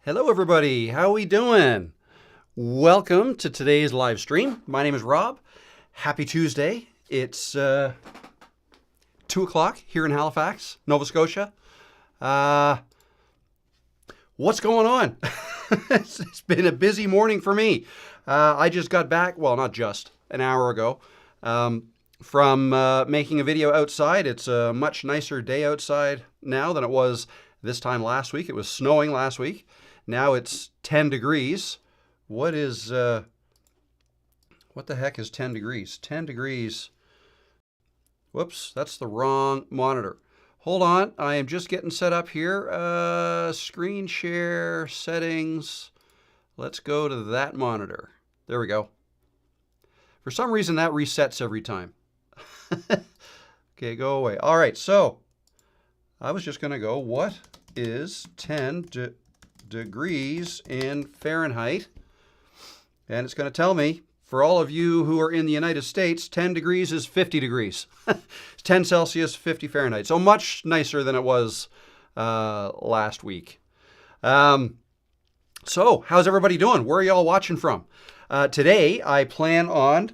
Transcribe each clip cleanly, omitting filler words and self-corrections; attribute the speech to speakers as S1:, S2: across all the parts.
S1: Hello everybody, how we doing? Welcome to today's live stream. My name is Rob. Happy Tuesday. It's 2 o'clock here in Halifax, Nova Scotia. What's going on? It's been a busy morning for me. I just got back, well, not just, an hour ago, from making a video outside. It's a much nicer day outside now than it was this time last week. It was snowing last week. Now it's 10 degrees. What the heck is 10 degrees? 10 degrees. Whoops, that's the wrong monitor. Hold on, I am just getting set up here. Screen share, settings. Let's go to that monitor. There we go. For some reason that resets every time. Okay, go away. All right, so I was just gonna go, what is 10 degrees in Fahrenheit? And it's going to tell me, for all of you who are in the United States, 10 degrees is 50 degrees. 10 Celsius, 50 Fahrenheit. So much nicer than it was last week. So how's everybody doing? Where are y'all watching from? Today, I plan on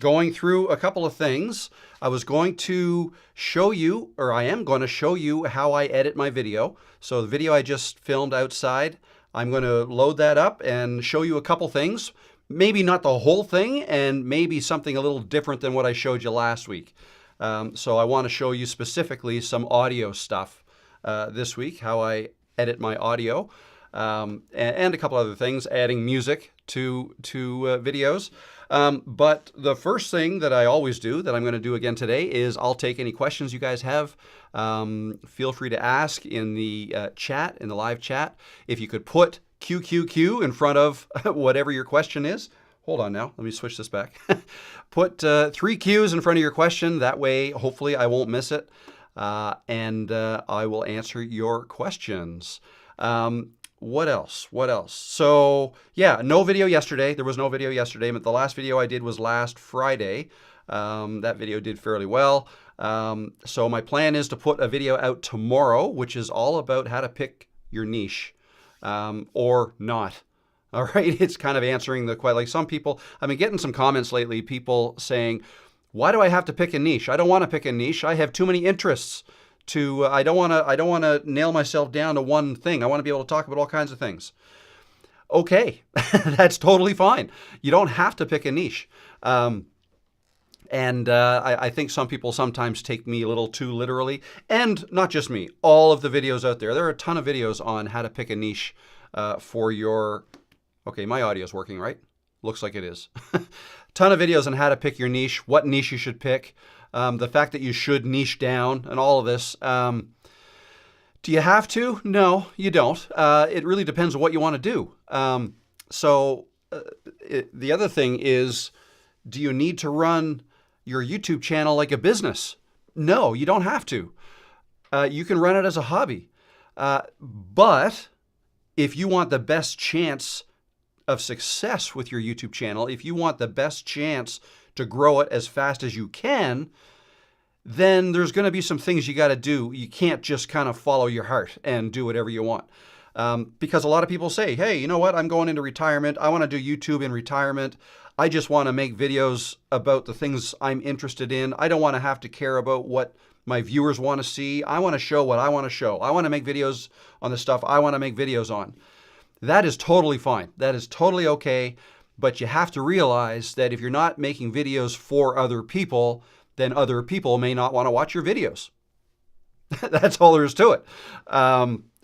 S1: going through a couple of things. I was going to show you, or I am going to show you how I edit my video. So the video I just filmed outside, I'm going to load that up and show you a couple things. Maybe not the whole thing, and maybe something a little different than what I showed you last week. So I want to show you specifically some audio stuff this week, how I edit my audio, and a couple other things, adding music to videos. But the first thing that I always do, that I'm going to do again today, is I'll take any questions you guys have. Feel free to ask in the chat, in the live chat. If you could put QQQ in front of whatever your question is. Hold on now, let me switch this back. Put 3 Qs in front of your question. That way, hopefully I won't miss it. And I will answer your questions. What else? So yeah, no video yesterday. There was no video yesterday, but the last video I did was last Friday. That video did fairly well. So my plan is to put a video out tomorrow, which is all about how to pick your niche, or not. All right, it's kind of answering the question. Like some people, I've been getting some comments lately, people saying, why do I have to pick a niche? I don't want to pick a niche. I have too many interests. I don't want to nail myself down to one thing. I want to be able to talk about all kinds of things. Okay, that's totally fine. You don't have to pick a niche. I think some people sometimes take me a little too literally, and not just me, all of the videos out there. There are a ton of videos on how to pick a niche for your, okay, my audio is working, right? Looks like it is. Ton of videos on how to pick your niche, what niche you should pick. The fact that you should niche down and all of this. Do you have to? No, you don't. It really depends on what you want to do. The other thing is, do you need to run your YouTube channel like a business? No, you don't have to. You can run it as a hobby. But if you want the best chance of success with your YouTube channel, if you want the best chance to grow it as fast as you can, then there's going to be some things you got to do. You can't just kind of follow your heart and do whatever you want. Because a lot of people say, hey, you know what? I'm going into retirement. I want to do YouTube in retirement. I just want to make videos about the things I'm interested in. I don't want to have to care about what my viewers want to see. I want to show what I want to show. I want to make videos on the stuff I want to make videos on. That is totally fine. That is totally okay. But you have to realize that if you're not making videos for other people, then other people may not want to watch your videos. That's all there is to it.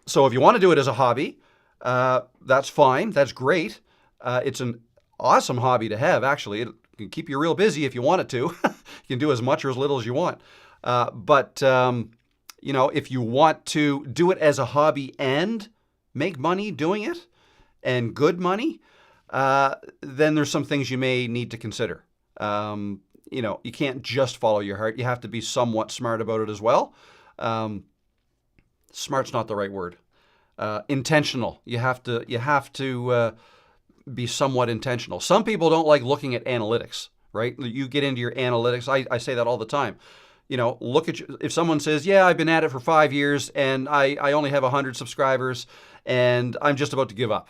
S1: So if you want to do it as a hobby, that's fine. That's great. It's an awesome hobby to have, actually. It can keep you real busy if you want it to. You can do as much or as little as you want. But if you want to do it as a hobby and make money doing it, and good money, then there's some things you may need to consider. You can't just follow your heart. You have to be somewhat smart about it as well. Smart's not the right word. Intentional. You have to be somewhat intentional. Some people don't like looking at analytics, right? You get into your analytics. I say that all the time. look at if someone says, yeah, I've been at it for 5 years and I only have 100 subscribers and I'm just about to give up.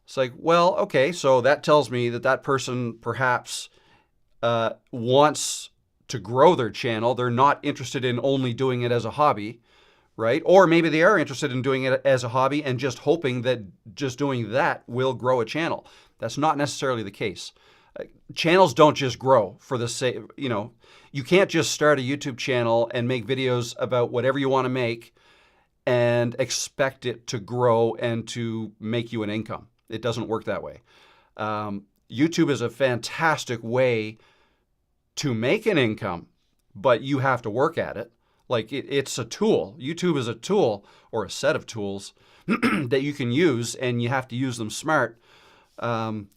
S1: It's like, well, okay, so that tells me that person perhaps wants to grow their channel. They're not interested in only doing it as a hobby, right? Or maybe they are interested in doing it as a hobby and just hoping that just doing that will grow a channel. That's not necessarily the case. Channels don't just grow for the sake, you can't just start a YouTube channel and make videos about whatever you want to make and expect it to grow and to make you an income. It doesn't work that way. YouTube is a fantastic way to make an income, but you have to work at it. Like it's a tool. YouTube is a tool or a set of tools that you can use, and you have to use them smart,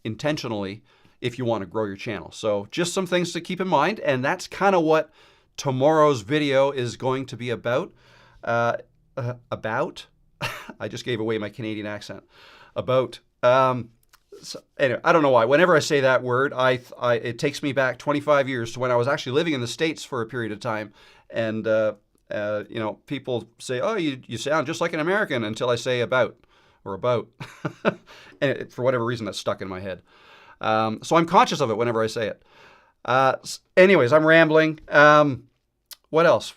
S1: intentionally, if you want to grow your channel. So just some things to keep in mind, and that's kind of what tomorrow's video is going to be about. About? I just gave away my Canadian accent. About. So anyway, I don't know why. Whenever I say that word, it takes me back 25 years to when I was actually living in the States for a period of time. And, people say, oh, you sound just like an American until I say about or about. And for whatever reason, that's stuck in my head. So I'm conscious of it whenever I say it. Anyways, I'm rambling. What else?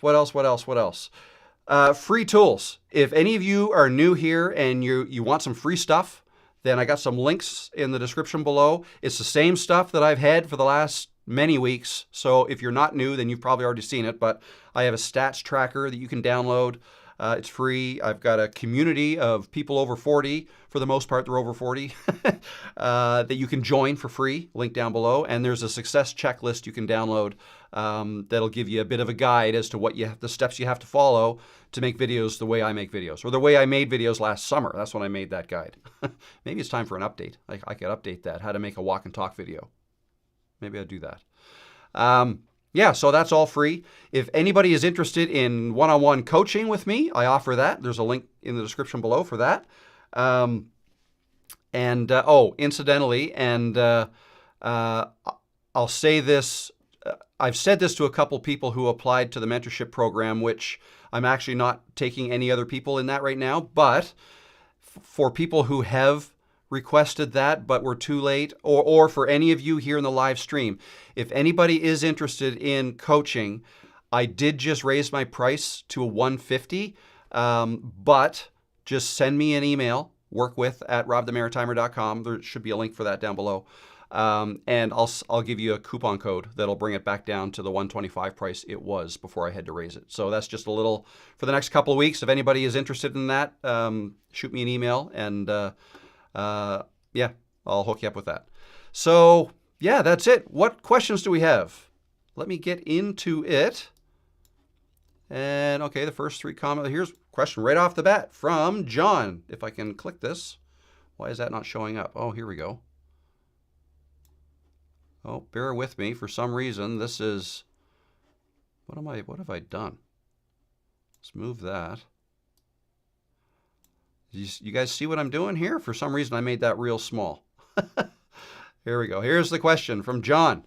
S1: Free tools. If any of you are new here and you want some free stuff, then I got some links in the description below. It's the same stuff that I've had for the last many weeks. So if you're not new, then you've probably already seen it. But I have a stats tracker that you can download. It's free. I've got a community of people over 40. For the most part, they're over 40 that you can join for free. Link down below. And there's a success checklist you can download that'll give you a bit of a guide as to the steps you have to follow to make videos the way I make videos, or the way I made videos last summer. That's when I made that guide. Maybe it's time for an update. I could update that, how to make a walk and talk video. Maybe I'll do that. Yeah, so that's all free. If anybody is interested in one-on-one coaching with me, I offer that. There's a link in the description below for that. Incidentally, I'll say this, I've said this to a couple people who applied to the mentorship program, which I'm actually not taking any other people in that right now, but for people who have requested that but were too late, or for any of you here in the live stream, if anybody is interested in coaching, I did just raise my price to a $150, but just send me an email, workwith@robthemaritimer.com. There should be a link for that down below. And I'll give you a coupon code that'll bring it back down to the $125 price it was before I had to raise it. So that's just a little for the next couple of weeks. If anybody is interested in that, shoot me an email, and yeah, I'll hook you up with that. So yeah, that's it. What questions do we have? Let me get into it. And okay, the first 3 comments. Here's a question right off the bat from John. If I can click this, why is that not showing up? Oh, here we go. Oh, bear with me. For some reason, this is, what have I done? Let's move that. You guys see what I'm doing here? For some reason, I made that real small. Here we go. Here's the question from John.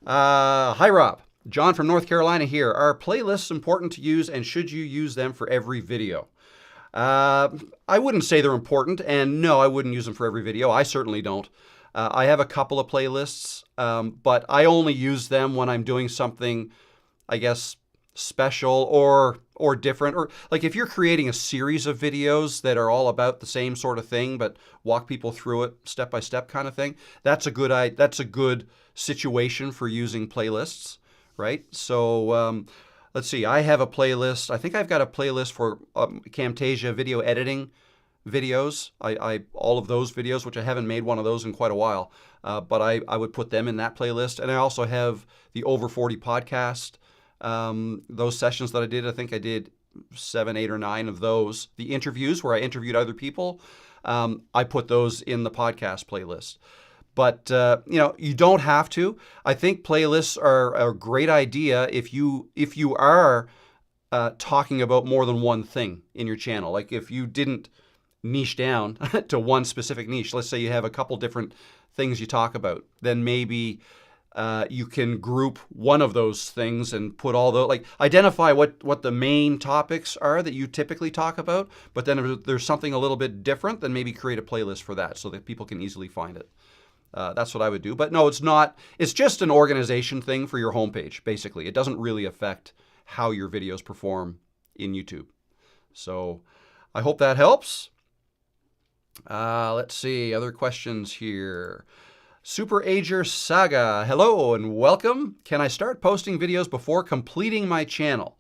S1: Hi, Rob. John from North Carolina here. Are playlists important to use, and should you use them for every video? I wouldn't say they're important, and no, I wouldn't use them for every video. I certainly don't. I have a couple of playlists, but I only use them when I'm doing something, I guess, special or different. Or like if you're creating a series of videos that are all about the same sort of thing, but walk people through it step by step kind of thing, that's a good situation for using playlists, right? So let's see. I have a playlist. I think I've got a playlist for Camtasia video editing videos. All of those videos, which I haven't made one of those in quite a while, but I would put them in that playlist. And I also have the Over 40 podcast, those sessions that I did. I think I did 7, 8, or 9 of those. The interviews where I interviewed other people, I put those in the podcast playlist. But you don't have to. I think playlists are a great idea if you are talking about more than one thing in your channel. Like if you didn't niche down to one specific niche. Let's say you have a couple different things you talk about, then maybe you can group one of those things and put all the, like, identify what the main topics are that you typically talk about, but then if there's something a little bit different, then maybe create a playlist for that so that people can easily find it. That's what I would do. But no, it's not. It's just an organization thing for your homepage, basically. It doesn't really affect how your videos perform in YouTube. So I hope that helps. Let's see, other questions here. Super Ager Saga, hello and welcome. Can I start posting videos before completing my channel?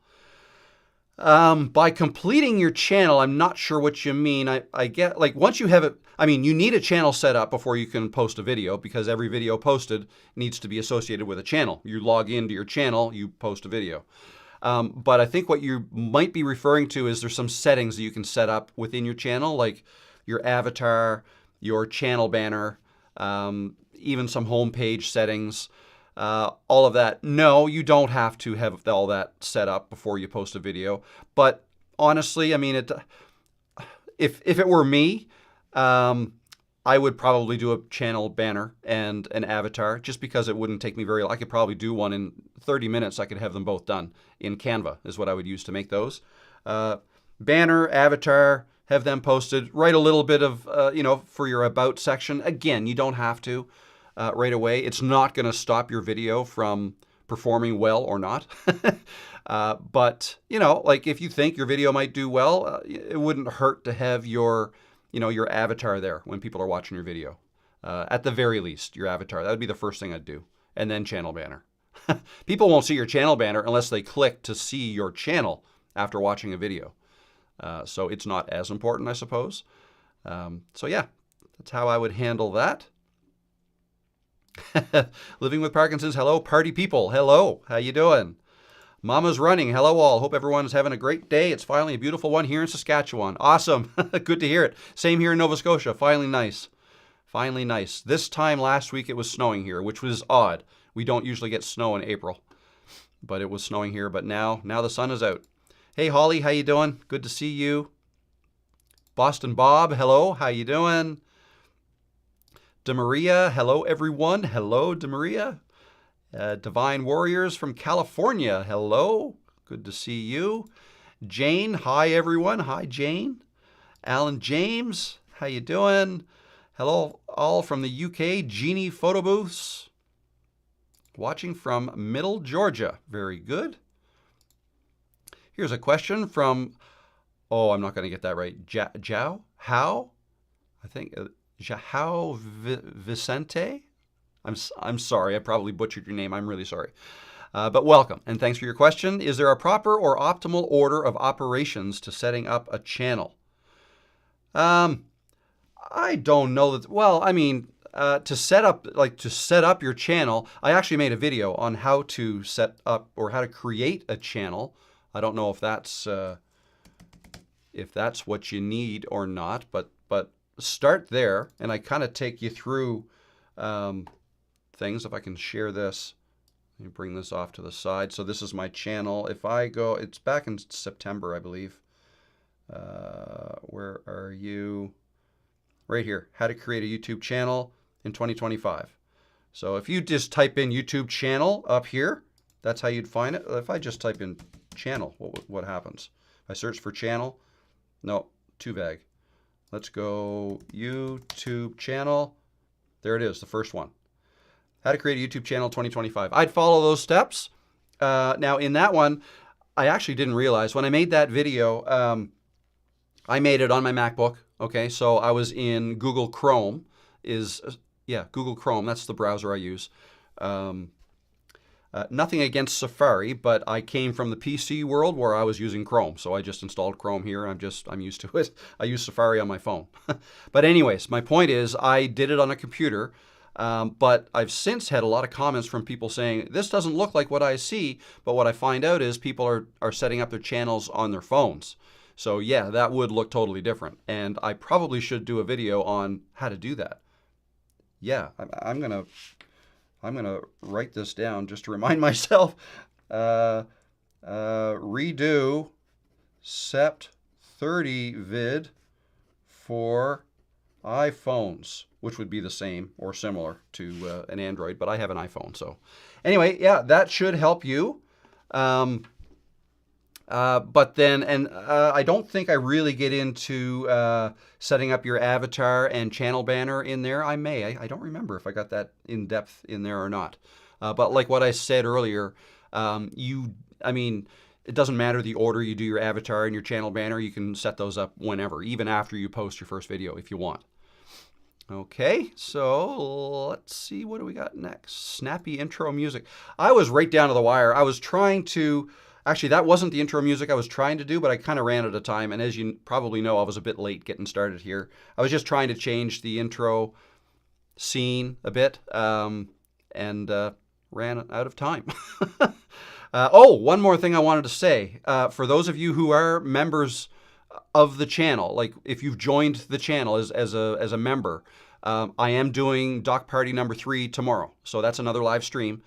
S1: By completing your channel, I'm not sure what you mean. I get, like, once you have it, I mean, you need a channel set up before you can post a video, because every video posted needs to be associated with a channel. You log into your channel, you post a video. But I think what you might be referring to is there's some settings that you can set up within your channel, like your avatar, your channel banner, even some homepage settings, all of that. No, you don't have to have all that set up before you post a video. But honestly, I mean, if it were me, I would probably do a channel banner and an avatar, just because it wouldn't take me very long. I could probably do one in 30 minutes. I could have them both done in Canva is what I would use to make those. Banner, avatar, have them posted. Write a little bit of, for your about section. Again, you don't have to right away. It's not going to stop your video from performing well or not. But, like, if you think your video might do well, it wouldn't hurt to have your avatar there when people are watching your video. At the very least, your avatar. That would be the first thing I'd do. And then channel banner. People won't see your channel banner unless they click to see your channel after watching a video. So it's not as important, I suppose. So yeah, that's how I would handle that. Living with Parkinson's, hello. Party people, hello. How you doing? Mama's running, hello all. Hope everyone is having a great day. It's finally a beautiful one here in Saskatchewan. Awesome. Good to hear it. Same here in Nova Scotia. Finally nice. Finally nice. This time last week it was snowing here, which was odd. We don't usually get snow in April, but it was snowing here. But now the sun is out. Hey Holly, how you doing? Good to see you. Boston Bob, hello. How you doing? DeMaria, hello everyone. Hello DeMaria. Divine Warriors from California, hello. Good to see you. Jane, hi everyone. Hi Jane. Alan James, how you doing? Hello all from the UK. Jeannie Photo Booths. Watching from Middle Georgia. Very good. Here's a question from, I'm not going to get that right. Jao? How? I think, Jao Vicente? I'm sorry, I probably butchered your name. I'm really sorry. But welcome, and thanks for your question. Is there a proper or optimal order of operations to setting up a channel? I don't know that. Well, I mean, to set up your channel, I actually made a video on how to set up or how to create a channel. I don't know if that's what you need or not, but start there, and I kind of take you through things. If I can share this, let me bring this off to the side. So this is my channel. If I go, it's back in September, I believe. Where are you? Right here, how to create a YouTube channel in 2025. So if you just type in YouTube channel up here, that's how you'd find it. If I just type in channel, what happens? If I search for channel, no, too vague. Let's go YouTube channel. There it is, the first one. How to create a YouTube channel 2025. I'd follow those steps. Now in that one, I actually didn't realize when I made that video, I made it on my MacBook. Okay, so I was in Google Chrome. Google Chrome. That's the browser I use. Nothing against Safari, but I came from the PC world where I was using Chrome. So I just installed Chrome here. I'm used to it. I use Safari on my phone. But anyways, my point is I did it on a computer. But I've since had a lot of comments from people saying, this doesn't look like what I see. But what I find out is people are setting up their channels on their phones. So yeah, that would look totally different. And I probably should do a video on how to do that. Yeah, I'm gonna write this down just to remind myself. Redo Sept 30 vid for iPhones, which would be the same or similar to an Android, but I have an iPhone. So anyway, yeah, that should help you. But then, I don't think I really get into setting up your avatar and channel banner in there. I may. I don't remember if I got that in depth in there or not. But like what I said earlier, I mean, it doesn't matter the order you do your avatar and your channel banner. You can set those up whenever, even after you post your first video if you want. Okay, so let's see, what do we got next? Snappy intro music. I was right down to the wire. I was trying to, actually that wasn't the intro music I was trying to do, but I kind of ran out of time. And as you probably know, I was a bit late getting started here. I was just trying to change the intro scene a bit and ran out of time. Oh, one more thing I wanted to say. For those of you who are members of the channel, like if you've joined the channel as a member, I am doing Doc Party number 3 tomorrow. So that's another live stream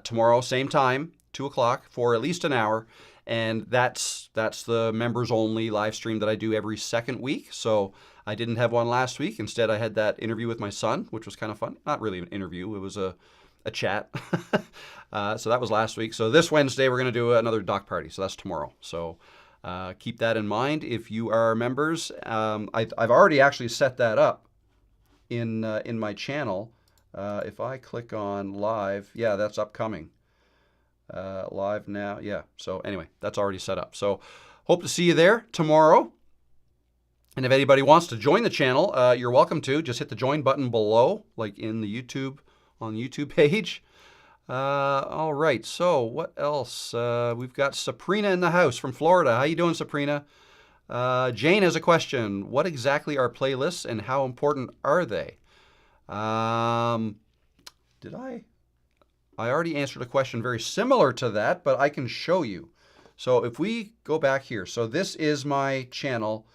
S1: tomorrow, same time, 2 o'clock for at least an hour. And that's the members only live stream that I do every second week. So I didn't have one last week. Instead, I had that interview with my son, which was kind of fun. Not really an interview. It was a chat. So that was last week. So this Wednesday, we're going to do another Doc Party. So that's tomorrow. So keep that in mind if you are members. I've already actually set that up in my channel. If I click on live, yeah, that's upcoming. Live now, yeah. So anyway, that's already set up. So hope to see you there tomorrow. And if anybody wants to join the channel, you're welcome to. Just hit the join button below, like in the YouTube, on the YouTube page. All right, so what else? We've got Sabrina in the house from Florida. How you doing, Sabrina? Jane has a question. What exactly are playlists and how important are they? Did I already answered a question very similar to that, but I can show you. So if we go back here, so this is my channel.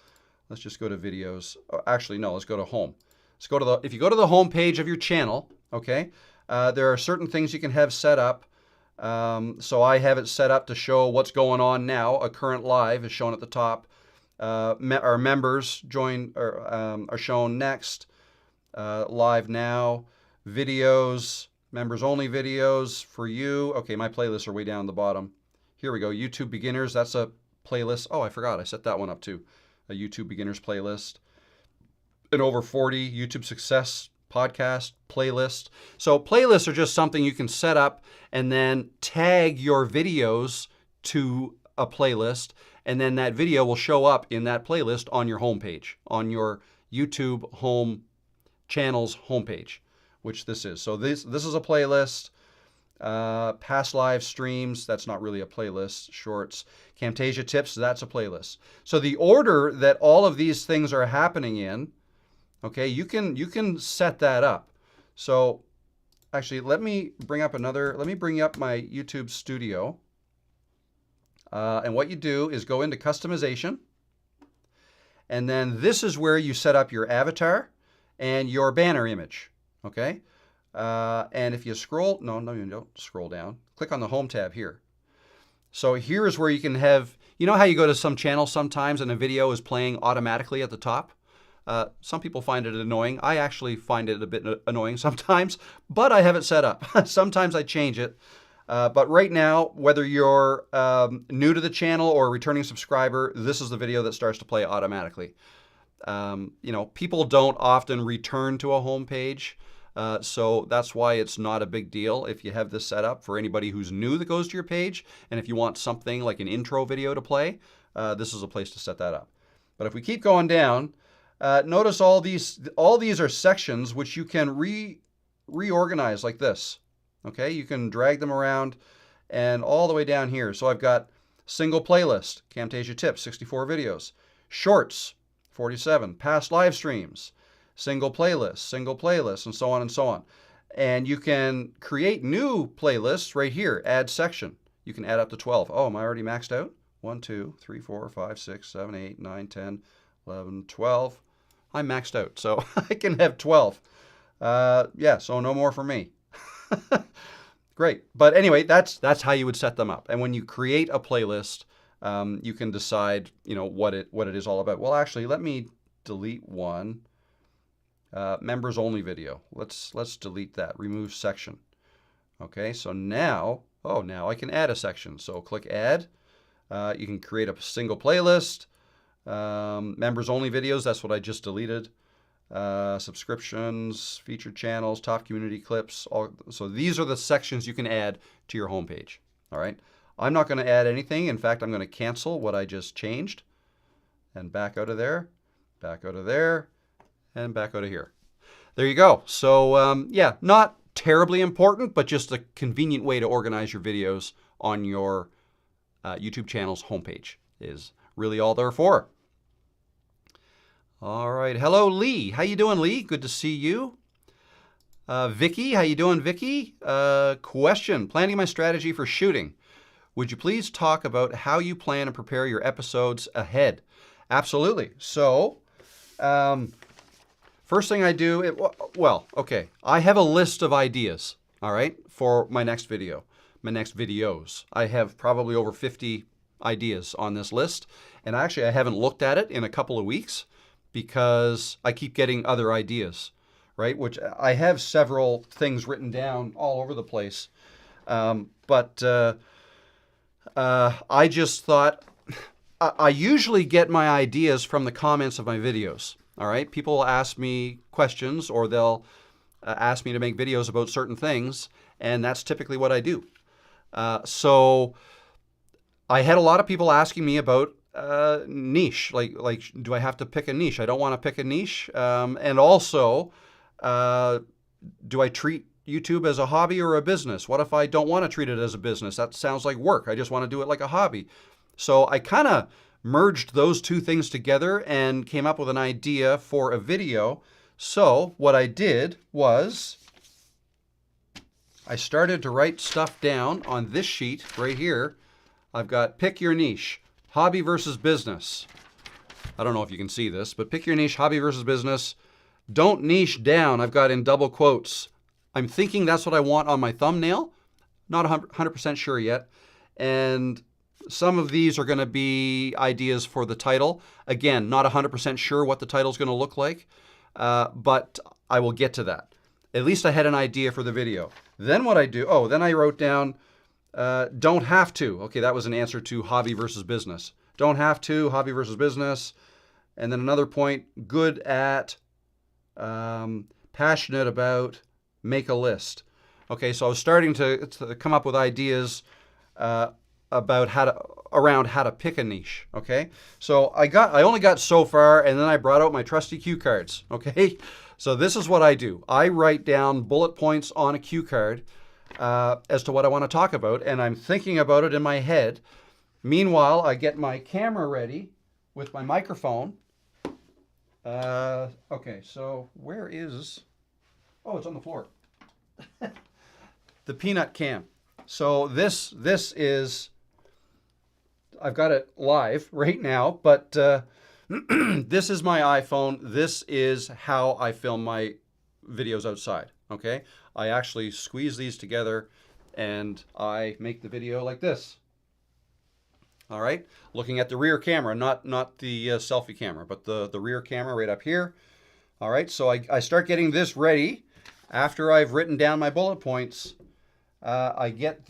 S1: Let's just go to videos. Oh, actually, no, let's go to home. Let's go to if you go to the home page of your channel, okay, there are certain things you can have set up. So I have it set up to show what's going on now. A current live is shown at the top. Our members are shown next. Live now. Videos, members only videos for you. Okay, my playlists are way down the bottom. Here we go. YouTube beginners. That's a playlist. Oh, I forgot. I set that one up too. A YouTube beginners playlist. An over 40 YouTube success podcast playlist. So playlists are just something you can set up and then tag your videos to a playlist, and then that video will show up in that playlist on your homepage, on your YouTube home channel's homepage, which this is. So this is a playlist. Past live streams, that's not really a playlist. Shorts, Camtasia tips, that's a playlist. So the order that all of these things are happening in, okay, you can set that up. So actually, let me bring up my YouTube studio. And what you do is go into customization. And then this is where you set up your avatar and your banner image, okay? And if you scroll, no, you don't scroll down. Click on the home tab here. So here is where you can have, you know how you go to some channels sometimes and a video is playing automatically at the top? Some people find it annoying. I actually find it a bit annoying sometimes, but I have it set up. Sometimes I change it. But right now, whether you're new to the channel or a returning subscriber, this is the video that starts to play automatically. You know, people don't often return to a home page, so that's why it's not a big deal if you have this set up for anybody who's new that goes to your page. And if you want something like an intro video to play, this is a place to set that up. But if we keep going down, notice all these are sections which you can reorganize like this. Okay, you can drag them around and all the way down here. So I've got single playlist, Camtasia tips, 64 videos, shorts, 47, past live streams, single playlist, and so on and so on. And you can create new playlists right here, add section. You can add up to 12. Oh, am I already maxed out? 1, 2, 3, 4, 5, 6, 7, 8, 9, 10, 11, 12. I'm maxed out, so I can have 12. Yeah, so no more for me. Great. But anyway, that's how you would set them up. And when you create a playlist, you can decide, you know, what it is all about. Well, actually, let me delete one. Members only video. Let's delete that. Remove section. Okay, so now, now I can add a section. So click add. You can create a single playlist. Members only videos, that's what I just deleted. Subscriptions, featured channels, top community clips. So these are the sections you can add to your homepage. All right. I'm not going to add anything. In fact, I'm going to cancel what I just changed and back out of there, back out of there, and back out of here. There you go. So yeah, not terribly important, but just a convenient way to organize your videos on your YouTube channel's homepage is really all they're for. All right. Hello, Lee. How you doing, Lee? Good to see you. Vicky, how you doing, Vicky? Question, planning my strategy for shooting. Would you please talk about how you plan and prepare your episodes ahead? Absolutely. So, first thing I do, okay, I have a list of ideas, all right, for my next video, my next videos. I have probably over 50 ideas on this list, and actually I haven't looked at it in a couple of weeks because I keep getting other ideas, right, which I have several things written down all over the place, but I just thought, I usually get my ideas from the comments of my videos. All right, people ask me questions or they'll ask me to make videos about certain things, and that's typically what I do. So I had a lot of people asking me about niche, like do I have to pick a niche? I don't want to pick a niche. And also, do I treat YouTube as a hobby or a business? What if I don't want to treat it as a business? That sounds like work. I just want to do it like a hobby. So I kind of merged those two things together and came up with an idea for a video. So what I did was I started to write stuff down on this sheet right here. I've got pick your niche, hobby versus business. I don't know if you can see this, but pick your niche, hobby versus business. Don't niche down. I've got in double quotes. I'm thinking that's what I want on my thumbnail. Not 100% sure yet. And some of these are going to be ideas for the title. Again, not 100% sure what the title is going to look like, but I will get to that. At least I had an idea for the video. Then what I do, then I wrote down, don't have to. Okay, that was an answer to hobby versus business. Don't have to, hobby versus business. And then another point, good at, passionate about, make a list. Okay, so I was starting to come up with ideas about around how to pick a niche. Okay, so I only got so far, and then I brought out my trusty cue cards. Okay, so this is what I do. I write down bullet points on a cue card as to what I want to talk about, and I'm thinking about it in my head. Meanwhile, I get my camera ready with my microphone. Okay, so where is? Oh, it's on the floor. The peanut cam. So this is, I've got it live right now, but this is my iPhone. This is how I film my videos outside, okay? I actually squeeze these together and I make the video like this. All right, looking at the rear camera, not the selfie camera, but the rear camera right up here. All right, so I start getting this ready. After I've written down my bullet points, I get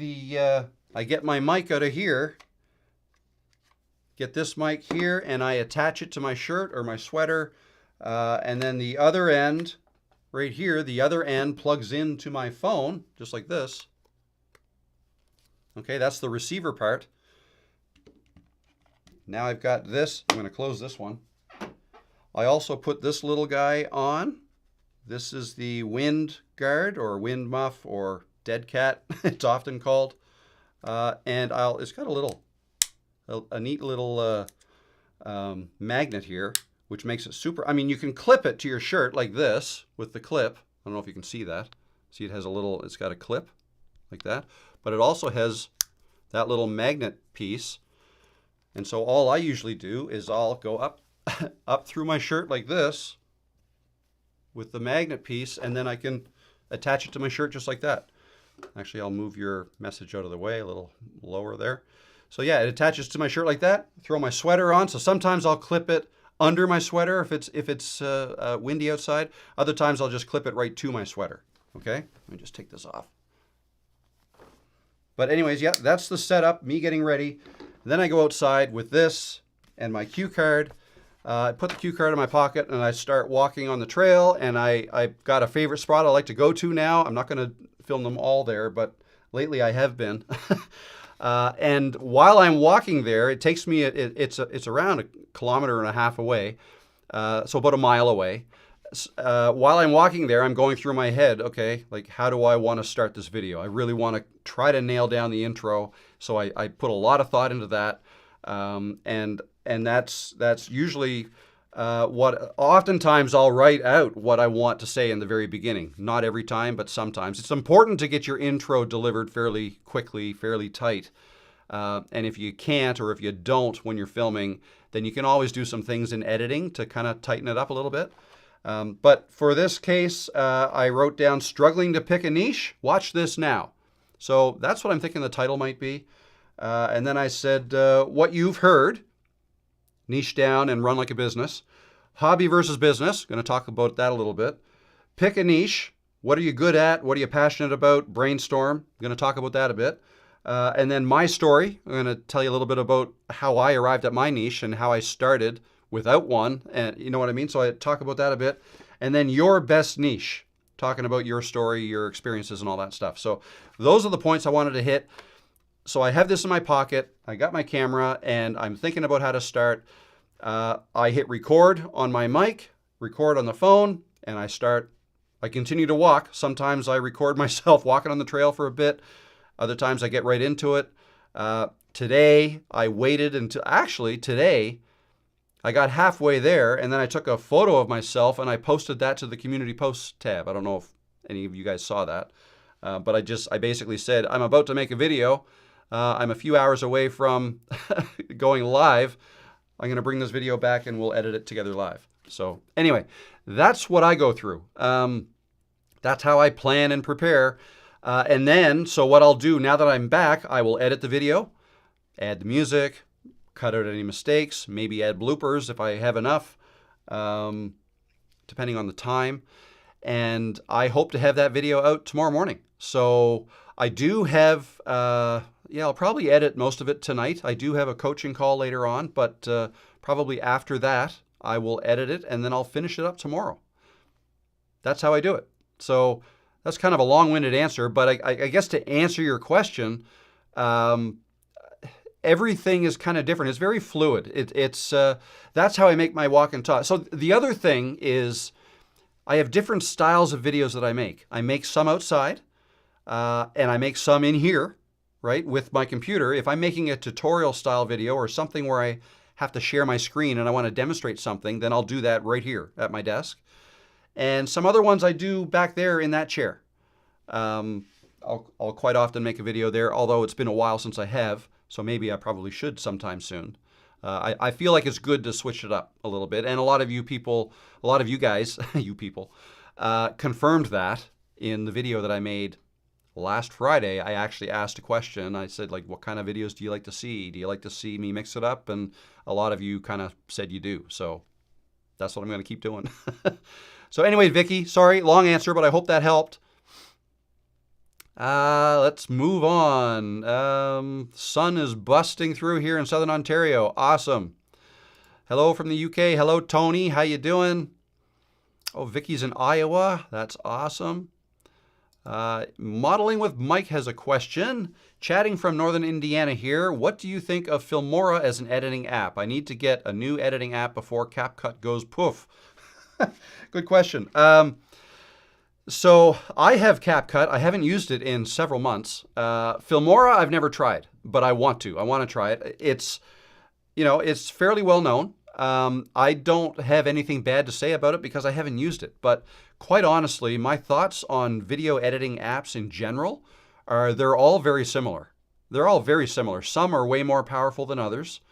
S1: my mic out of here, get this mic here, and I attach it to my shirt or my sweater, and then the other end, right here, the other end plugs into my phone, just like this. Okay, that's the receiver part. Now I've got this. I'm going to close this one. I also put this little guy on. This is the wind guard or wind muff or dead cat, it's often called. And it's got a neat little magnet here, which makes it super. I mean, you can clip it to your shirt like this with the clip. I don't know if you can see that. See, it's got a clip like that, but it also has that little magnet piece. And so all I usually do is I'll go up through my shirt like this with the magnet piece, and then I can attach it to my shirt just like that. Actually, I'll move your message out of the way a little lower there. So yeah, it attaches to my shirt like that. Throw my sweater on. So sometimes I'll clip it under my sweater if it's windy outside. Other times I'll just clip it right to my sweater. Okay, let me just take this off. But anyways, yeah, that's the setup, me getting ready. Then I go outside with this and my cue card. I put the cue card in my pocket and I start walking on the trail, and I've got a favorite spot I like to go to now. I'm not going to film them all there, but lately I have been. And while I'm walking there, it takes me, it's around 1.5 kilometers away, so about a mile away. While I'm walking there, I'm going through my head, okay, like how do I want to start this video? I really want to try to nail down the intro, so I put a lot of thought into that, and that's usually what oftentimes I'll write out what I want to say in the very beginning. Not every time, but sometimes. It's important to get your intro delivered fairly quickly, fairly tight. And if you can't, or if you don't when you're filming, then you can always do some things in editing to kind of tighten it up a little bit. But for this case, I wrote down struggling to pick a niche. Watch this now. So that's what I'm thinking the title might be. And then I said, what you've heard, niche down and run like a business. Hobby versus business. Going to talk about that a little bit. Pick a niche. What are you good at? What are you passionate about? Brainstorm. Going to talk about that a bit. And then my story. I'm going to tell you a little bit about how I arrived at my niche and how I started without one. And you know what I mean? So I talk about that a bit. And then your best niche. Talking about your story, your experiences, and all that stuff. So those are the points I wanted to hit. So I have this in my pocket, I got my camera, and I'm thinking about how to start. I hit record on my mic, record on the phone, and I continue to walk. Sometimes I record myself walking on the trail for a bit. Other times I get right into it. Today, I waited until, actually today, I got halfway there, and then I took a photo of myself and I posted that to the community posts tab. I don't know if any of you guys saw that, but I basically said, I'm about to make a video. I'm a few hours away from going live. I'm going to bring this video back and we'll edit it together live. So anyway, that's what I go through. That's how I plan and prepare. And then, so what I'll do now that I'm back, I will edit the video, add the music, cut out any mistakes, maybe add bloopers if I have enough, depending on the time. And I hope to have that video out tomorrow morning. So I do have, I'll probably edit most of it tonight. I do have a coaching call later on, but probably after that, I will edit it and then I'll finish it up tomorrow. That's how I do it. So that's kind of a long-winded answer, but I guess to answer your question, everything is kind of different. It's very fluid. That's how I make my walk and talk. So the other thing is I have different styles of videos that I make. I make some outside and I make some in here, right, with my computer. If I'm making a tutorial style video or something where I have to share my screen and I want to demonstrate something, then I'll do that right here at my desk. And some other ones I do back there in that chair. I'll quite often make a video there, although it's been a while since I have, so maybe I probably should sometime soon. I feel like it's good to switch it up a little bit. And a lot of you guys, you people, confirmed that in the video that I made last Friday. I actually asked a question. I said, like, what kind of videos do you like to see? Do you like to see me mix it up? And a lot of you kind of said you do. So that's what I'm going to keep doing. So anyway, Vicky, sorry, long answer, but I hope that helped. Let's move on. Sun is busting through here in Southern Ontario. Awesome. Hello from the UK. Hello, Tony. How you doing? Oh, Vicky's in Iowa. That's awesome. Modeling with Mike has a question. Chatting from Northern Indiana here. What do you think of Filmora as an editing app? I need to get a new editing app before CapCut goes poof. Good question. So I have CapCut. I haven't used it in several months. Filmora I've never tried, but I want to. I want to try it. It's fairly well known. I don't have anything bad to say about it because I haven't used it. But quite honestly, my thoughts on video editing apps in general are they're all very similar. They're all very similar. Some are way more powerful than others.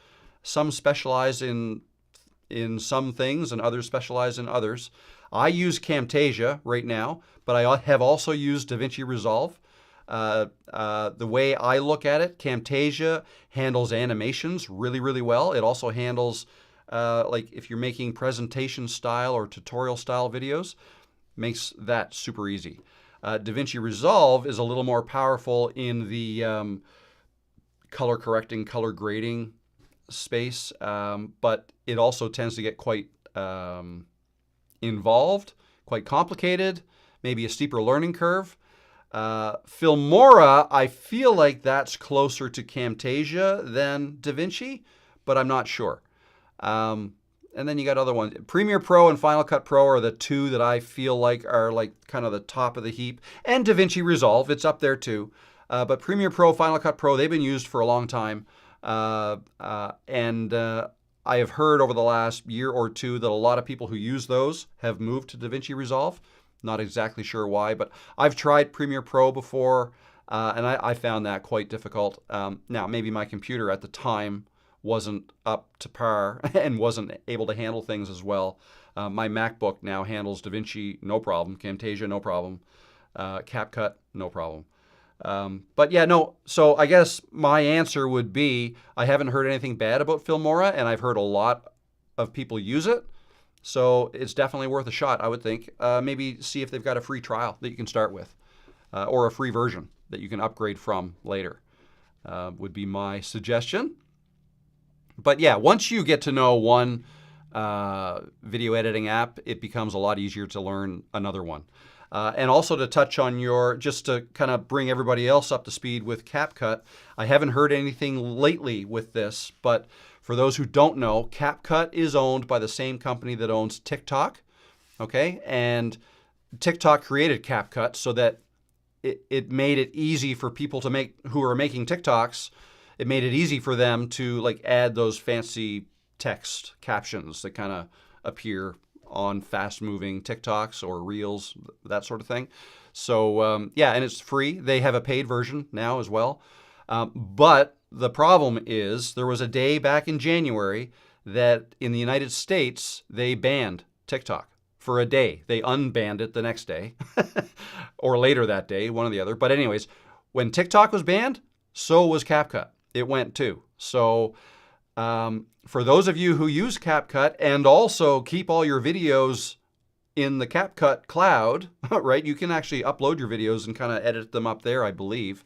S1: Some specialize in some things and others specialize in others. I use Camtasia right now, but I have also used DaVinci Resolve. The way I look at it, Camtasia handles animations really, really well. It also handles like if you're making presentation style or tutorial style videos, makes that super easy. DaVinci Resolve is a little more powerful in the color correcting, color grading space, but it also tends to get quite involved, quite complicated, maybe a steeper learning curve. Filmora, I feel like that's closer to Camtasia than DaVinci, but I'm not sure. And then you got other ones. Premiere Pro and Final Cut Pro are the two that I feel like are like kind of the top of the heap. And DaVinci Resolve, it's up there too. But Premiere Pro, Final Cut Pro, they've been used for a long time. I have heard over the last year or two that a lot of people who use those have moved to DaVinci Resolve. Not exactly sure why, but I've tried Premiere Pro before, and I found that quite difficult. Now, maybe my computer at the time wasn't up to par and wasn't able to handle things as well. My MacBook now handles DaVinci no problem, Camtasia no problem, CapCut no problem. But yeah, no, so I guess my answer would be I haven't heard anything bad about Filmora, and I've heard a lot of people use it. So it's definitely worth a shot, I would think. Maybe see if they've got a free trial that you can start with, or a free version that you can upgrade from later, would be my suggestion. But yeah, once you get to know one video editing app, it becomes a lot easier to learn another one. And also to touch on just to kind of bring everybody else up to speed with CapCut, I haven't heard anything lately with this, but for those who don't know, CapCut is owned by the same company that owns TikTok, okay? And TikTok created CapCut so that it made it easy for people to who are making TikToks. It made it easy for them to like add those fancy text captions that kind of appear on fast-moving TikToks or Reels, that sort of thing. So yeah, and it's free. They have a paid version now as well. But the problem is there was a day back in January that in the United States, they banned TikTok for a day. They unbanned it the next day or later that day, one or the other. But anyways, when TikTok was banned, so was CapCut. It went too. So for those of you who use CapCut and also keep all your videos in the CapCut cloud, right? You can actually upload your videos and kind of edit them up there, I believe.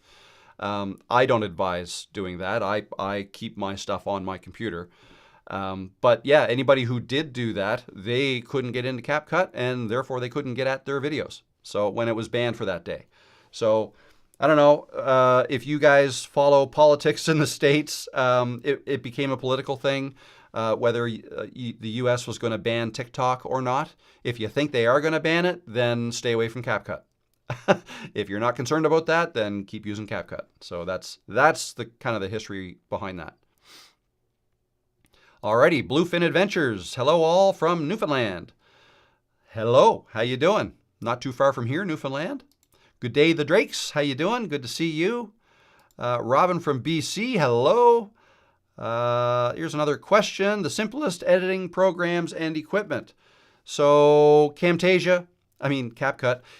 S1: I don't advise doing that. I keep my stuff on my computer. But yeah, anybody who did do that, they couldn't get into CapCut and therefore they couldn't get at their videos. So when it was banned for that day. So I don't know if you guys follow politics in the States. It became a political thing, whether the U.S. was going to ban TikTok or not. If you think they are going to ban it, then stay away from CapCut. If you're not concerned about that, then keep using CapCut. So that's the kind of the history behind that. Alrighty, Bluefin Adventures. Hello all from Newfoundland. Hello, how you doing? Not too far from here, Newfoundland. Good day, the Drakes. How you doing? Good to see you. Robin from BC. Hello. Here's another question. The simplest editing programs and equipment. So CapCut.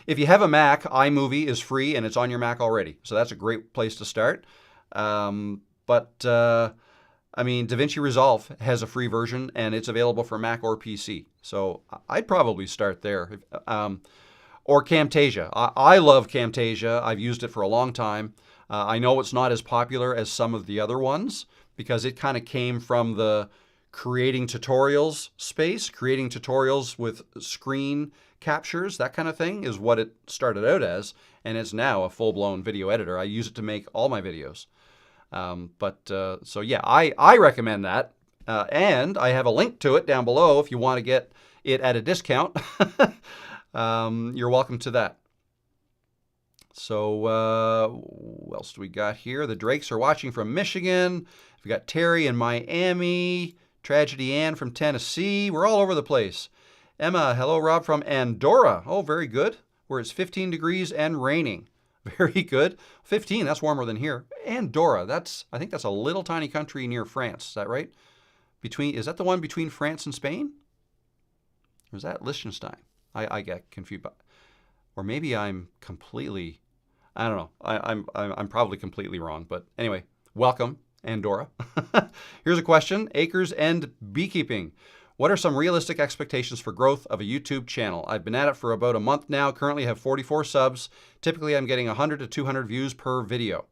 S1: If you have a Mac, iMovie is free and it's on your Mac already. So that's a great place to start. DaVinci Resolve has a free version and it's available for Mac or PC. So I'd probably start there. Or Camtasia. I love Camtasia. I've used it for a long time. I know it's not as popular as some of the other ones because it kind of came from the creating tutorials space. Creating tutorials with screen captures, that kind of thing is what it started out as. And it's now a full-blown video editor. I use it to make all my videos. So yeah, I recommend that. And I have a link to it down below if you want to get it at a discount. You're welcome to that. So what else do we got here? The Drakes are watching from Michigan. We got Terry in Miami. Tragedy Ann from Tennessee. We're all over the place. Emma, hello Rob from Andorra. Oh, very good. Where it's 15 degrees and raining. Very good. 15, that's warmer than here. Andorra, I think that's a little tiny country near France. Is that right? Is that the one between France and Spain? Or is that Liechtenstein? I get confused. Or maybe I'm completely, I don't know. I'm probably completely wrong. But anyway, welcome. Andorra. Here's a question. Acres and beekeeping. What are some realistic expectations for growth of a YouTube channel? I've been at it for about a month now. Currently have 44 subs. Typically, I'm getting 100 to 200 views per video.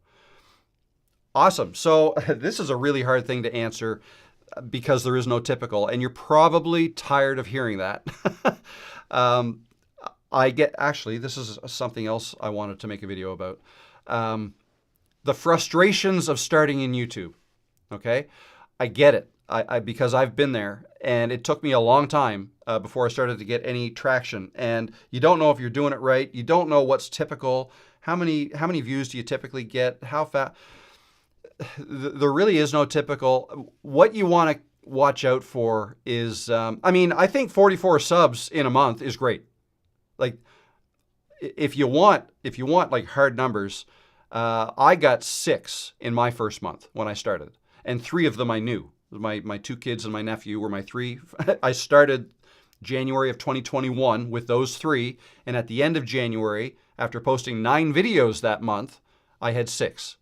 S1: Awesome. So this is a really hard thing to answer because there is no typical, and you're probably tired of hearing that. Actually, this is something else I wanted to make a video about. The frustrations of starting in YouTube. Okay. I get it. Because I've been there, and it took me a long time before I started to get any traction. And you don't know if you're doing it right. You don't know what's typical. How many views do you typically get? How fast? There really is no typical. What you want to watch out for is, I think 44 subs in a month is great. Like, if you want like hard numbers, I got 6 in my first month when I started, and 3 of them I knew. My 2 kids and my nephew were my 3. I started January of 2021 with those 3. And at the end of January, after posting 9 videos that month, I had 6.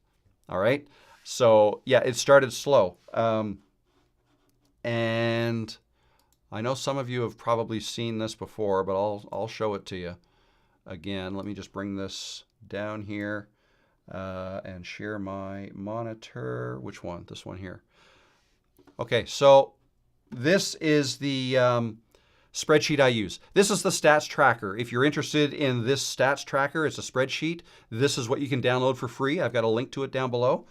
S1: All right. So yeah, it started slow. And I know some of you have probably seen this before, but I'll show it to you again. Let me just bring this down here and share my monitor. Which one? This one here. Okay, so this is the spreadsheet I use. This is the stats tracker. If you're interested in this stats tracker, it's a spreadsheet. This is what you can download for free. I've got a link to it down below.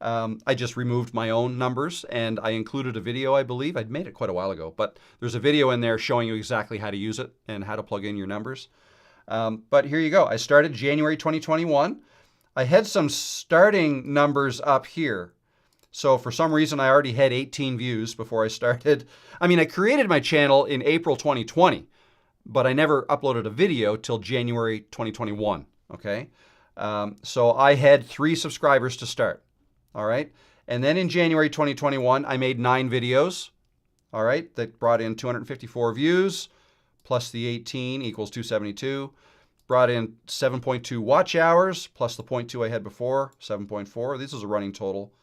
S1: I just removed my own numbers, and I included a video, I believe. I'd made it quite a while ago, but there's a video in there showing you exactly how to use it and how to plug in your numbers. But here you go. I started January 2021. I had some starting numbers up here. So for some reason, I already had 18 views before I started. I created my channel in April 2020, but I never uploaded a video till January 2021, okay? So I had 3 subscribers to start, all right? And then in January 2021, I made 9 videos, all right? That brought in 254 views, plus the 18 equals 272. Brought in 7.2 watch hours, plus the 0.2 I had before, 7.4. This is a running total.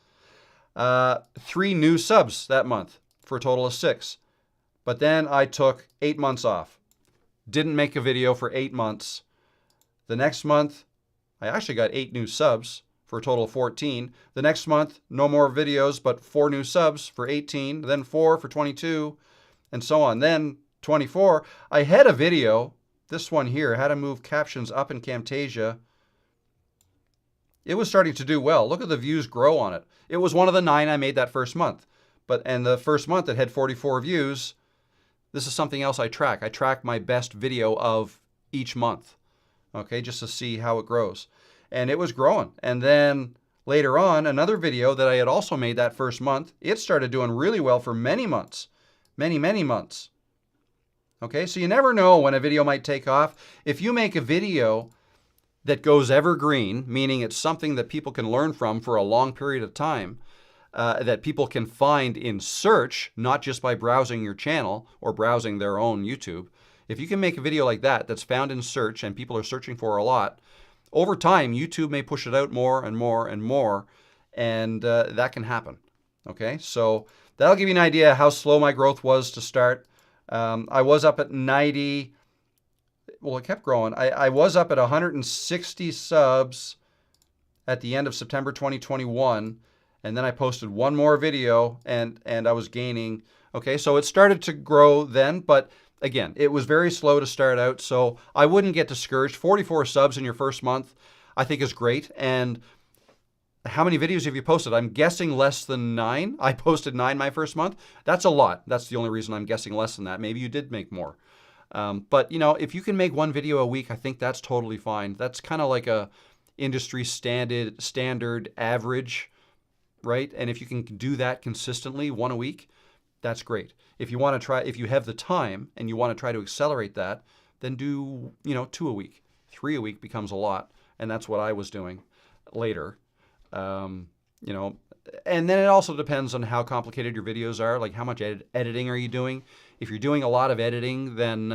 S1: 3 new subs that month for a total of 6. But then I took 8 months off. Didn't make a video for 8 months. The next month, I actually got 8 new subs for a total of 14. The next month, no more videos, but 4 new subs for 18. Then 4 for 22, and so on. Then 24. I had a video, this one here, how to move captions up in Camtasia. It was starting to do well. Look at the views grow on it. It was one of the 9 I made that first month. And the first month it had 44 views. This is something else I track. I track my best video of each month, okay, just to see how it grows. And it was growing. And then later on, another video that I had also made that first month, it started doing really well for many months, many months. Okay, so you never know when a video might take off. If you make a video that goes evergreen, meaning it's something that people can learn from for a long period of time, that people can find in search, not just by browsing your channel or browsing their own YouTube. If you can make a video like that that's found in search and people are searching for a lot, over time, YouTube may push it out more and more and more, and that can happen. Okay, so that'll give you an idea how slow my growth was to start. I was up at 90. Well, it kept growing. I was up at 160 subs at the end of September 2021, and then I posted one more video, and I was gaining. Okay, so it started to grow then, but again, it was very slow to start out, so I wouldn't get discouraged. 44 subs in your first month, I think, is great. And how many videos have you posted? I'm guessing less than 9. I posted 9 my first month. That's a lot. That's the only reason I'm guessing less than that. Maybe you did make more. But, you know, if you can make 1 video a week, I think that's totally fine. That's kind of like a industry standard average, right? And if you can do that consistently, 1 a week, that's great. If you want to try, if you have the time and you want to try to accelerate that, then do, 2 a week. 3 a week becomes a lot. And that's what I was doing later. And then it also depends on how complicated your videos are, like how much editing are you doing. If you're doing a lot of editing, then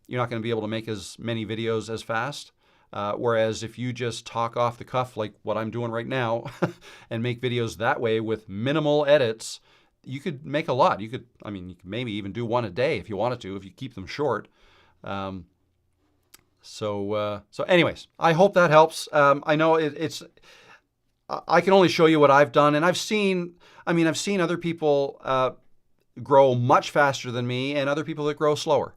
S1: you're not going to be able to make as many videos as fast. Whereas if you just talk off the cuff like what I'm doing right now and make videos that way with minimal edits, you could make a lot. You could maybe even do one a day if you wanted to, if you keep them short. So anyways, I hope that helps. I know I can only show you what I've done, and I've seen other people grow much faster than me and other people that grow slower.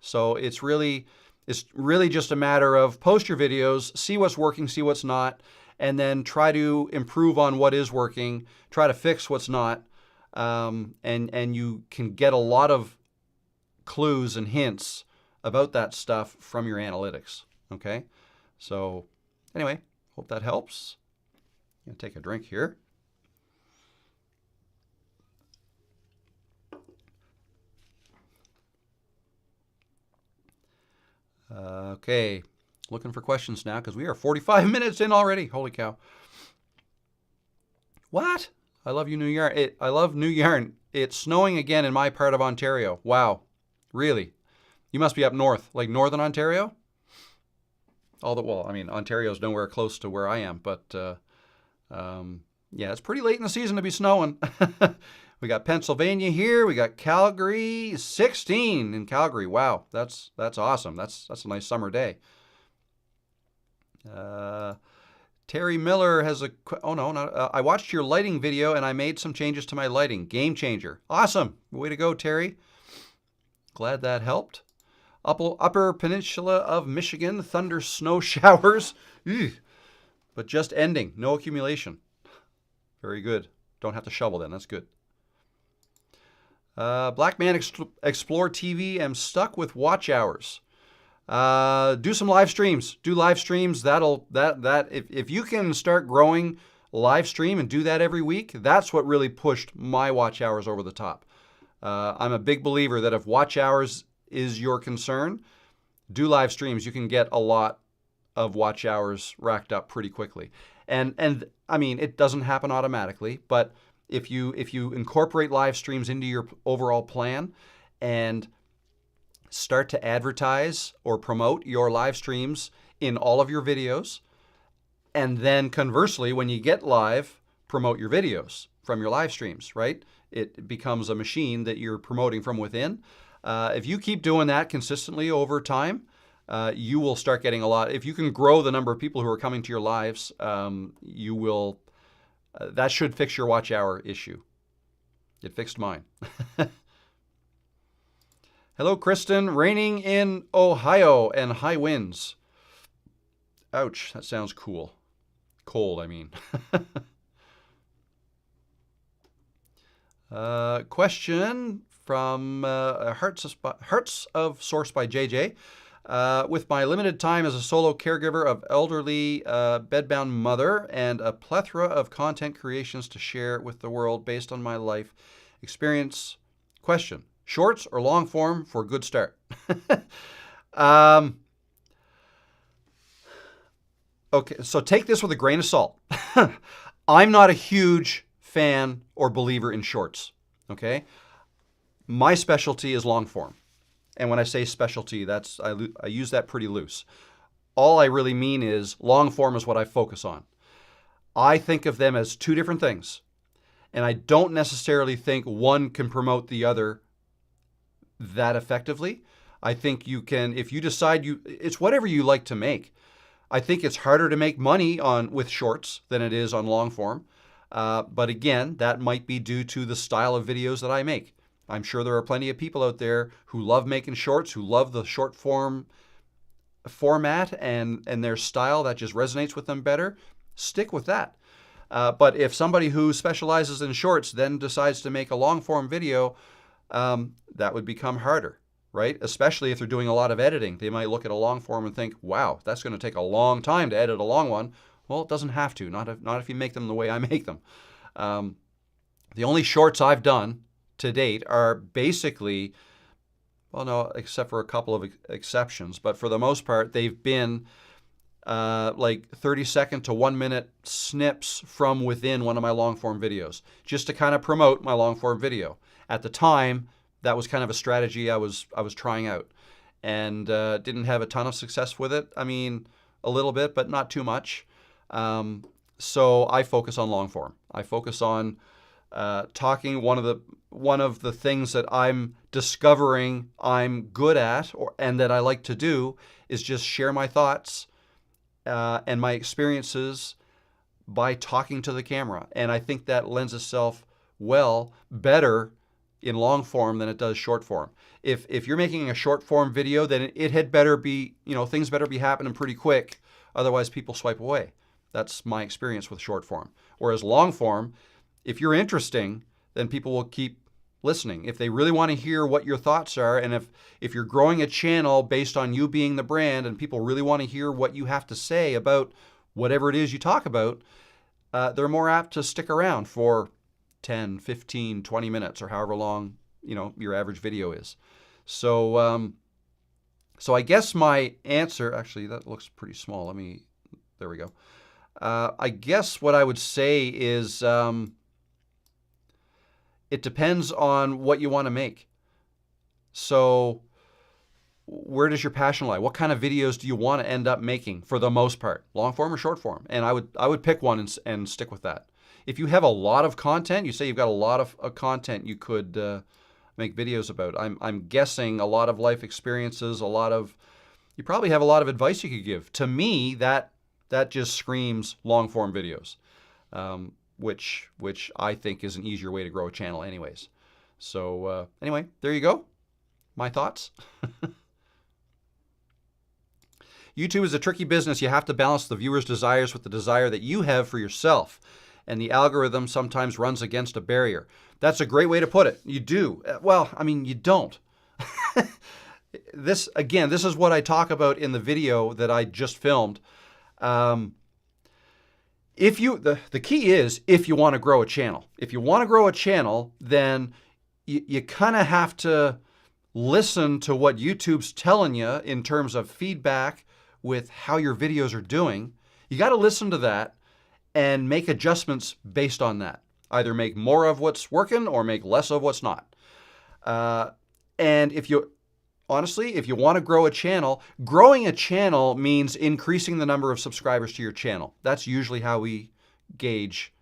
S1: So it's really just a matter of post your videos, see what's working, see what's not, and then try to improve on what is working, try to fix what's not, and you can get a lot of clues and hints about that stuff from your analytics. Okay? So anyway, hope that helps. I'm going to take a drink here. Okay, looking for questions now because we are 45 minutes in already. Holy cow. What? I love you, New Yarn. I love New Yarn. It's snowing again in my part of Ontario. Wow. Really? You must be up north, like northern Ontario? Ontario's nowhere close to where I am, but yeah, it's pretty late in the season to be snowing. We got Pennsylvania here. We got Calgary, 16 in Calgary. Wow, that's awesome. That's a nice summer day. Terry Miller has a, oh no, not, I watched your lighting video and I made some changes to my lighting. Game changer. Awesome. Way to go, Terry. Glad that helped. Upper Peninsula of Michigan, thunder snow showers. Eugh. But just ending. No accumulation. Very good. Don't have to shovel then. That's good. Black Man Explore TV. I'm stuck with watch hours. Do some live streams. Do live streams. If you can start growing live stream and do that every week, that's what really pushed my watch hours over the top. I'm a big believer that if watch hours is your concern, do live streams. You can get a lot of watch hours racked up pretty quickly. And I mean, it doesn't happen automatically, but if you incorporate live streams into your overall plan and start to advertise or promote your live streams in all of your videos, and then conversely, when you get live, promote your videos from your live streams, right? It becomes a machine that you're promoting from within. If you keep doing that consistently over time, you will start getting a lot. If you can grow the number of people who are coming to your lives, you will. That should fix your watch hour issue. It fixed mine. Hello, Kristen. Raining in Ohio and high winds. Ouch, that sounds cool. Cold, I mean. Question from Hearts of Source by JJ. With my limited time as a solo caregiver of elderly bedbound mother and a plethora of content creations to share with the world based on my life experience. Question: shorts or long form for a good start? Okay, so take this with a grain of salt. I'm not a huge fan or believer in shorts. Okay, my specialty is long form. And when I say specialty, I use that pretty loose. All I really mean is long form is what I focus on. I think of them as two different things. And I don't necessarily think one can promote the other that effectively. I think you can, if you decide it's whatever you like to make. I think it's harder to make money with shorts than it is on long form. But again, that might be due to the style of videos that I make. I'm sure there are plenty of people out there who love making shorts, who love the short form format and their style that just resonates with them better. Stick with that. But if somebody who specializes in shorts then decides to make a long form video, that would become harder, right? Especially if they're doing a lot of editing. They might look at a long form and think, wow, that's going to take a long time to edit a long one. Well, it doesn't have to, not if you make them the way I make them. The only shorts I've done to date are basically, well, no, except for a couple of exceptions, but for the most part, they've been like 30-second to 1-minute snips from within one of my long-form videos, just to kind of promote my long-form video. At the time, that was kind of a strategy I was trying out, and didn't have a ton of success with it. I mean, a little bit, but not too much. So I focus on long form. I focus on talking. One of the things that I'm discovering I'm good at, and that I like to do, is just share my thoughts and my experiences by talking to the camera. And I think that lends itself better in long form than it does short form. If you're making a short form video, then it had better be, things better be happening pretty quick. Otherwise, people swipe away. That's my experience with short form. Whereas long form, if you're interesting, then people will keep listening. If they really want to hear what your thoughts are, and if you're growing a channel based on you being the brand and people really want to hear what you have to say about whatever it is you talk about, they're more apt to stick around for 10, 15, 20 minutes, or however long, your average video is. So, so I guess my answer, actually, that looks pretty small. There we go. I guess what I would say is, it depends on what you want to make. So where does your passion lie? What kind of videos do you want to end up making for the most part? Long form or short form? And I would pick one and stick with that. If you have a lot of content, you say you've got a lot of content you could make videos about. I'm guessing a lot of life experiences, you probably have a lot of advice you could give. To me, that just screams long form videos. Which I think is an easier way to grow a channel anyways. So anyway, there you go. My thoughts. YouTube is a tricky business. You have to balance the viewer's desires with the desire that you have for yourself. And the algorithm sometimes runs against a barrier. That's a great way to put it. You do. Well, you don't. This is what I talk about in the video that I just filmed. The key is, if you want to grow a channel. If you want to grow a channel, then you kind of have to listen to what YouTube's telling you in terms of feedback with how your videos are doing. You got to listen to that and make adjustments based on that. Either make more of what's working or make less of what's not. And if you want to grow a channel, growing a channel means increasing the number of subscribers to your channel. That's usually how we gauge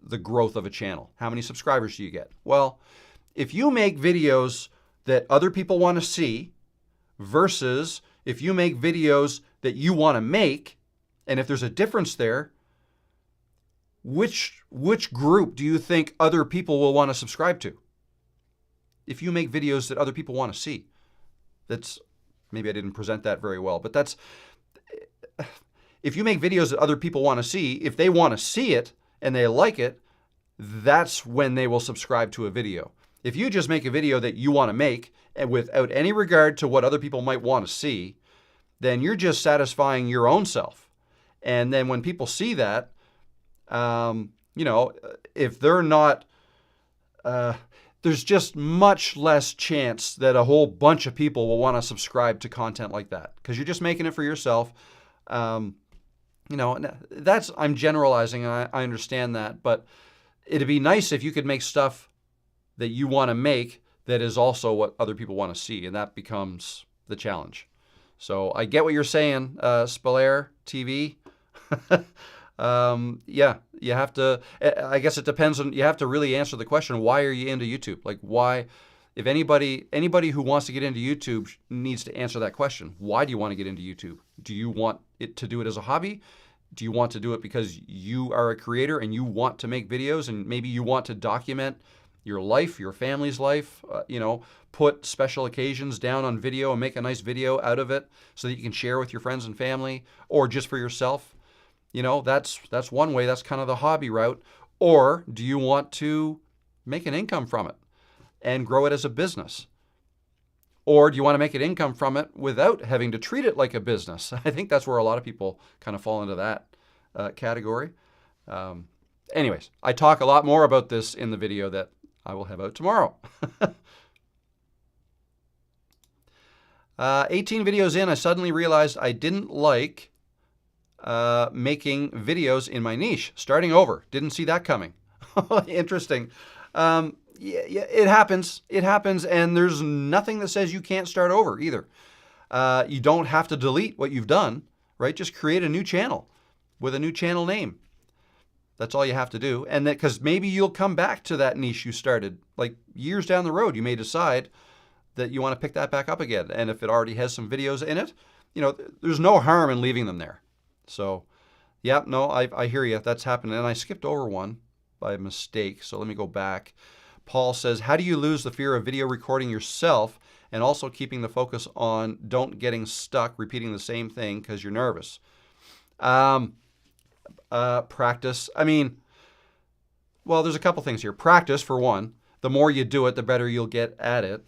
S1: the growth of a channel. How many subscribers do you get? Well, if you make videos that other people want to see versus if you make videos that you want to make, and if there's a difference there, which group do you think other people will want to subscribe to? If you make videos that other people want to see. Maybe I didn't present that very well, but if you make videos that other people want to see, if they want to see it and they like it, that's when they will subscribe to a video. If you just make a video that you want to make and without any regard to what other people might want to see, then you're just satisfying your own self. And then when people see that, if they're not, there's just much less chance that a whole bunch of people will want to subscribe to content like that, because you're just making it for yourself. I'm generalizing, and I understand that, but it'd be nice if you could make stuff that you want to make that is also what other people want to see, and that becomes the challenge. So I get what you're saying, Spalair TV. You have to, I guess it depends on, you have to really answer the question, why are you into YouTube? Like, why, if anybody who wants to get into YouTube needs to answer that question. Why do you want to get into YouTube? Do you want to do it as a hobby? Do you want to do it because you are a creator and you want to make videos, and maybe you want to document your life, your family's life, put special occasions down on video and make a nice video out of it so that you can share with your friends and family, or just for yourself? That's one way. That's kind of the hobby route. Or do you want to make an income from it and grow it as a business? Or do you want to make an income from it without having to treat it like a business? I think that's where a lot of people kind of fall into that category. Anyways, I talk a lot more about this in the video that I will have out tomorrow. 18 videos in, I suddenly realized I didn't like making videos in my niche. Starting over. Didn't see that coming. Interesting. Yeah, it happens. It happens, and there's nothing that says you can't start over either. You don't have to delete what you've done, right? Just create a new channel with a new channel name. That's all you have to do. And that, because maybe you'll come back to that niche you started, like years down the road, you may decide that you want to pick that back up again. And if it already has some videos in it, you know, there's no harm in leaving them there. So, yeah, no, I hear you. That's happening. And I skipped over one by mistake. So let me go back. Paul says, how do you lose the fear of video recording yourself and also keeping the focus on don't getting stuck repeating the same thing because you're nervous? Practice. I mean, well, there's a couple things here. Practice, for one. The more you do it, the better you'll get at it.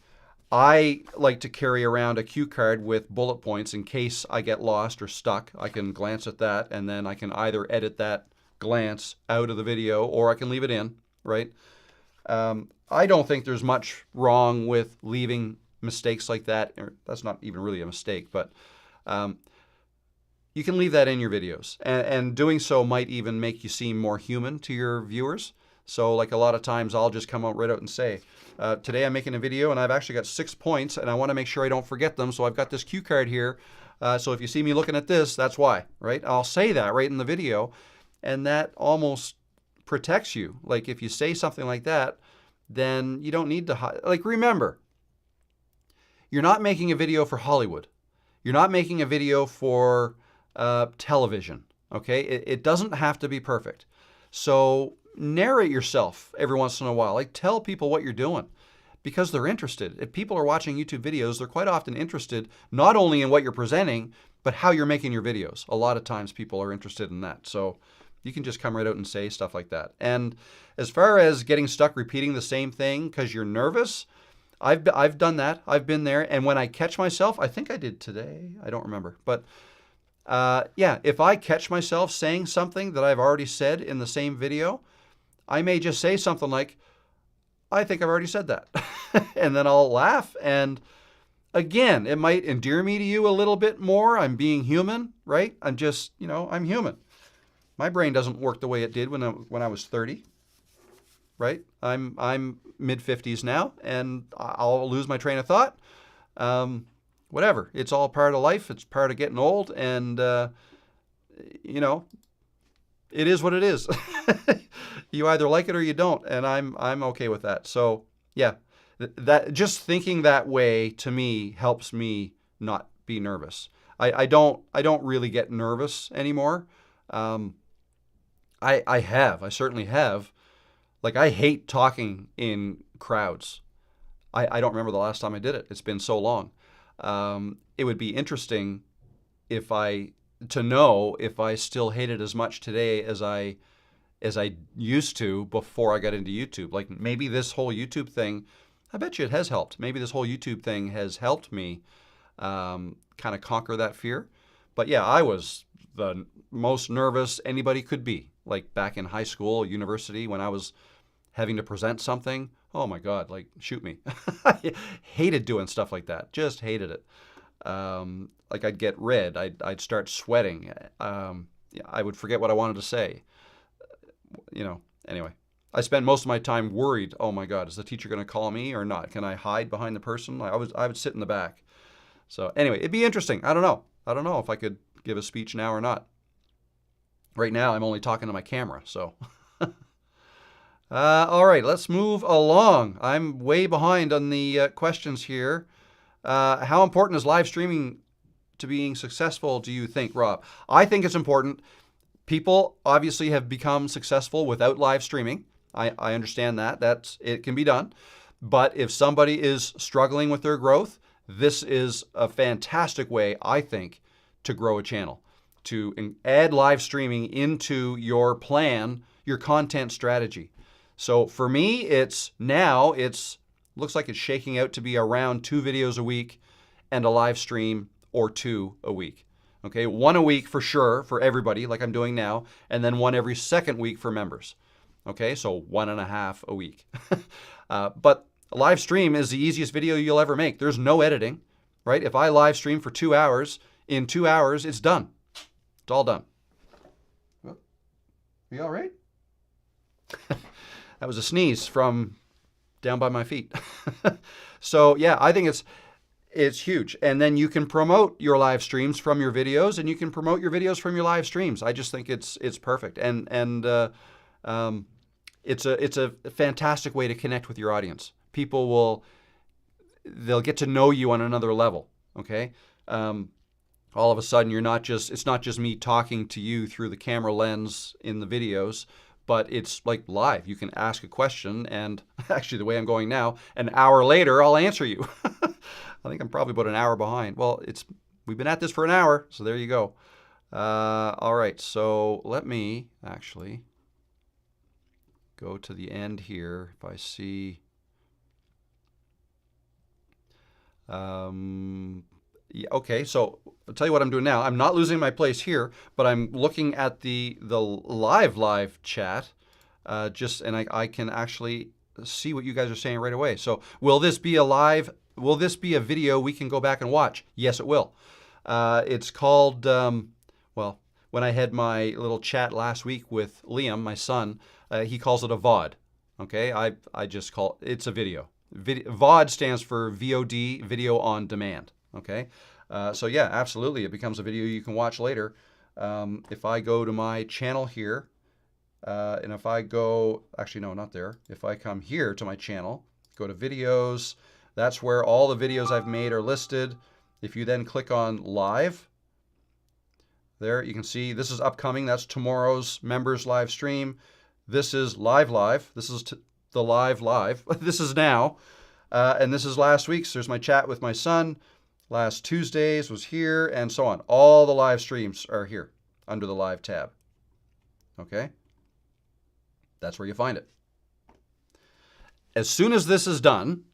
S1: I like to carry around a cue card with bullet points in case I get lost or stuck. I can glance at that, and then I can either edit that glance out of the video or I can leave it in, right? I don't think there's much wrong with leaving mistakes like that. That's not even really a mistake, but you can leave that in your videos. And doing so might even make you seem more human to your viewers. So like a lot of times I'll just come out right out and say, today I'm making a video and I've actually got 6 points and I want to make sure I don't forget them. So I've got this cue card here. So if you see me looking at this, that's why, right? I'll say that right in the video, and that almost protects you. Like if you say something like that, then you don't need to hide. Like remember, you're not making a video for Hollywood. You're not making a video for television, okay? It doesn't have to be perfect. So narrate yourself every once in a while. Like tell people what you're doing because they're interested. If people are watching YouTube videos, they're quite often interested not only in what you're presenting, but how you're making your videos. A lot of times people are interested in that. So you can just come right out and say stuff like that. And as far as getting stuck repeating the same thing because you're nervous, I've done that. I've been there. And when I catch myself, I think I did today. I don't remember. But yeah, if I catch myself saying something that I've already said in the same video, I may just say something like, I think I've already said that. And then I'll laugh. And again, it might endear me to you a little bit more. I'm being human, right? I'm just, you know, I'm human. My brain doesn't work the way it did when I was 30, right? I'm mid-50s now, and I'll lose my train of thought. Whatever. It's all part of life. It's part of getting old, and you know, it is what it is. You either like it or you don't, and I'm okay with that. So yeah, that just thinking that way to me helps me not be nervous. I don't really get nervous anymore. I certainly have. Like I hate talking in crowds. I don't remember the last time I did it. It's been so long. It would be interesting to know if I still hate it as much today as I used to before I got into YouTube. Like maybe this whole YouTube thing, I bet you it has helped. Maybe this whole YouTube thing has helped me kind of conquer that fear. But yeah, I was the most nervous anybody could be. Like back in high school, university, when I was having to present something. Oh my God, like shoot me. I hated doing stuff like that. Just hated it. Like I'd get red. I'd start sweating. I would forget what I wanted to say. You know, anyway. I spent most of my time worried. Oh my God, is the teacher going to call me or not? Can I hide behind the person? I would sit in the back. So anyway, it'd be interesting. I don't know. I don't know if I could give a speech now or not. Right now, I'm only talking to my camera, so. All right, let's move along. I'm way behind on the questions here. How important is live streaming to being successful, do you think, Rob? I think it's important. People obviously have become successful without live streaming. I understand that. It can be done. But if somebody is struggling with their growth, this is a fantastic way, I think, to grow a channel. To add live streaming into your plan, your content strategy. So for me, looks like it's shaking out to be around 2 videos a week and a live stream or 2 a week. Okay, 1 a week for sure for everybody, like I'm doing now, and then 1 every second week for members. Okay, so 1.5 a week. But a live stream is the easiest video you'll ever make. There's no editing, right? If I live stream for 2 hours, in 2 hours, it's done. It's all done. Well, are you all right? That was a sneeze from down by my feet. So yeah, I think It's huge. And then you can promote your live streams from your videos, and you can promote your videos from your live streams. I just think it's perfect. Um, it's a fantastic way to connect with your audience. They'll get to know you on another level. Okay. All of a sudden it's not just me talking to you through the camera lens in the videos, but it's like live. You can ask a question, and actually the way I'm going now, an hour later, I'll answer you. I think I'm probably about an hour behind. Well, we've been at this for an hour, so there you go. All right, so let me actually go to the end here. If I see, yeah, okay, so I'll tell you what I'm doing now. I'm not losing my place here, but I'm looking at the live chat, and I can actually see what you guys are saying right away. So will this be a video we can go back and watch? Yes, it will. It's called, well, when I had my little chat last week with Liam, my son, he calls it a VOD. Okay, I just call it's a video. VOD stands for VOD, video on demand. Okay, so yeah, absolutely, it becomes a video you can watch later. If I go to my channel here, and if I go, actually no, not there. If I come here to my channel, go to videos, that's where all the videos I've made are listed. If you then click on live, there you can see this is upcoming. That's tomorrow's members live stream. This is live. This is the live. This is now. And this is last week's. There's my chat with my son. Last Tuesday's was here, and so on. All the live streams are here under the live tab. Okay? That's where you find it. As soon as this is done,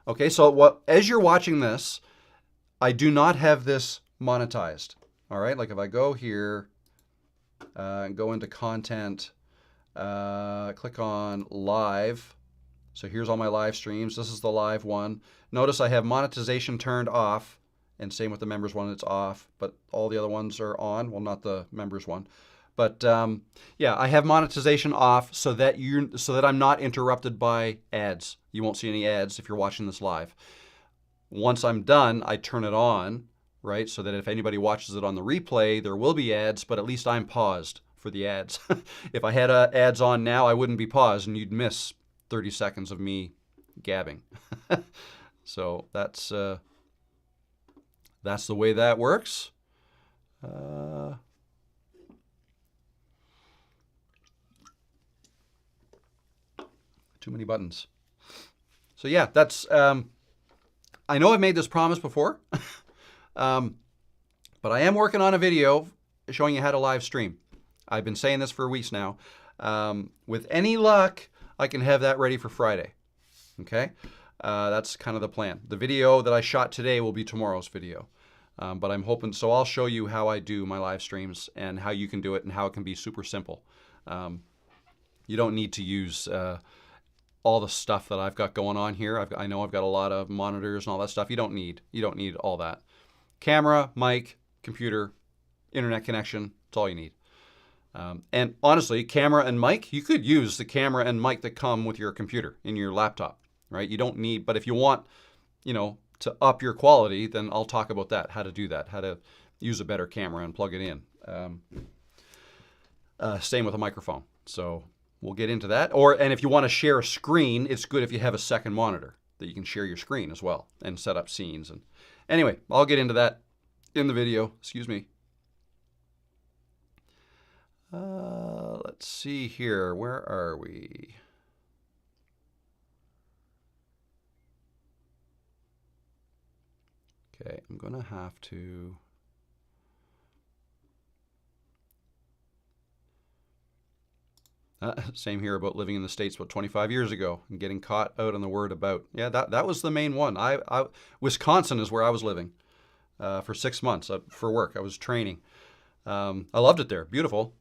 S1: okay, so as you're watching this, I do not have this monetized. All right, like if I go here, go into content, click on live. So here's all my live streams. This is the live one. Notice I have monetization turned off, and same with the members one, it's off, but all the other ones are on. Well, not the members one. But yeah, I have monetization off so that I'm not interrupted by ads. You won't see any ads if you're watching this live. Once I'm done, I turn it on, right? So that if anybody watches it on the replay, there will be ads, but at least I'm paused for the ads. If I had ads on now, I wouldn't be paused, and you'd miss 30 seconds of me gabbing. So that's the way that works. Too many buttons. So yeah, that's, I know I've made this promise before, but I am working on a video showing you how to live stream. I've been saying this for weeks now. With any luck, I can have that ready for Friday. Okay? That's kind of the plan. The video that I shot today will be tomorrow's video. But I'm hoping, so I'll show you how I do my live streams and how you can do it and how it can be super simple. You don't need to use all the stuff that I've got going on here. I know I've got a lot of monitors and all that stuff. You don't need all that. Camera, mic, computer, internet connection, that's all you need. And honestly, camera and mic, you could use the camera and mic that come with your computer in your laptop, right? You don't need, but if you want, to up your quality, then I'll talk about that, how to do that, how to use a better camera and plug it in. Same with a microphone. So we'll get into that. And if you want to share a screen, it's good if you have a second monitor that you can share your screen as well and set up scenes. And anyway, I'll get into that in the video. Excuse me. Let's see here. Where are we? Okay, I'm going to have to... same here about living in the States about 25 years ago and getting caught out on the word about. Yeah, that was the main one. Wisconsin is where I was living for 6 months for work. I was training. I loved it there. Beautiful.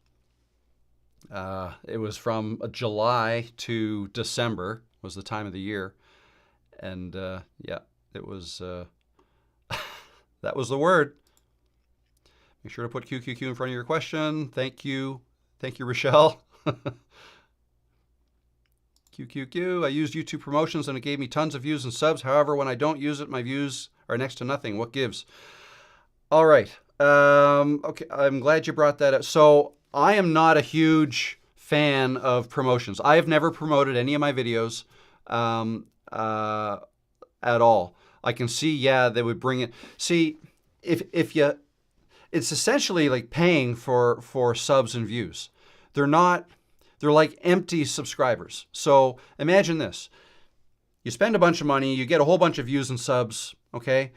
S1: It was from July to December was the time of the year. And yeah, it was, that was the word. Make sure to put QQQ in front of your question. Thank you. Thank you, Rochelle. QQQ. I used YouTube promotions and it gave me tons of views and subs. However, when I don't use it, my views are next to nothing. What gives? All right. Okay. I'm glad you brought that up. So I am not a huge fan of promotions. I have never promoted any of my videos at all. I can see, yeah, they would bring it. See, if you, it's essentially like paying for subs and views. They're like empty subscribers. So imagine this. You spend a bunch of money, you get a whole bunch of views and subs, okay?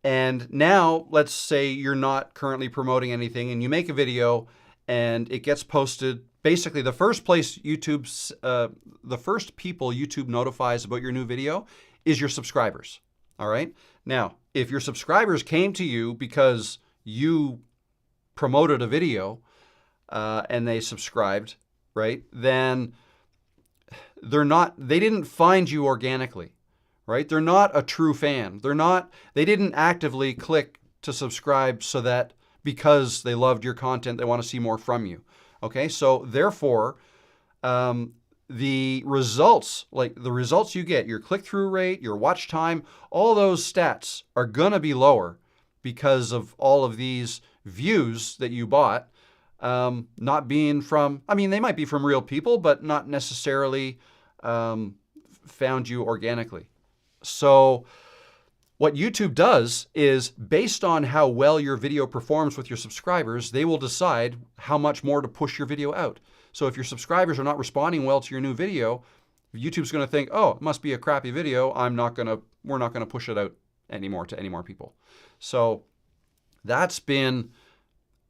S1: And now, let's say you're not currently promoting anything and you make a video and it gets posted. Basically, the first people YouTube notifies about your new video is your subscribers, all right? Now, if your subscribers came to you because you promoted a video and they subscribed, right? Then they didn't find you organically, right? They're not a true fan. They didn't actively click to subscribe so that because they loved your content, they want to see more from you. Okay, so therefore, the results you get, your click-through rate, your watch time, all those stats are gonna be lower because of all of these views that you bought, not being from, I mean, they might be from real people, but not necessarily found you organically. So what YouTube does is, based on how well your video performs with your subscribers, they will decide how much more to push your video out. So if your subscribers are not responding well to your new video, YouTube's going to think, oh, it must be a crappy video. we're not going to push it out anymore to any more people. So that's been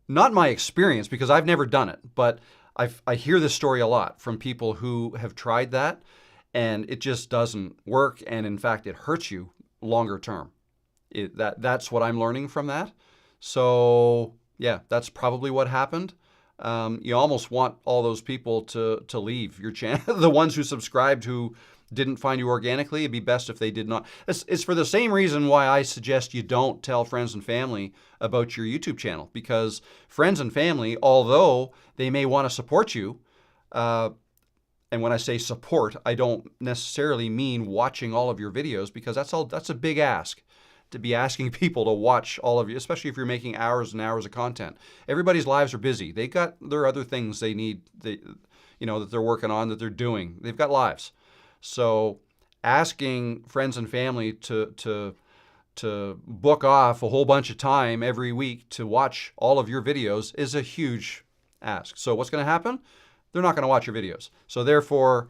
S1: not my experience because I've never done it, but I hear this story a lot from people who have tried that and it just doesn't work. And in fact, it hurts you longer term. That's what I'm learning from that. So yeah, that's probably what happened. You almost want all those people to leave your channel. The ones who subscribed who didn't find you organically, it'd be best if they did not. It's for the same reason why I suggest you don't tell friends and family about your YouTube channel, because friends and family, although they may want to support you, and when I say support, I don't necessarily mean watching all of your videos, because that's a big ask to be asking people to watch all of you, especially if you're making hours and hours of content. Everybody's lives are busy. There are other things they need, that they're working on, that they're doing. They've got lives. So asking friends and family to book off a whole bunch of time every week to watch all of your videos is a huge ask. So what's going to happen? They're not going to watch your videos. So therefore,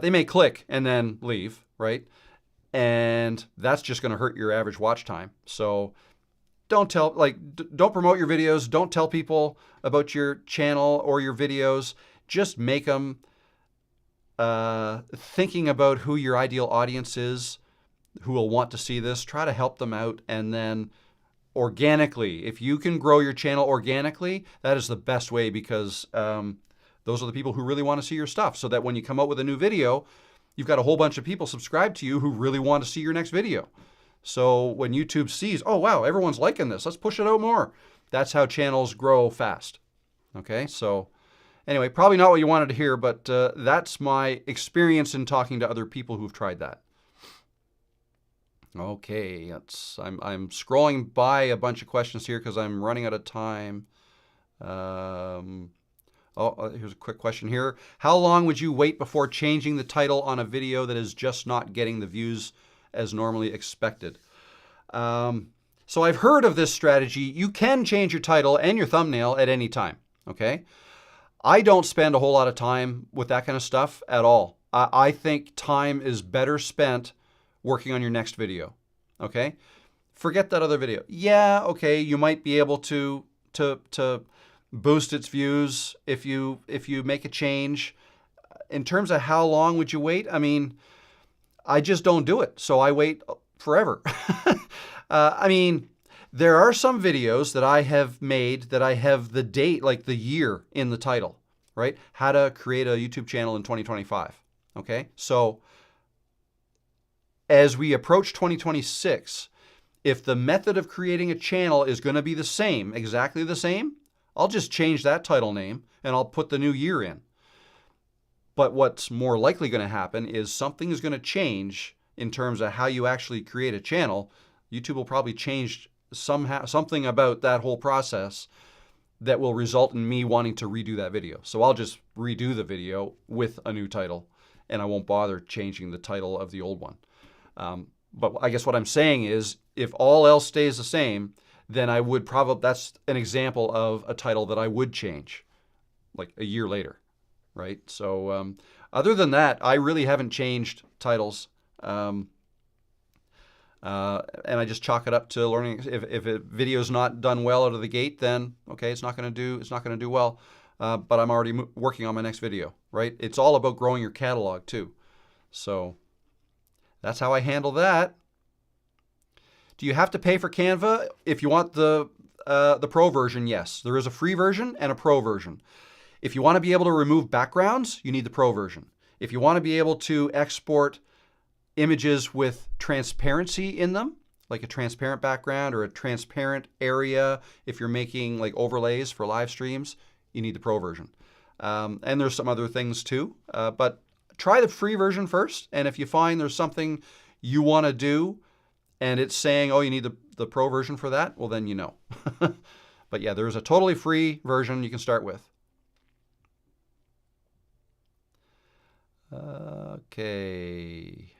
S1: they may click and then leave, right? And that's just going to hurt your average watch time. So don't promote your videos. Don't tell people about your channel or your videos. Just make them thinking about who your ideal audience is, who will want to see this. Try to help them out, and then organically, if you can grow your channel organically, that is the best way, because those are the people who really want to see your stuff, so that when you come out with a new video, you've got a whole bunch of people subscribed to you who really want to see your next video. So when YouTube sees, oh wow, everyone's liking this, let's push it out more. That's how channels grow fast. Okay, so anyway, probably not what you wanted to hear, but that's my experience in talking to other people who've tried that. Okay, I'm scrolling by a bunch of questions here because I'm running out of time. Here's a quick question here. How long would you wait before changing the title on a video that is just not getting the views as normally expected? So I've heard of this strategy. You can change your title and your thumbnail at any time, okay? I don't spend a whole lot of time with that kind of stuff at all. I think time is better spent working on your next video, okay? Forget that other video. Yeah, okay, you might be able to boost its views if you make a change. In terms of how long would you wait, I mean, I just don't do it, so I wait forever. I mean, there are some videos that I have made that I have the date, like the year in the title, right? How to create a YouTube channel in 2025, okay? So as we approach 2026, if the method of creating a channel is going to be the same, exactly the same, I'll just change that title name and I'll put the new year in. But what's more likely going to happen is something is going to change in terms of how you actually create a channel. YouTube will probably change something about that whole process that will result in me wanting to redo that video. So I'll just redo the video with a new title, and I won't bother changing the title of the old one. But I guess what I'm saying is, if all else stays the same, then I would probably, that's an example of a title that I would change like a year later, right? So other than that, I really haven't changed titles. And I just chalk it up to learning. If a video's not done well out of the gate, then okay, it's not going to do well. But I'm already working on my next video, right? It's all about growing your catalog too. So that's how I handle that. Do you have to pay for Canva if you want the pro version? Yes, there is a free version and a pro version. If you want to be able to remove backgrounds, you need the pro version. If you want to be able to export images with transparency in them, like a transparent background or a transparent area, if you're making like overlays for live streams, you need the pro version. And there's some other things too, but try the free version first. And if you find there's something you want to do and it's saying, oh, you need the pro version for that, well, then you know. But yeah, there's a totally free version you can start with. Okay.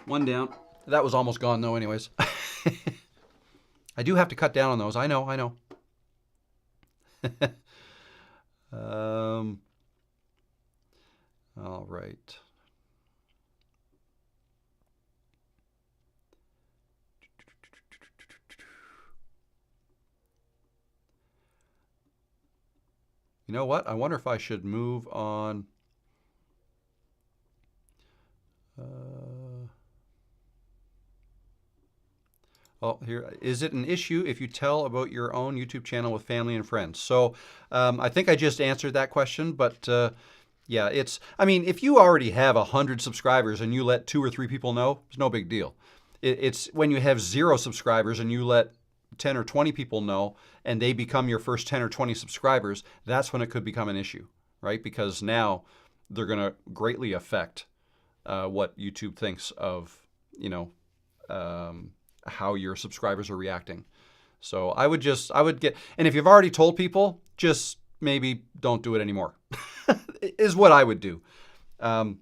S1: One down. That was almost gone though anyways. I do have to cut down on those. I know. All right. You know what? I wonder if I should move on. Oh, here, is it an issue if you tell about your own YouTube channel with family and friends? So I think I just answered that question, but yeah, I mean, if you already have 100 subscribers and you let 2 or 3 people know, it's no big deal. It's when you have 0 subscribers and you let 10 or 20 people know and they become your first 10 or 20 subscribers, that's when it could become an issue, right? Because now they're going to greatly affect what YouTube thinks of, you know, how your subscribers are reacting. So I would get, and if you've already told people, just maybe don't do it anymore, is what I would do. But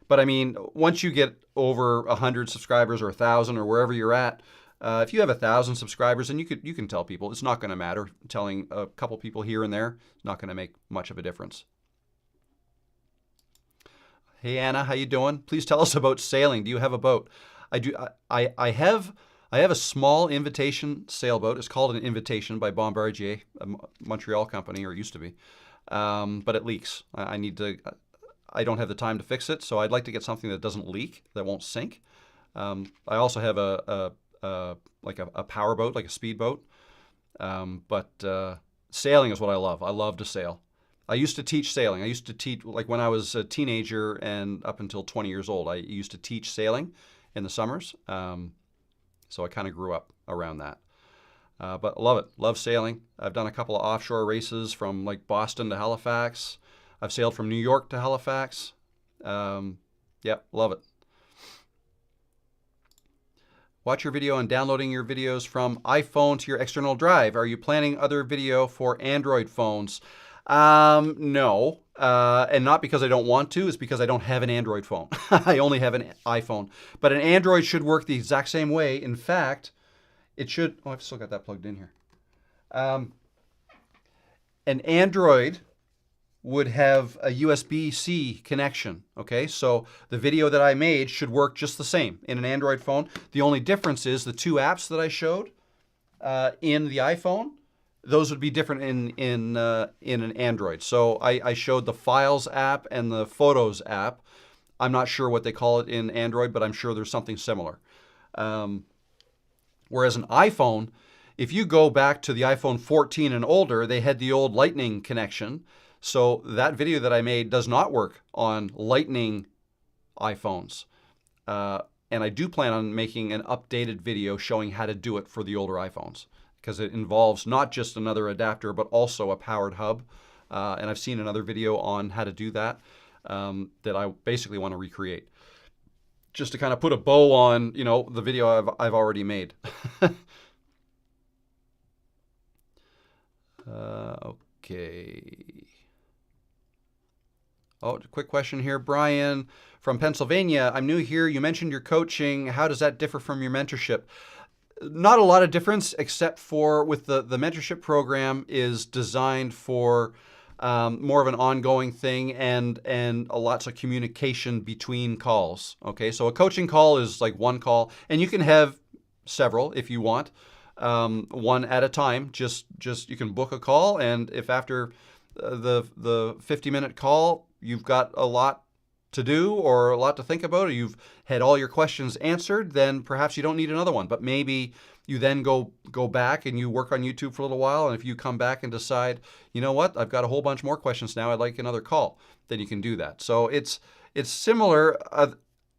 S1: I mean, once you get over 100 subscribers or 1,000 or wherever you're at, if you have 1,000 subscribers, and you can tell people, it's not going to matter. Telling a couple people here and there, it's not going to make much of a difference. Hey Anna, how you doing? Please tell us about sailing. Do you have a boat? I do. I have a small invitation sailboat. It's called an Invitation by Bombardier, a Montreal company, or it used to be. But it leaks. I don't have the time to fix it, so I'd like to get something that doesn't leak, that won't sink. I also have a power boat, like a speedboat. But sailing is what I love. I love to sail. I used to teach sailing. I used to teach, like when I was a teenager and up until 20 years old, I used to teach sailing in the summers. So I kind of grew up around that. But I love it. Love sailing. I've done a couple of offshore races from like Boston to Halifax. I've sailed from New York to Halifax. Yeah, love it. Watch your video on downloading your videos from iPhone to your external drive. Are you planning other video for Android phones? No, and not because I don't want to, it's because I don't have an Android phone. I only have an iPhone. But an Android should work the exact same way. In fact, it should, oh, I've still got that plugged in here. An Android would have a USB-C connection, okay? So the video that I made should work just the same in an Android phone. The only difference is the 2 apps that I showed in the iPhone, those would be different in an Android. So I showed the Files app and the Photos app. I'm not sure what they call it in Android, but I'm sure there's something similar. Whereas an iPhone, if you go back to the iPhone 14 and older, they had the old Lightning connection. So that video that I made does not work on Lightning iPhones. And I do plan on making an updated video showing how to do it for the older iPhones, because it involves not just another adapter, but also a powered hub. And I've seen another video on how to do that that I basically want to recreate, just to kind of put a bow on, you know, the video I've already made. Okay. Oh, quick question here. Brian from Pennsylvania. I'm new here. You mentioned your coaching. How does that differ from your mentorship? Not a lot of difference, except for with the mentorship program is designed for more of an ongoing thing and lots of communication between calls. Okay, so a coaching call is like one call, and you can have several if you want, one at a time. Just you can book a call, and if after the 50-minute call you've got a lot to do or a lot to think about, or you've had all your questions answered, then perhaps you don't need another one. But maybe you then go back and you work on YouTube for a little while, and if you come back and decide, you know what, I've got a whole bunch more questions now, I'd like another call, then you can do that. So it's similar.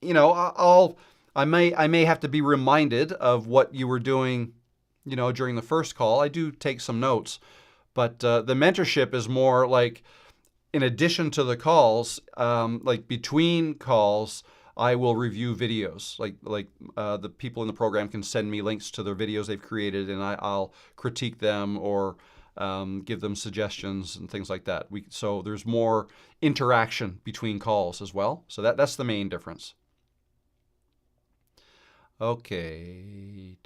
S1: You know, I may have to be reminded of what you were doing, you know, during the first call. I do take some notes, but the mentorship is more like, in addition to the calls, like between calls, I will review videos. Like the people in the program can send me links to their videos they've created, and I'll critique them or give them suggestions and things like that. So there's more interaction between calls as well. So that's the main difference. Okay.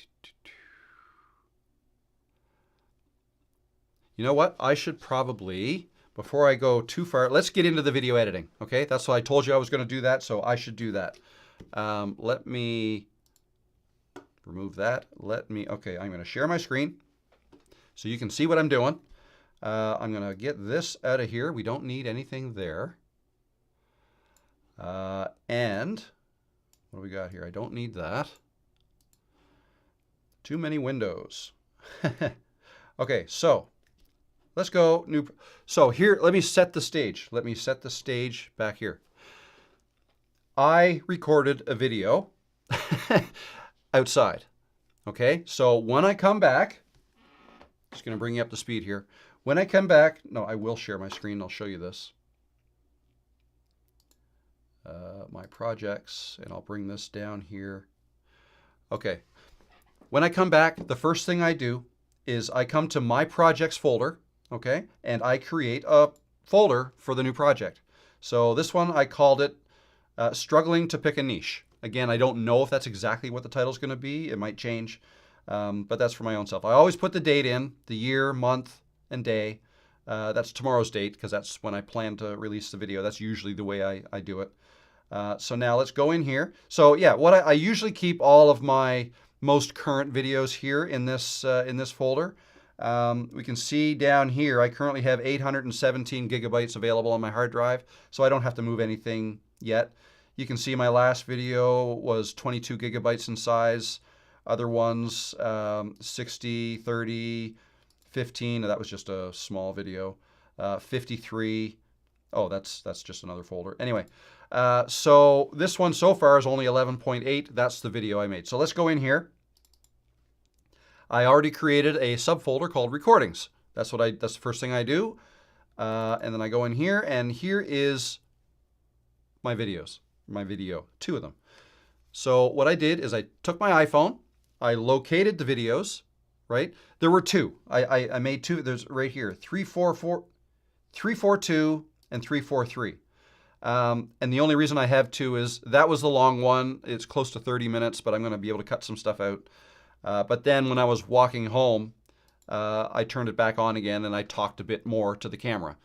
S1: You know what? I should probably, before I go too far, let's get into the video editing, okay? That's what I told you I was going to do that, so I should do that. Let me remove that. Okay, I'm going to share my screen so you can see what I'm doing. I'm going to get this out of here. We don't need anything there. And what do we got here? I don't need that. Too many windows. Okay, so let's go new. So here, let me set the stage. Let me set the stage back here. I recorded a video outside. Okay, so when I come back, just going to bring you up to speed here. When I come back, no, I will share my screen. I'll show you this. My projects, and I'll bring this down here. Okay, when I come back, the first thing I do is I come to my projects folder. Okay, and I create a folder for the new project. So this one, I called it Struggling to Pick a Niche. Again, I don't know if that's exactly what the title is going to be. It might change, but that's for my own self. I always put the date in, the year, month, and day. That's tomorrow's date, because that's when I plan to release the video. That's usually the way I do it. So now let's go in here. So yeah, what I usually keep all of my most current videos here in this folder. We can see down here, I currently have 817 gigabytes available on my hard drive, so I don't have to move anything yet. You can see my last video was 22 gigabytes in size. Other ones, 60, 30, 15, that was just a small video. 53, oh, that's just another folder. Anyway, so this one so far is only 11.8. That's the video I made. So let's go in here. I already created a subfolder called recordings. That's the first thing I do. And then I go in here, and here is my videos, two of them. So what I did is I took my iPhone, I located the videos, right? There were two. I made two. There's right here, 342 and 343. And the only reason I have two is that was the long one. It's close to 30 minutes, but I'm going to be able to cut some stuff out. But then when I was walking home, I turned it back on again, and I talked a bit more to the camera.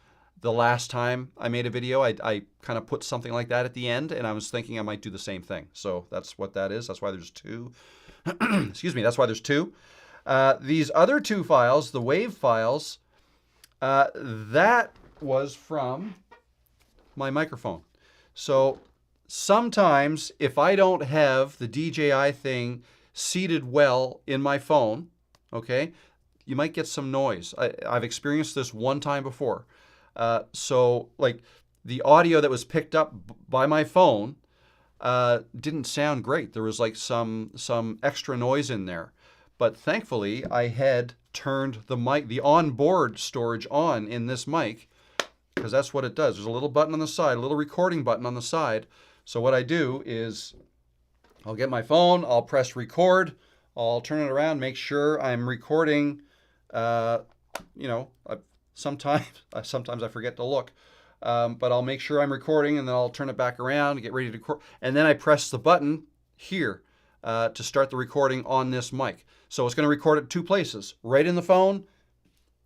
S1: The last time I made a video, I kind of put something like that at the end, and I was thinking I might do the same thing. So that's what that is. That's why there's two. Excuse me, that's why there's two. These other two files, the WAV files, that was from my microphone. So sometimes if I don't have the DJI thing seated well in my phone, okay, you might get some noise. I've experienced this one time before. So like the audio that was picked up by my phone didn't sound great. There was like some extra noise in there. But thankfully, I had turned the mic, the onboard storage on in this mic, because that's what it does. There's a little button on the side, a little recording button on the side. So what I do is I'll get my phone, I'll press record, I'll turn it around, make sure I'm recording. You know, sometimes I forget to look, but I'll make sure I'm recording, and then I'll turn it back around and get ready to record. And then I press the button here to start the recording on this mic. So it's going to record at two places, right in the phone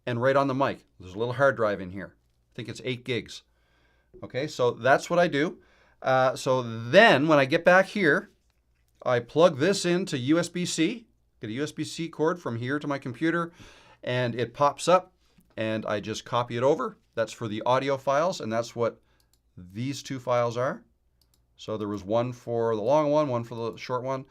S1: and right on the mic. There's a little hard drive in here. I think it's 8 gigs. Okay, so that's what I do. So then when I get back here, I plug this into USB-C, get a USB-C cord from here to my computer, and it pops up, and I just copy it over. That's for the audio files, and that's what these two files are. So there was one for the long one for the short one.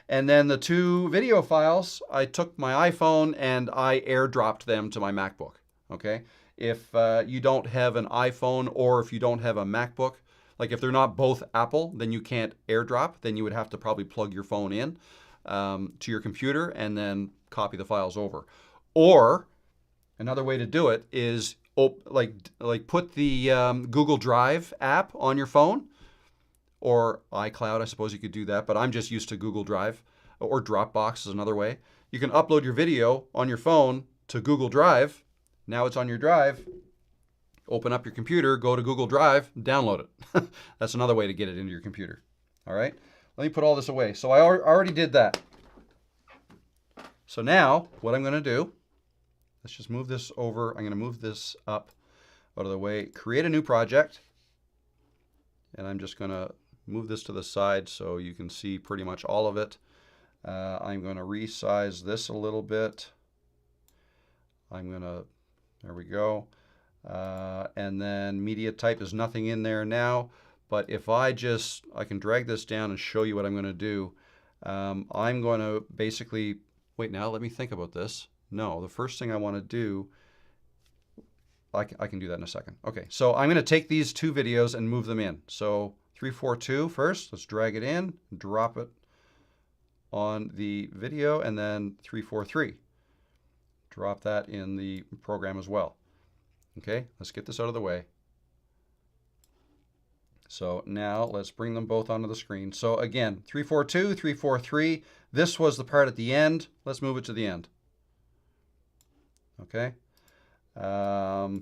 S1: And then the 2 video files, I took my iPhone and I airdropped them to my MacBook, okay? If you don't have an iPhone, or if you don't have a MacBook, like if they're not both Apple, then you can't airdrop. Then you would have to probably plug your phone in to your computer and then copy the files over. Or another way to do it is like put the Google Drive app on your phone, or iCloud. I suppose you could do that, but I'm just used to Google Drive, or Dropbox is another way. You can upload your video on your phone to Google Drive. Now it's on your drive. Open up your computer, go to Google Drive, download it. That's another way to get it into your computer. All right, let me put all this away. So I already did that. So now what I'm going to do, let's just move this over. I'm going to move this up out of the way, create a new project, and I'm just going to move this to the side so you can see pretty much all of it. I'm going to resize this a little bit. There we go. And then media type, is nothing in there now, but if I can drag this down and show you what I'm going to do. I'm going to basically, wait now, let me think about this. No, the first thing I want to do, I can do that in a second. Okay, so I'm going to take these 2 videos and move them in. So 342 first, let's drag it in, drop it on the video, and then 343. Drop that in the program as well. Okay, let's get this out of the way. So now let's bring them both onto the screen. So again, 342, 343. This was the part at the end. Let's move it to the end. Okay. Now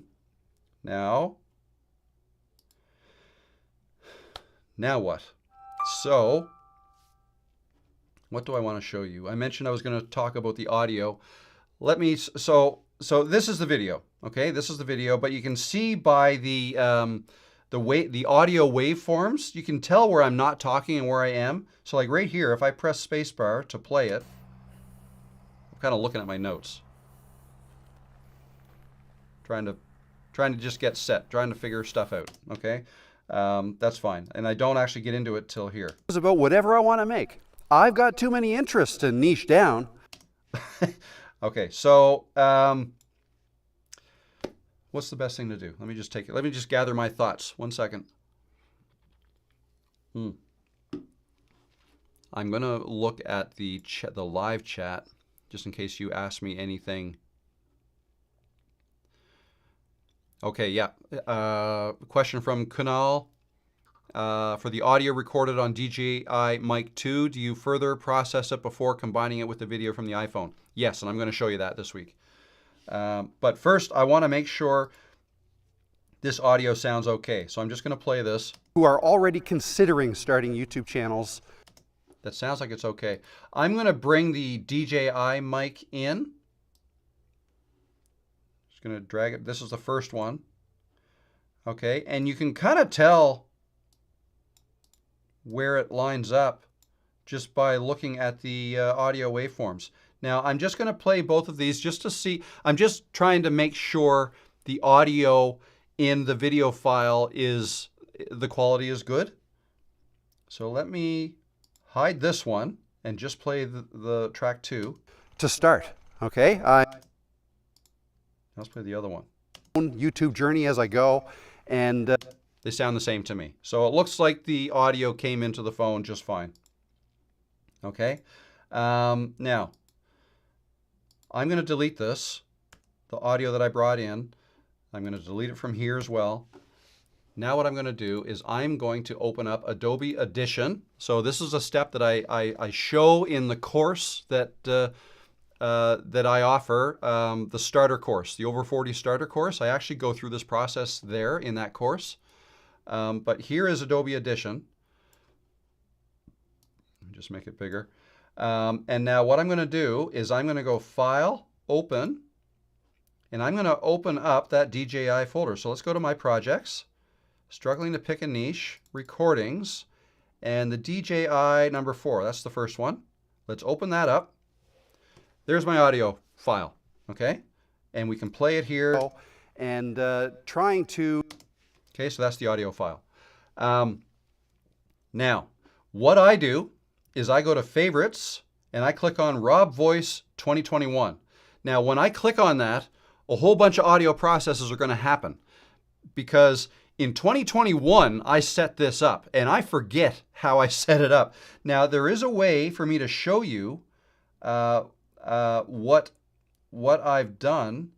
S1: what? So what do I want to show you? I mentioned I was going to talk about the audio. So this is the video. Okay, this is the video, but you can see by the audio waveforms, you can tell where I'm not talking and where I am. So like right here, if I press spacebar to play it, I'm kind of looking at my notes, trying to just get set, trying to figure stuff out. Okay, that's fine, and I don't actually get into it till here.
S2: It's about whatever I want to make. I've got too many interests to niche down.
S1: Okay, so what's the best thing to do? Let me just take it. Let me just gather my thoughts. 1 second. I'm going to look at the live chat just in case you ask me anything. Okay, yeah. Question from Kunal. For the audio recorded on DJI Mic 2, do you further process it before combining it with the video from the iPhone? Yes, and I'm going to show you that this week. But first, I want to make sure this audio sounds okay. So I'm just going to play this.
S2: Who are already considering starting YouTube channels.
S1: That sounds like it's okay. I'm going to bring the DJI mic in. Just going to drag it. This is the first one. Okay, and you can kind of tell where it lines up just by looking at the audio waveforms. Now, I'm just going to play both of these just to see. I'm just trying to make sure the audio in the video file the quality is good. So let me hide this one and just play the track 2.
S2: To start, okay?
S1: Let's play the other one.
S2: YouTube journey as I go, and
S1: They sound the same to me. So it looks like the audio came into the phone just fine. Okay. Now, I'm going to delete this, the audio that I brought in. I'm going to delete it from here as well. Now what I'm going to do is I'm going to open up Adobe Audition. So this is a step that I show in the course that that I offer, the starter course, the Over 40 starter course. I actually go through this process there in that course. But here is Adobe Audition. Let me just make it bigger. And now what I'm going to do is I'm going to go File, Open, and I'm going to open up that DJI folder. So let's go to My Projects, struggling to pick a niche, Recordings, and the DJI number 4. That's the first one. Let's open that up. There's my audio file, okay? And we can play it here.
S2: And trying to...
S1: Okay, so that's the audio file. Now, what I do is I go to Favorites, and I click on Rob Voice 2021. Now, when I click on that, a whole bunch of audio processes are going to happen, because in 2021, I set this up, and I forget how I set it up. Now, there is a way for me to show you what I've done.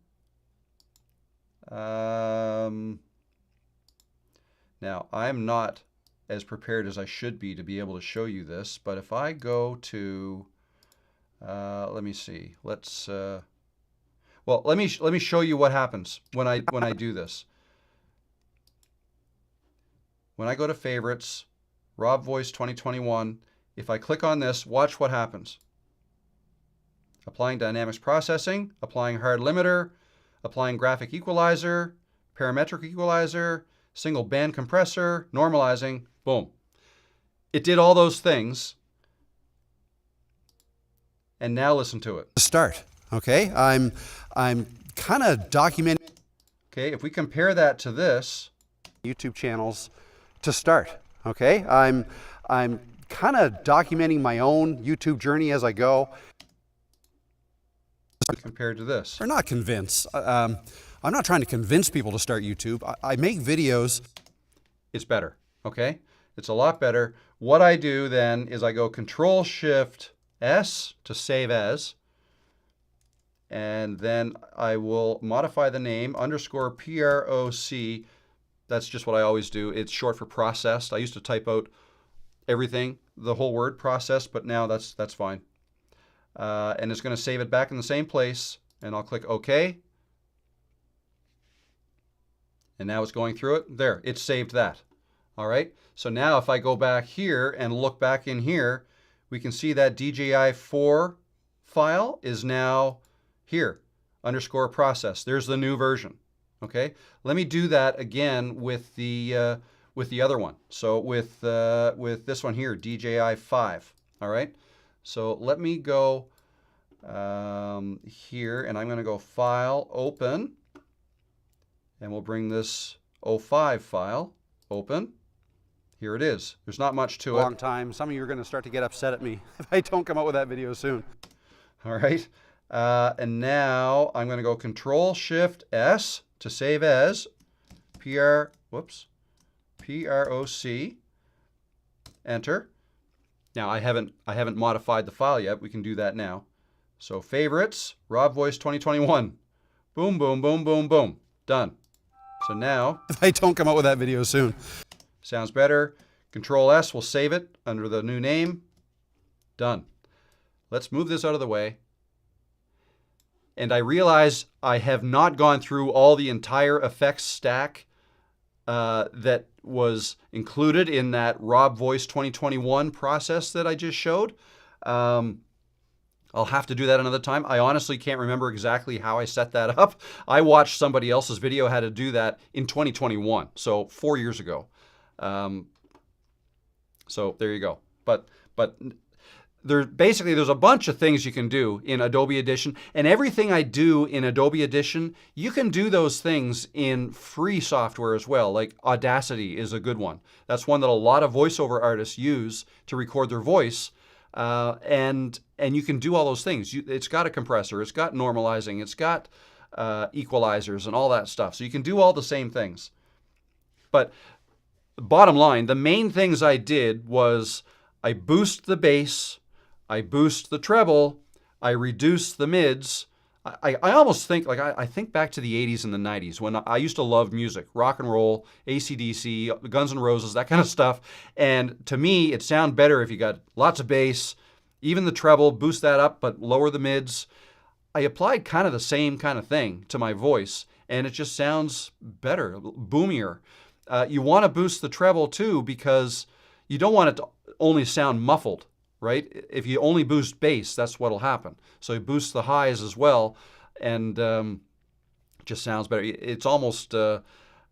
S1: Now, I'm not as prepared as I should be to be able to show you this, but if I go to, let me see, let's, well, let me show you what happens when I do this. When I go to Favorites, Rob Voice 2021, if I click on this, watch what happens. Applying dynamics processing, applying hard limiter, applying graphic equalizer, parametric equalizer, single band compressor, normalizing, boom. It did all those things. And now listen to it.
S2: Start, okay? I'm kind of documenting...
S1: Okay, if we compare that to this...
S2: YouTube channels to start, okay? I'm kind of documenting my own YouTube journey as I go.
S1: Compared to this.
S2: They're not convinced. I'm not trying to convince people to start YouTube. I make videos.
S1: It's better, okay? It's a lot better. What I do then is I go Control-Shift-S to save as, and then I will modify the name _PROC. That's just what I always do. It's short for processed. I used to type out everything, the whole word processed, but now that's fine. And it's going to save it back in the same place, and I'll click OK. And now it's going through it. There, it saved that. All right, so now if I go back here and look back in here, we can see that DJI 4 file is now here, _process. There's the new version. Okay, let me do that again with the other one. So with this one here, DJI 5. All right, so let me go here, and I'm going to go File, Open, and we'll bring this 05 file, Open. Here it is. There's not much to it.
S2: Long time. Some of you are going to start to get upset at me if I don't come out with that video soon. All
S1: right, and now I'm going to go Control-Shift-S to save as PROC. Enter. Now I haven't modified the file yet. We can do that now. So Favorites, Rob Voice 2021. Boom, boom, boom, boom, boom. Done. So now,
S2: if I don't come out with that video soon.
S1: Sounds better. Control-S will save it under the new name. Done. Let's move this out of the way. And I realize I have not gone through all the entire effects stack that was included in that Rob Voice 2021 process that I just showed. I'll have to do that another time. I honestly can't remember exactly how I set that up. I watched somebody else's video how to do that in 2021, so 4 years ago. So there you go. But there's a bunch of things you can do in Adobe Audition, and everything I do in Adobe Audition, you can do those things in free software as well. Like Audacity is a good one. That's one that a lot of voiceover artists use to record their voice, and you can do all those things. It's got a compressor, it's got normalizing, it's got equalizers and all that stuff. So you can do all the same things. But bottom line, the main things I did was I boost the bass, I boost the treble, I reduce the mids. I almost think, like I think back to the 80s and the 90s when I used to love music, rock and roll, AC/DC, Guns N' Roses, that kind of stuff. And to me, it sounded better if you got lots of bass, even the treble, boost that up, but lower the mids. I applied kind of the same kind of thing to my voice, and it just sounds better, boomier. You want to boost the treble too because you don't want it to only sound muffled, right? If you only boost bass, that's what'll happen. So you boost the highs as well, and it just sounds better. It's almost, I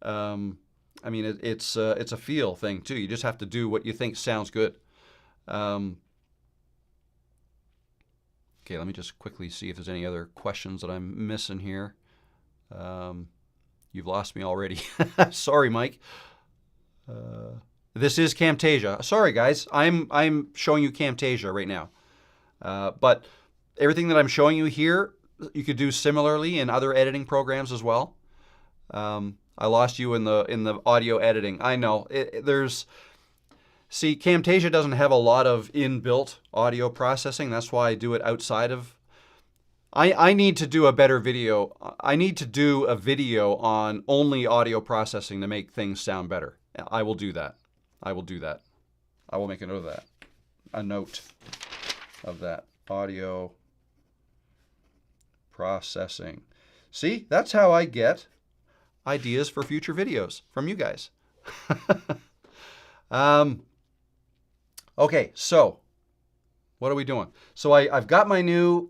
S1: mean, it's a feel thing too. You just have to do what you think sounds good. Okay, let me just quickly see if there's any other questions that I'm missing here. You've lost me already. Sorry, Mike. This is Camtasia. Sorry, guys. I'm showing you Camtasia right now. But everything that I'm showing you here, you could do similarly in other editing programs as well. I lost you in the audio editing. I know. See, Camtasia doesn't have a lot of inbuilt audio processing. That's why I do it outside of... I need to do a better video. I need to do a video on only audio processing to make things sound better. I will do that. I will do that. I will make a note of that. A note of that. Audio processing. See, that's how I get ideas for future videos from you guys. Okay, so what are we doing? So I've got my new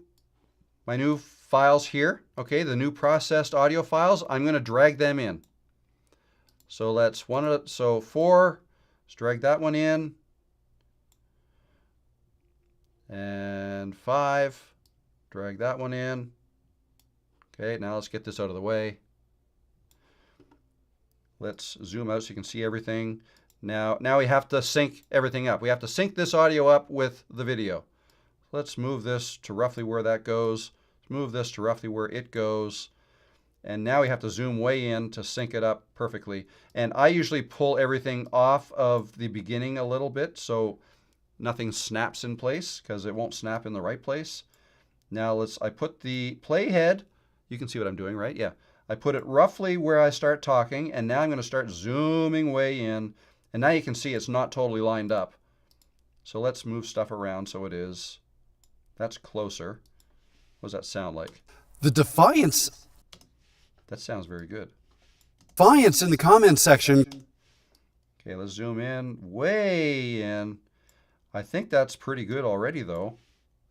S1: files here, okay, the new processed audio files. I'm going to drag them in. So let's 4, let's drag that one in. And 5, drag that one in. Okay, now let's get this out of the way. Let's zoom out so you can see everything. Now we have to sync everything up. We have to sync this audio up with the video. Let's move this to roughly where that goes. Let's move this to roughly where it goes. And now we have to zoom way in to sync it up perfectly. And I usually pull everything off of the beginning a little bit so nothing snaps in place, because it won't snap in the right place. Now I put the playhead, you can see what I'm doing, right? Yeah. I put it roughly where I start talking, and now I'm going to start zooming way in. And now you can see it's not totally lined up. So let's move stuff around so it is. That's closer. What does that sound like?
S2: The defiance.
S1: That sounds very good.
S2: Defiance in the comment section.
S1: Okay, let's zoom in, way in. I think that's pretty good already, though.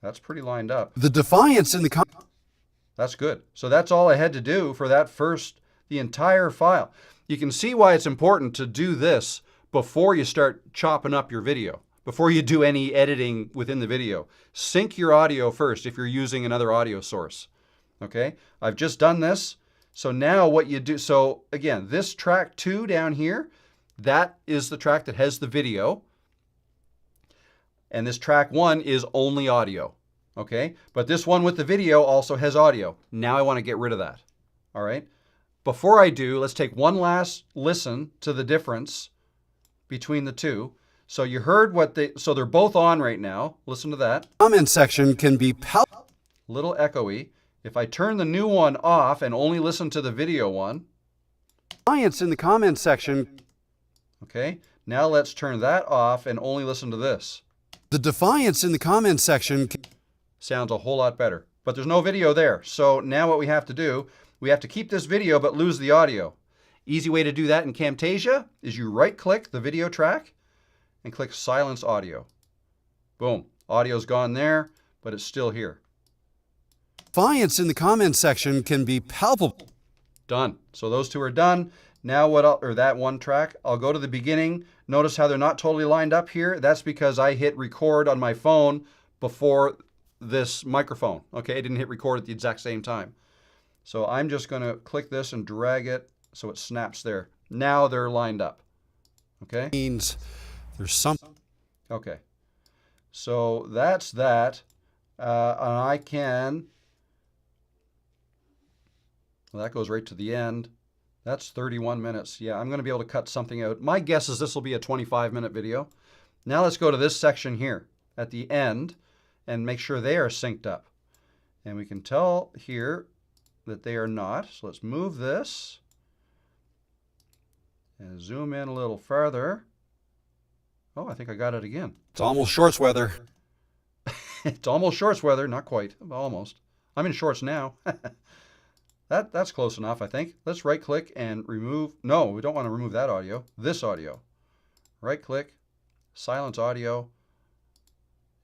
S1: That's pretty lined up.
S2: The defiance in the
S1: That's good. So that's all I had to do for that the entire file. You can see why it's important to do this before you start chopping up your video, before you do any editing within the video. Sync your audio first if you're using another audio source. Okay, I've just done this. So now what you do, so again, this track 2 down here, that is the track that has the video. And this track 1 is only audio. Okay, but this one with the video also has audio. Now I want to get rid of that. All right, before I do, let's take one last listen to the difference between the two. So you heard so they're both on right now. Listen to that.
S2: Comment section can be
S1: little echoey. If I turn the new one off and only listen to the video one.
S2: Defiance in the comment section.
S1: Okay, now let's turn that off and only listen to this.
S2: The defiance in the comment section
S1: sounds a whole lot better, but there's no video there. So now what we have to do, we have to keep this video but lose the audio. Easy way to do that in Camtasia is you right-click the video track and click Silence Audio. Boom. Audio's gone there, but it's still here.
S2: Defiance in the comment section can be palpable.
S1: Done. So those two are done. Now that one track, I'll go to the beginning. Notice how they're not totally lined up here. That's because I hit record on my phone before this microphone. Okay, I didn't hit record at the exact same time. So I'm just going to click this and drag it so it snaps there. Now they're lined up. Okay?
S2: Means there's something.
S1: Okay. So that's that. And I can... Well, that goes right to the end. That's 31 minutes. Yeah, I'm going to be able to cut something out. My guess is this will be a 25-minute video. Now let's go to this section here at the end and make sure they are synced up. And we can tell here that they are not. So let's move this and zoom in a little farther. Oh, I think I got it again.
S2: It's almost shorts weather.
S1: It's almost shorts weather. Not quite, but almost. I'm in shorts now. That's close enough, I think. Let's right click and remove. No, we don't want to remove that audio. This audio. Right click, silence audio.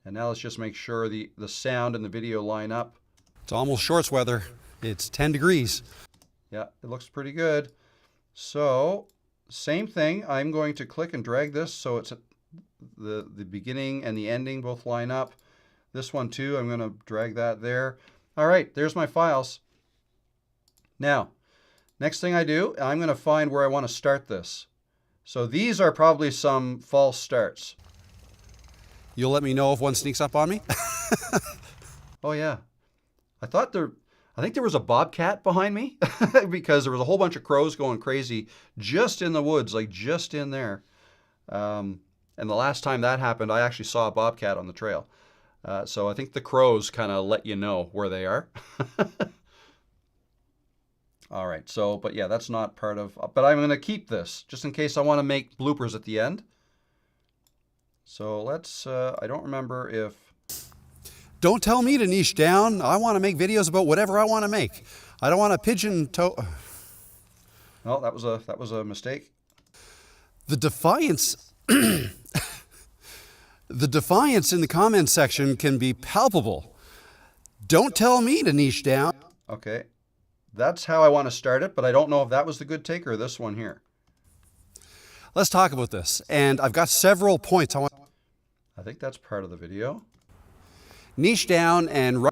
S1: And now let's just make sure the sound and the video line up.
S2: It's almost shorts weather. It's 10 degrees.
S1: Yeah, it looks pretty good. So, same thing. I'm going to click and drag this so it's the beginning and the ending both line up. This one too, I'm going to drag that there. All right, there's my files. Now, next thing I do, I'm going to find where I want to start this. So these are probably some false starts.
S2: You'll let me know if one sneaks up on me?
S1: Oh yeah. I think there was a bobcat behind me because there was a whole bunch of crows going crazy just in the woods, like just in there. And the last time that happened, I actually saw a bobcat on the trail. So I think the crows kind of let you know where they are. All right, so, but yeah, that's not part of, but I'm going to keep this just in case I want to make bloopers at the end. So let's, I don't remember if...
S2: Don't tell me to niche down. I want to make videos about whatever I want to make. I don't want to pigeon toe...
S1: Oh, that was a mistake.
S2: The defiance... The defiance in the comments section can be palpable. Don't tell me to niche down.
S1: Okay. That's how I want to start it, but I don't know if that was the good take or this one here.
S2: Let's talk about this. And I've got several points I want.
S1: I think that's part of the video.
S2: Niche down and...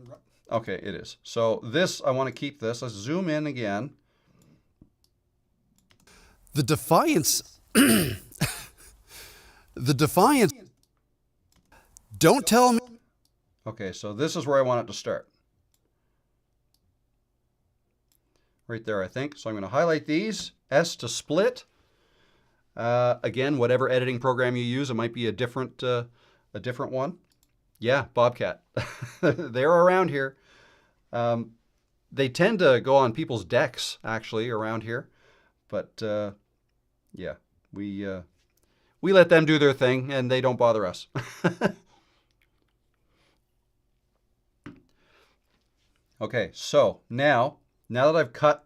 S1: Okay, it is. So this, I want to keep this. Let's zoom in again.
S2: The defiance... The defiance... Don't tell me...
S1: Okay, so this is where I want it to start. Right there, I think. So I'm going to highlight these. S to split. Again, whatever editing program you use, it might be a different one. Yeah, bobcat. They're around here. They tend to go on people's decks, actually, around here. But yeah, we let them do their thing, and they don't bother us. Okay, so now that I've cut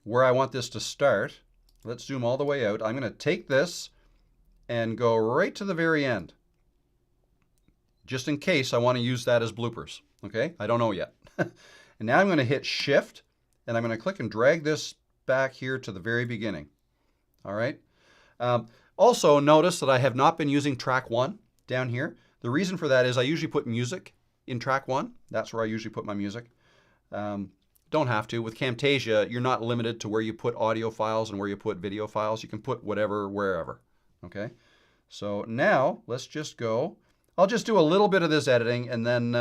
S1: where I want this to start, let's zoom all the way out. I'm going to take this and go right to the very end, just in case I want to use that as bloopers. Okay, I don't know yet. And now I'm going to hit Shift, and I'm going to click and drag this back here to the very beginning. All right. Also, notice that I have not been using track 1 down here. The reason for that is I usually put music in track 1. That's where I usually put my music. Don't have to. With Camtasia, you're not limited to where you put audio files and where you put video files. You can put whatever, wherever. Okay? So now, let's just go. I'll just do a little bit of this editing, and then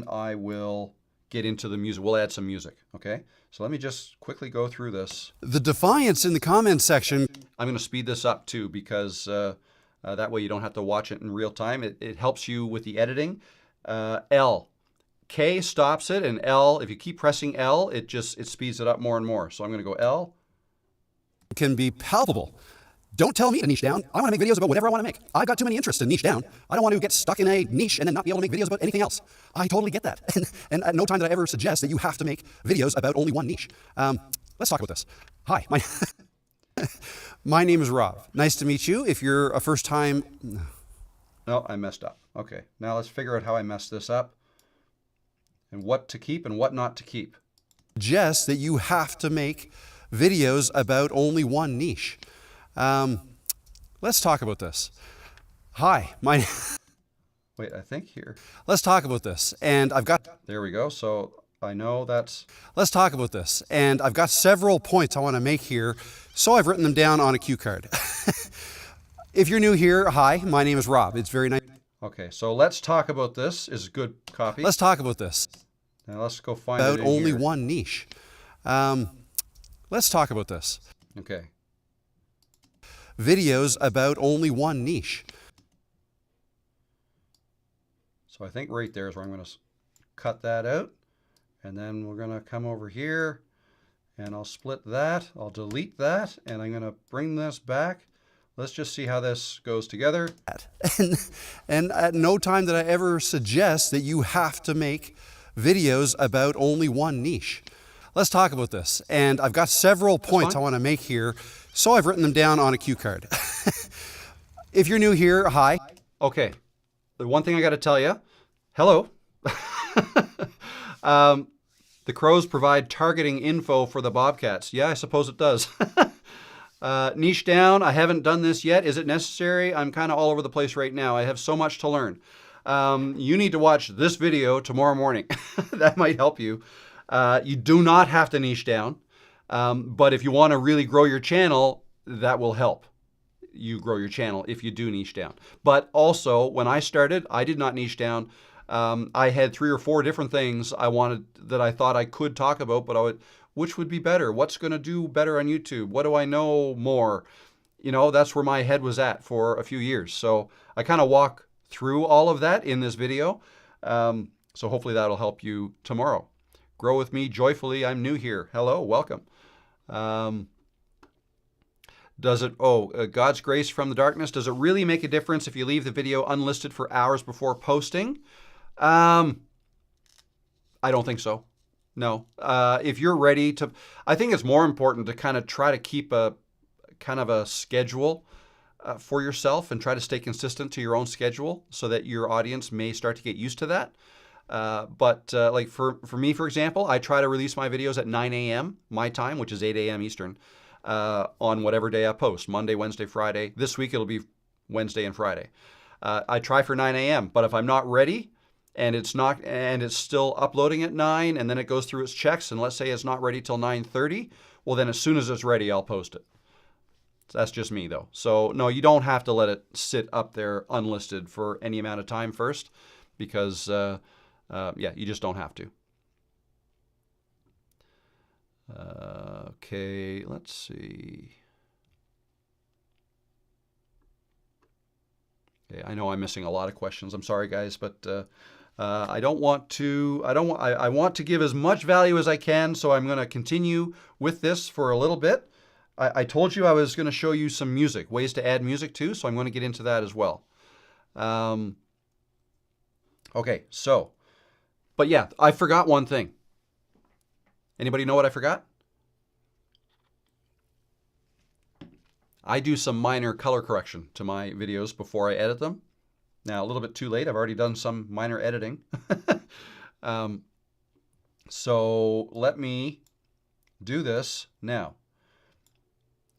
S1: I will get into the music. We'll add some music. Okay? So let me just quickly go through this.
S2: The defiance in the comments section.
S1: I'm going to speed this up too, because that way you don't have to watch it in real time. It helps you with the editing. L. K stops it, and L, if you keep pressing L, it speeds it up more and more. So I'm going to go L.
S2: Can be palpable. Don't tell me to niche down. I want to make videos about whatever I want to make. I've got too many interests to niche down. I don't want to get stuck in a niche and then not be able to make videos about anything else. I totally get that. And at no time did I ever suggest that you have to make videos about only one niche. Let's talk about this. Hi, my name is Rob. Nice to meet you. If you're a first time...
S1: No, I messed up. Okay, now let's figure out how I messed this up and what to keep and what not to keep.
S2: Suggest that you have to make videos about only one niche. Let's talk about this. Hi,
S1: Wait, I think here.
S2: Let's talk about this. And I've got...
S1: There we go. So I know that's...
S2: Let's talk about this. And I've got several points I want to make here, so I've written them down on a cue card. If you're new here, hi, my name is Rob. It's very nice.
S1: Okay, so let's talk about this is good copy.
S2: Let's talk about this.
S1: Now let's go find it
S2: about
S1: in
S2: only
S1: here.
S2: one niche. Let's talk about this.
S1: Okay.
S2: Videos about only one niche.
S1: So I think right there is where I'm going to cut that out. And then we're going to come over here and I'll split that. I'll delete that and I'm going to bring this back. Let's just see how this goes together.
S2: And at no time did I ever suggest that you have to make videos about only one niche. Let's talk about this. And I've got several points I want to make here, so I've written them down on a cue card. If you're new here, hi.
S1: Okay. The one thing I got to tell you, hello. The crows provide targeting info for the bobcats. Yeah, I suppose it does. Niche down. I haven't done this yet. Is it necessary? I'm kind of all over the place right now. I have so much to learn. You need to watch this video tomorrow morning. That might help you. You do not have to niche down. But if you want to really grow your channel, that will help you grow your channel if you do niche down. But also, when I started, I did not niche down. I had 3 or 4 different things I wanted that I thought I could talk about, but which would be better? What's going to do better on YouTube? What do I know more? You know, that's where my head was at for a few years. So I kind of walk through all of that in this video. So hopefully that'll help you tomorrow. Grow with me joyfully. I'm new here. Hello, welcome. God's grace from the darkness. Does it really make a difference if you leave the video unlisted for hours before posting? I don't think so. No. If you're ready to, I think it's more important to kind of try to keep a kind of a schedule for yourself and try to stay consistent to your own schedule so that your audience may start to get used to that. Like for me, for example, I try to release my videos at 9 a.m. my time, which is 8 a.m. Eastern, on whatever day I post, Monday, Wednesday, Friday. This week it'll be Wednesday and Friday. I try for 9 a.m., but if I'm not ready and it's still uploading at 9 and then it goes through its checks and let's say it's not ready till 9:30, well then as soon as it's ready, I'll post it. So that's just me though. So no, you don't have to let it sit up there unlisted for any amount of time first because you just don't have to. Okay, let's see. Okay, I know I'm missing a lot of questions. I'm sorry, guys, but I want to give as much value as I can, so I'm going to continue with this for a little bit. I told you I was going to show you some music, ways to add music too, so I'm going to get into that as well. Okay, so, but yeah, I forgot one thing. Anybody know what I forgot? I do some minor color correction to my videos before I edit them. Now, a little bit too late. I've already done some minor editing. So let me do this now.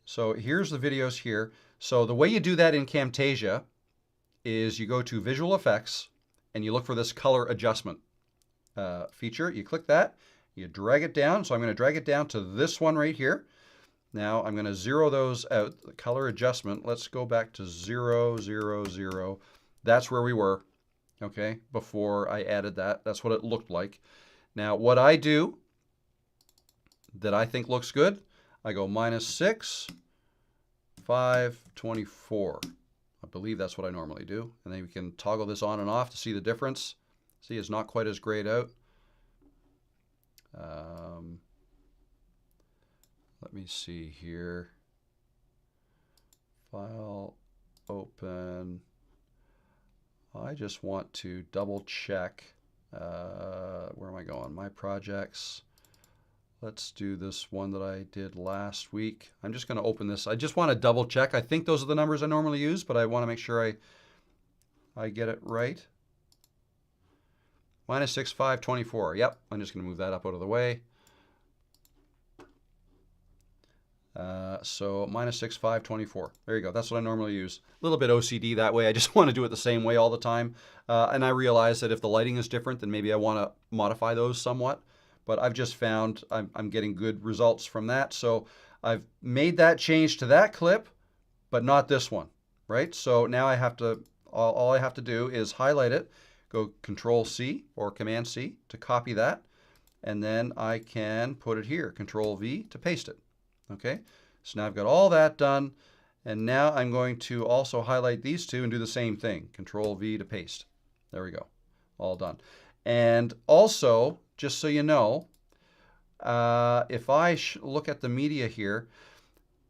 S1: So here's the videos here. So the way you do that in Camtasia is you go to Visual Effects and you look for this color adjustment feature. You click that, you drag it down. So I'm going to drag it down to this one right here. Now I'm going to zero those out, the color adjustment. Let's go back to 0, 0, 0. That's where we were, okay, before I added that. That's what it looked like. Now what I do that I think looks good, I go -6, 5, 24. I believe that's what I normally do. And then we can toggle this on and off to see the difference. See, it's not quite as grayed out. Let me see here. File, open. I just want to double check. Where am I going? My projects. Let's do this one that I did last week. I'm just going to open this. I just want to double check. I think those are the numbers I normally use, but I want to make sure I get it right. -6, 5, 24. Yep, I'm just going to move that up out of the way. So -6, 5, 24. There you go. That's what I normally use. A little bit OCD that way. I just want to do it the same way all the time. And I realize that if the lighting is different, then maybe I want to modify those somewhat. But I've just found I'm getting good results from that. So I've made that change to that clip, but not this one, right? So now I have to, all I have to do is highlight it, go Control C or Command C to copy that. and then I can put it here, Control V to paste it. Okay, so now I've got all that done, and now I'm going to also highlight these two and do the same thing, Control V to paste. There we go, all done. And also, just so you know, if I look at the media here,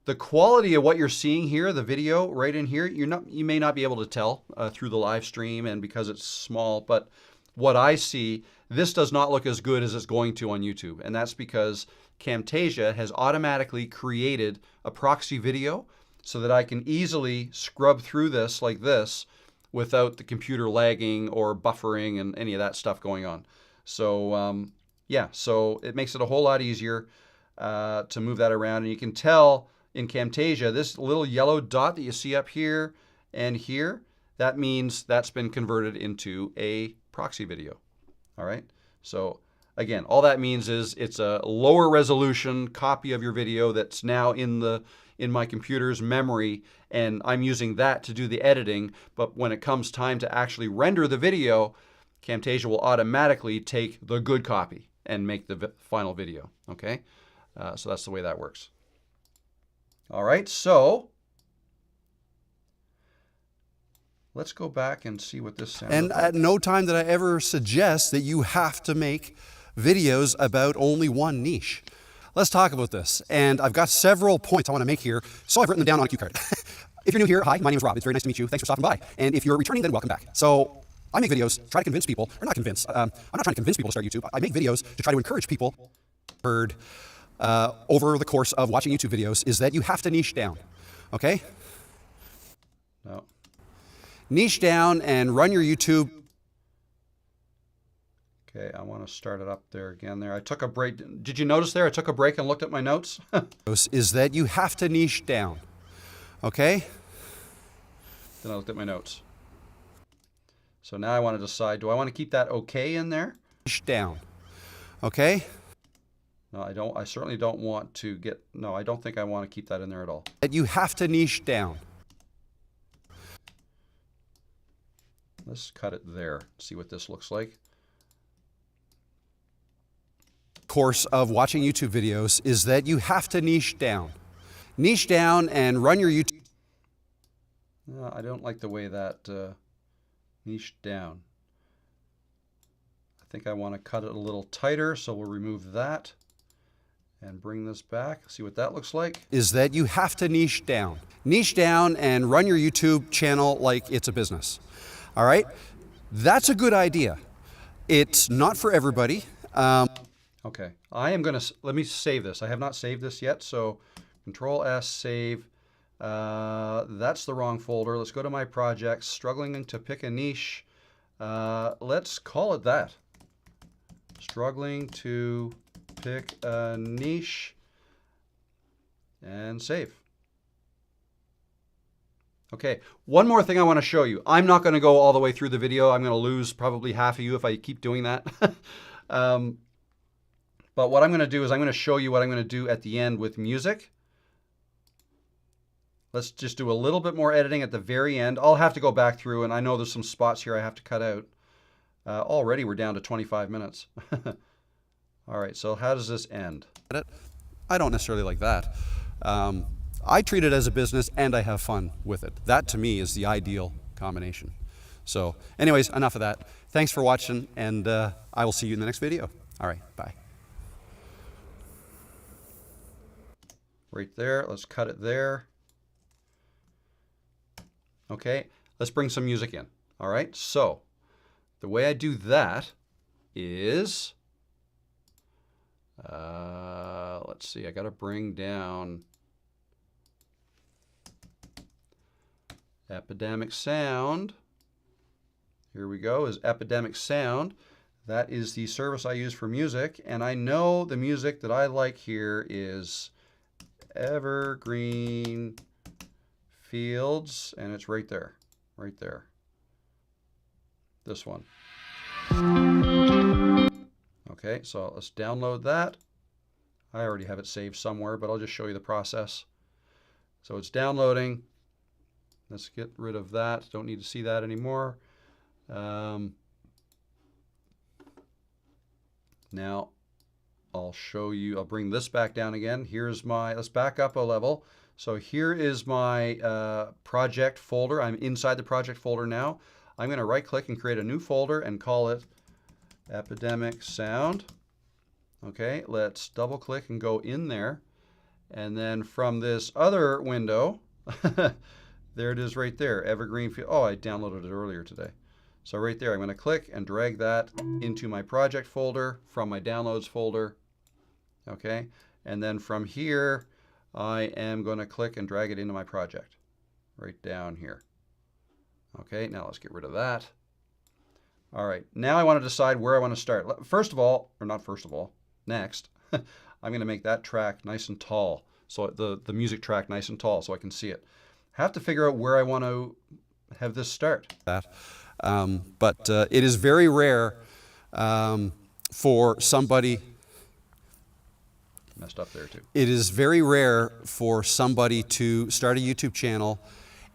S1: the quality of what you're seeing here, the video right in here, you may not be able to tell through the live stream and because it's small, but what I see, this does not look as good as it's going to on YouTube. And that's because Camtasia has automatically created a proxy video so that I can easily scrub through this like this without the computer lagging or buffering and any of that stuff going on. So yeah, so it makes it a whole lot easier to move that around. And you can tell in Camtasia, this little yellow dot that you see up here and here, that means that's been converted into a proxy video. All right. So again, all that means is it's a lower resolution copy of your video that's now in my computer's memory, and I'm using that to do the editing. But when it comes time to actually render the video, Camtasia will automatically take the good copy and make the final video. Okay. So that's the way that works. All right, so let's go back and see what this sounds like.
S2: And at no time did I ever suggest that you have to make videos about only one niche. Let's talk about this. And I've got several points I want to make here, so I've written them down on a cue card. If you're new here, hi, my name is Rob. It's very nice to meet you. Thanks for stopping by. And if you're returning, then welcome back. So I make videos, try to convince people, or not convince, I'm not trying to convince people to start YouTube. I make videos to try to encourage people over the course of watching YouTube videos is that you have to niche down, okay?
S1: No.
S2: Niche down and run your YouTube.
S1: Okay, I want to start it up there again there. I took a break. Did you notice there I took a break and looked at my notes?
S2: Is that you have to niche down, okay?
S1: Then I looked at my notes. So now I want to decide, do I want to keep that okay in there?
S2: Niche down, okay?
S1: No, I don't. I certainly don't want to get, no, I don't think I want to keep that in there at all.
S2: That you have to niche down.
S1: Let's cut it there, see what this looks like.
S2: Course of watching YouTube videos is that you have to niche down. Niche down and run your YouTube.
S1: No, I don't like the way that niche down. I think I want to cut it a little tighter, so we'll remove that and bring this back. See what that looks like.
S2: Is that you have to niche down. Niche down and run your YouTube channel like it's a business. All right? That's a good idea. It's not for everybody.
S1: Okay, I am going to, let me save this. I have not saved this yet, so Control S, save. That's the wrong folder. Let's go to my projects, struggling to pick a niche. Let's call it that. Struggling to pick a niche and save. Okay, one more thing I want to show you. I'm not going to go all the way through the video. I'm going to lose probably half of you if I keep doing that. But what I'm going to do is I'm going to show you what I'm going to do at the end with music. Let's just do a little bit more editing at the very end. I'll have to go back through, and I know there's some spots here I have to cut out. Already we're down to 25 minutes. All right, so how does this end?
S2: I don't necessarily like that. I treat it as a business and I have fun with it. That to me is the ideal combination. So anyways, enough of that. Thanks for watching, and I will see you in the next video. All right, bye.
S1: Right there, let's cut it there. Okay, let's bring some music in. All right, so the way I do that is, let's see, I got to bring down Epidemic Sound. Here we go, is Epidemic Sound. That is the service I use for music, and I know the music that I like here is Evergreen Fields, and it's right there, right there. This one. Okay, so let's download that. I already have it saved somewhere, but I'll just show you the process. So it's downloading. Let's get rid of that. Don't need to see that anymore. Now, I'll show you, I'll bring this back down again. Here's my, let's back up a level. So here is my project folder. I'm inside the project folder now. I'm going to right click and create a new folder and call it Epidemic Sound. Okay, let's double click and go in there. And then from this other window, there it is right there, Evergreen Field. Oh, I downloaded it earlier today. So right there, I'm going to click and drag that into my project folder from my downloads folder. Okay, and then from here, I am going to click and drag it into my project right down here. Okay, now let's get rid of that. All right, now I want to decide where I want to start. First of all, or not first of all, next, I'm going to make that track nice and tall. So the music track nice and tall so I can see it. Have to figure out where I want to have this start.
S2: But it is very rare for somebody.
S1: Messed up there too.
S2: It is very rare for somebody to start a YouTube channel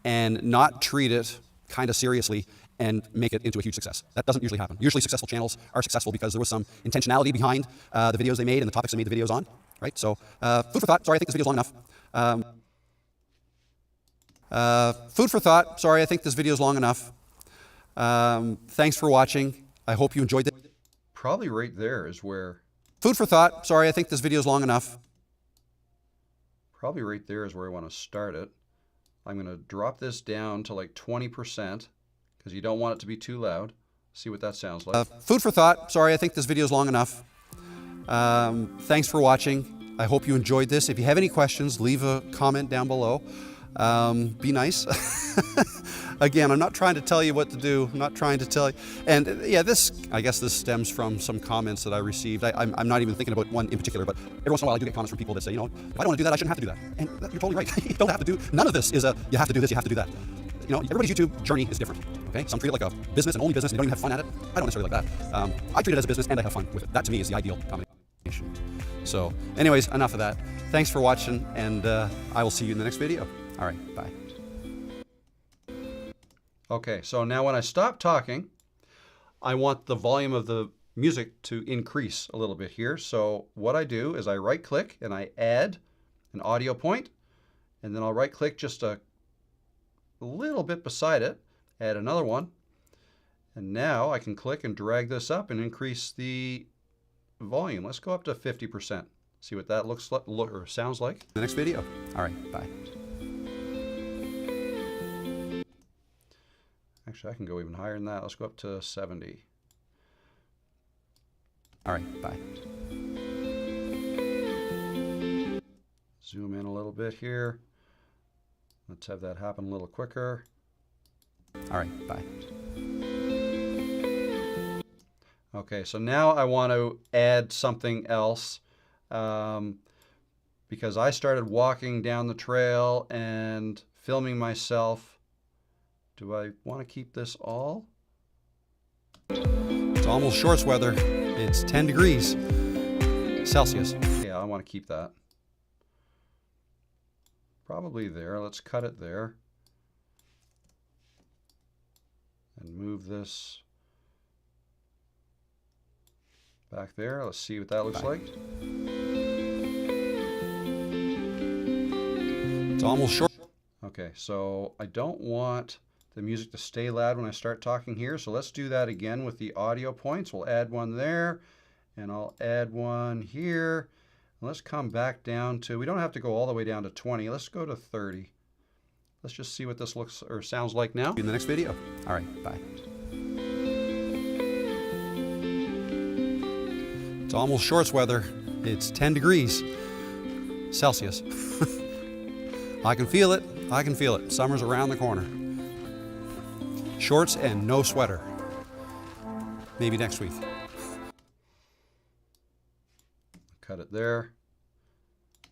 S2: and not treat it kind of seriously and make it into a huge success. That doesn't usually happen. Usually successful channels are successful because there was some intentionality behind the videos they made and the topics they made the videos on, right? So food for thought. Sorry, I think this video is long enough. Food for thought. Sorry, I think this video is long enough. Thanks for watching. I hope you enjoyed it.
S1: Probably right there is where...
S2: Food for thought. Sorry, I think this video is long enough.
S1: Probably right there is where I want to start it. I'm going to drop this down to like 20% because you don't want it to be too loud. See what that sounds like.
S2: Food for thought. Sorry, I think this video is long enough. Thanks for watching. I hope you enjoyed this. If you have any questions, leave a comment down below. Be nice. Again, I'm not trying to tell you what to do. I'm not trying to tell you. And yeah, I guess this stems from some comments that I received. I'm not even thinking about one in particular, but every once in a while I do get comments from people that say, you know, if I don't want to do that, I shouldn't have to do that. And you're totally right. You don't have to do, none of this is you have to do this, you have to do that. You know, everybody's YouTube journey is different. Okay, some treat it like a business, an only business, and they don't even have fun at it. I don't necessarily like that. I treat it as a business and I have fun with it. That to me is the ideal combination. So anyways, enough of that. Thanks for watching, and I will see you in the next video. All right, bye.
S1: Okay, so now when I stop talking, I want the volume of the music to increase a little bit here. So what I do is I right click and I add an audio point, and then I'll right click just a little bit beside it, add another one, and now I can click and drag this up and increase the volume. Let's go up to 50%. See what that looks like or sounds like.
S2: The next video. All right, bye.
S1: Actually, I can go even higher than that. Let's go up to 70.
S2: All right, bye.
S1: Zoom in a little bit here. Let's have that happen a little quicker.
S2: All right, bye.
S1: Okay, so now I want to add something else because I started walking down the trail and filming myself. Do I want to keep this all?
S2: It's almost shorts weather. It's 10 degrees Celsius.
S1: Yeah, I want to keep that. Probably there. Let's cut it there. And move this back there. Let's see what that looks like.
S2: It's almost short.
S1: Okay, so I don't want the music to stay loud when I start talking here. So let's do that again with the audio points. We'll add one there, and I'll add one here. And let's come back down to, we don't have to go all the way down to 20. Let's go to 30. Let's just see what this looks or sounds like now.
S2: In the next video. All right, bye. It's almost shorts weather. It's 10 degrees Celsius. I can feel it. I can feel it. Summer's around the corner. Shorts and no sweater. Maybe next week.
S1: Cut it there.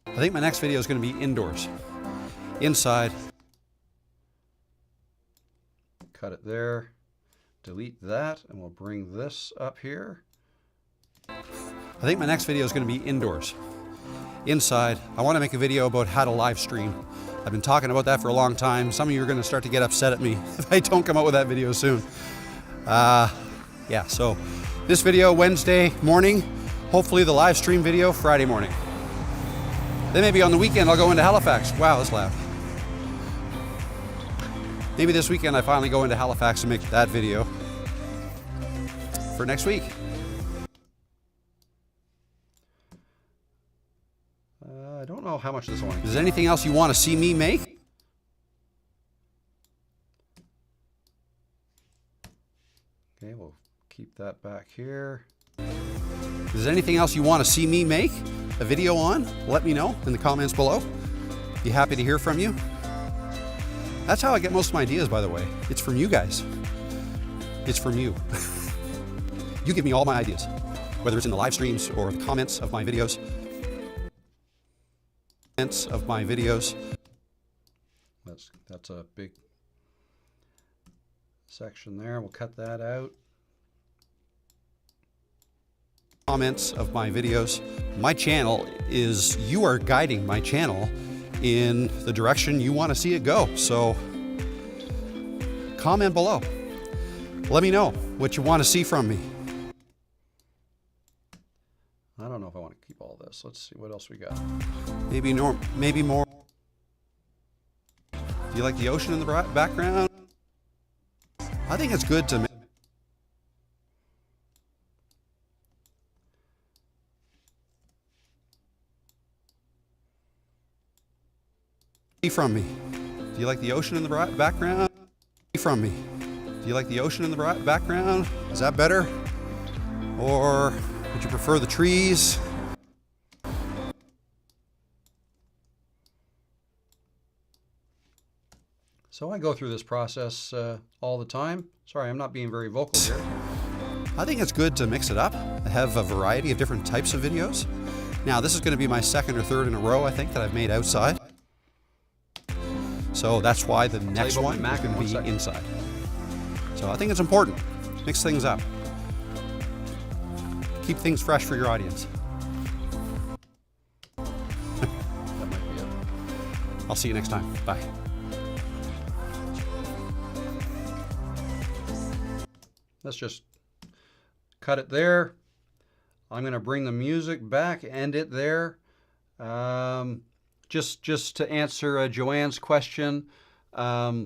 S2: I think my next video is going to be indoors. Inside.
S1: Cut it there. Delete that, and we'll bring this up here.
S2: I think my next video is going to be indoors. Inside. I want to make a video about how to live stream. I've been talking about that for a long time. Some of you are going to start to get upset at me if I don't come out with that video soon. Yeah, so this video Wednesday morning, Hopefully the live stream video Friday morning. Then maybe on the weekend I'll go into Halifax. Wow, that's loud. Maybe this weekend I finally go into Halifax and make that video for next week.
S1: I don't know how much this one.
S2: Is there anything else you want to see me make?
S1: Okay, we'll keep that back here.
S2: Is there anything else you want to see me make a video on? Let me know in the comments below. Be happy to hear from you. That's how I get most of my ideas, by the way. It's from you guys. It's from you. You give me all my ideas, whether it's in the live streams or the comments of my videos. That's
S1: a big section there. We'll cut that out.
S2: Comments of my videos. My channel is, you are guiding my channel in the direction you want to see it go. So comment below. Let me know what you want to see from me.
S1: I don't know if I want to keep all this. Let's see what else we got.
S2: Maybe more. Do you like the ocean in the background? I think it's good to from me. Do you like the ocean in the background? From me. Do you like the ocean in the background? Is that better? Or would you prefer the trees?
S1: So I go through this process all the time. Sorry, I'm not being very vocal here.
S2: I think it's good to mix it up. I have a variety of different types of videos. Now, this is going to be my second or third in a row, I think, that I've made outside. So that's why the next one is going to be inside. So I think it's important. Mix things up. Keep things fresh for your audience.
S1: That might be it.
S2: I'll see you next time. Bye.
S1: Let's just cut it there. I'm going to bring the music back, end it there. Just to answer Joanne's question, I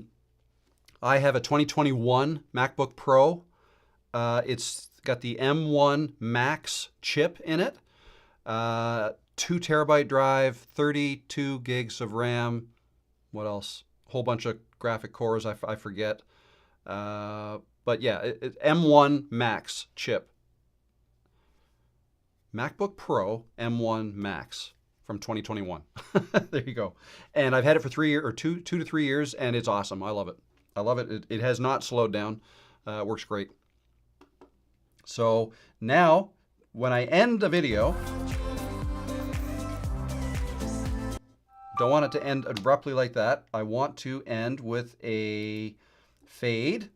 S1: have a 2021 MacBook Pro. It's got the M1 Max chip in it, 2 terabyte drive, 32 gigs of RAM. What else? A whole bunch of graphic cores, I forget. But yeah, M1 Max chip. MacBook Pro M1 Max from 2021. There you go. And I've had it for 2 to 3 years, and it's awesome. I love it. I love it. It has not slowed down. Works great. So now, when I end the video, don't want it to end abruptly like that. I want to end with a fade.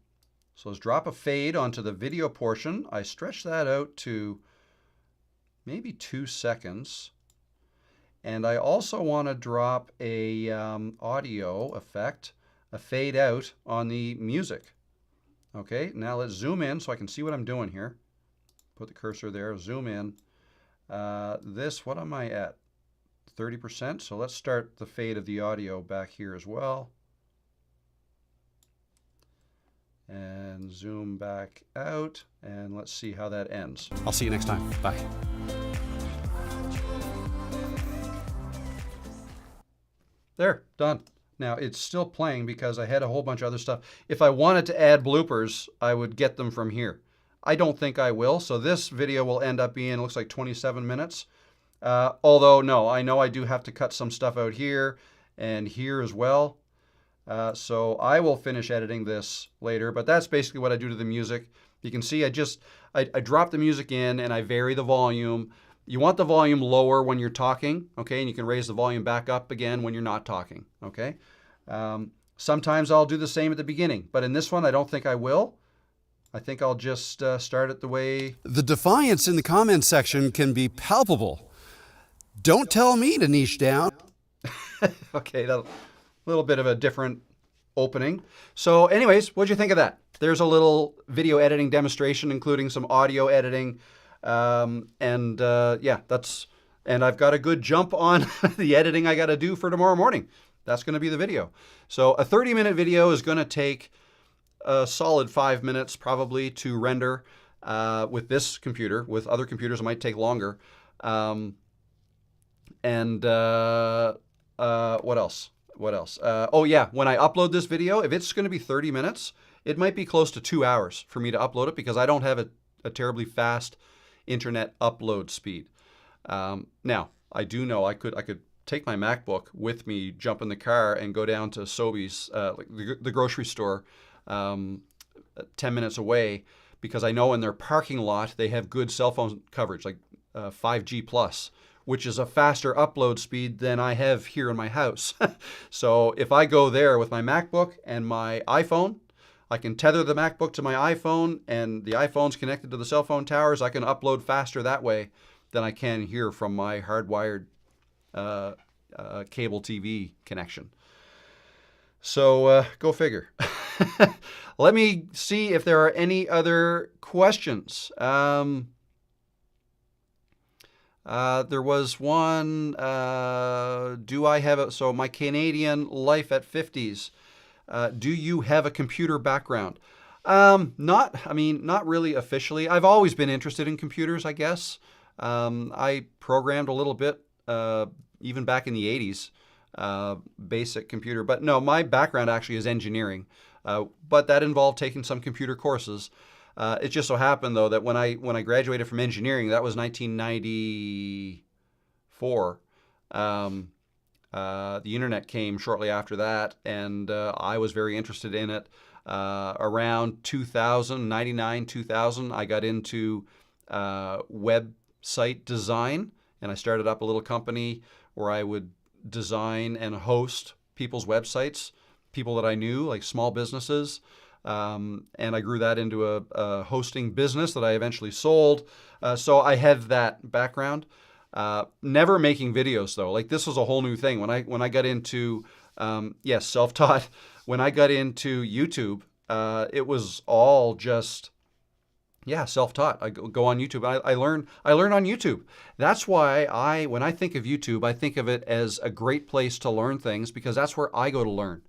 S1: So let's drop a fade onto the video portion. I stretch that out to maybe 2 seconds. And I also want to drop a audio effect, a fade out on the music. Okay, now let's zoom in so I can see what I'm doing here. Put the cursor there, zoom in. What am I at? 30%. So let's start the fade of the audio back here as well. And zoom back out, and let's see how that ends.
S2: I'll see you next time. Bye.
S1: There, done. Now it's still playing because I had a whole bunch of other stuff. If I wanted to add bloopers, I would get them from here. I don't think I will, so this video will end up being, it looks like 27 minutes. Although, no, I know I do have to cut some stuff out here and here as well. So I will finish editing this later, but that's basically what I do to the music. You can see I drop the music in and I vary the volume. You want the volume lower when you're talking, okay? And you can raise the volume back up again when you're not talking, okay? Sometimes I'll do the same at the beginning, but in this one, I don't think I will. I think I'll just start it the way...
S2: The defiance in the comments section can be palpable. Don't tell me to niche down.
S1: Okay, a little bit of a different opening. So anyways, what'd you think of that? There's a little video editing demonstration, including some audio editing. Yeah, and I've got a good jump on the editing I got to do for tomorrow morning. That's going to be the video. So a 30-minute video is going to take a solid 5 minutes probably to render with this computer. With other computers, it might take longer. What else? Oh yeah, when I upload this video, if it's going to be 30 minutes, it might be close to 2 hours for me to upload it because I don't have a terribly fast internet upload speed. Now, I do know I could take my MacBook with me, jump in the car, and go down to Sobeys, like the grocery store, 10 minutes away, because I know in their parking lot they have good cell phone coverage, like 5G plus, which is a faster upload speed than I have here in my house. So if I go there with my MacBook and my iPhone, I can tether the MacBook to my iPhone, and the iPhone's connected to the cell phone towers. I can upload faster that way than I can here from my hardwired cable TV connection. So go figure. Let me see if there are any other questions. There was one. Do I have so my Canadian life at 50s? Do you have a computer background? Not really officially. I've always been interested in computers, I guess. I programmed a little bit, even back in the 80s, basic computer. But no, my background actually is engineering. But that involved taking some computer courses. It just so happened, though, that when I graduated from engineering, that was 1994. The internet came shortly after that, and I was very interested in it. Around 2000, 99, 2000, I got into website design, and I started up a little company where I would design and host people's websites, people that I knew, like small businesses. And I grew that into a hosting business that I eventually sold. So I have that background. Never making videos though. Like this was a whole new thing. When I got into, yes, self-taught. When I got into YouTube, it was all just, yeah, self-taught. I go on YouTube. I learn on YouTube. That's why when I think of YouTube, I think of it as a great place to learn things because that's where I go to learn.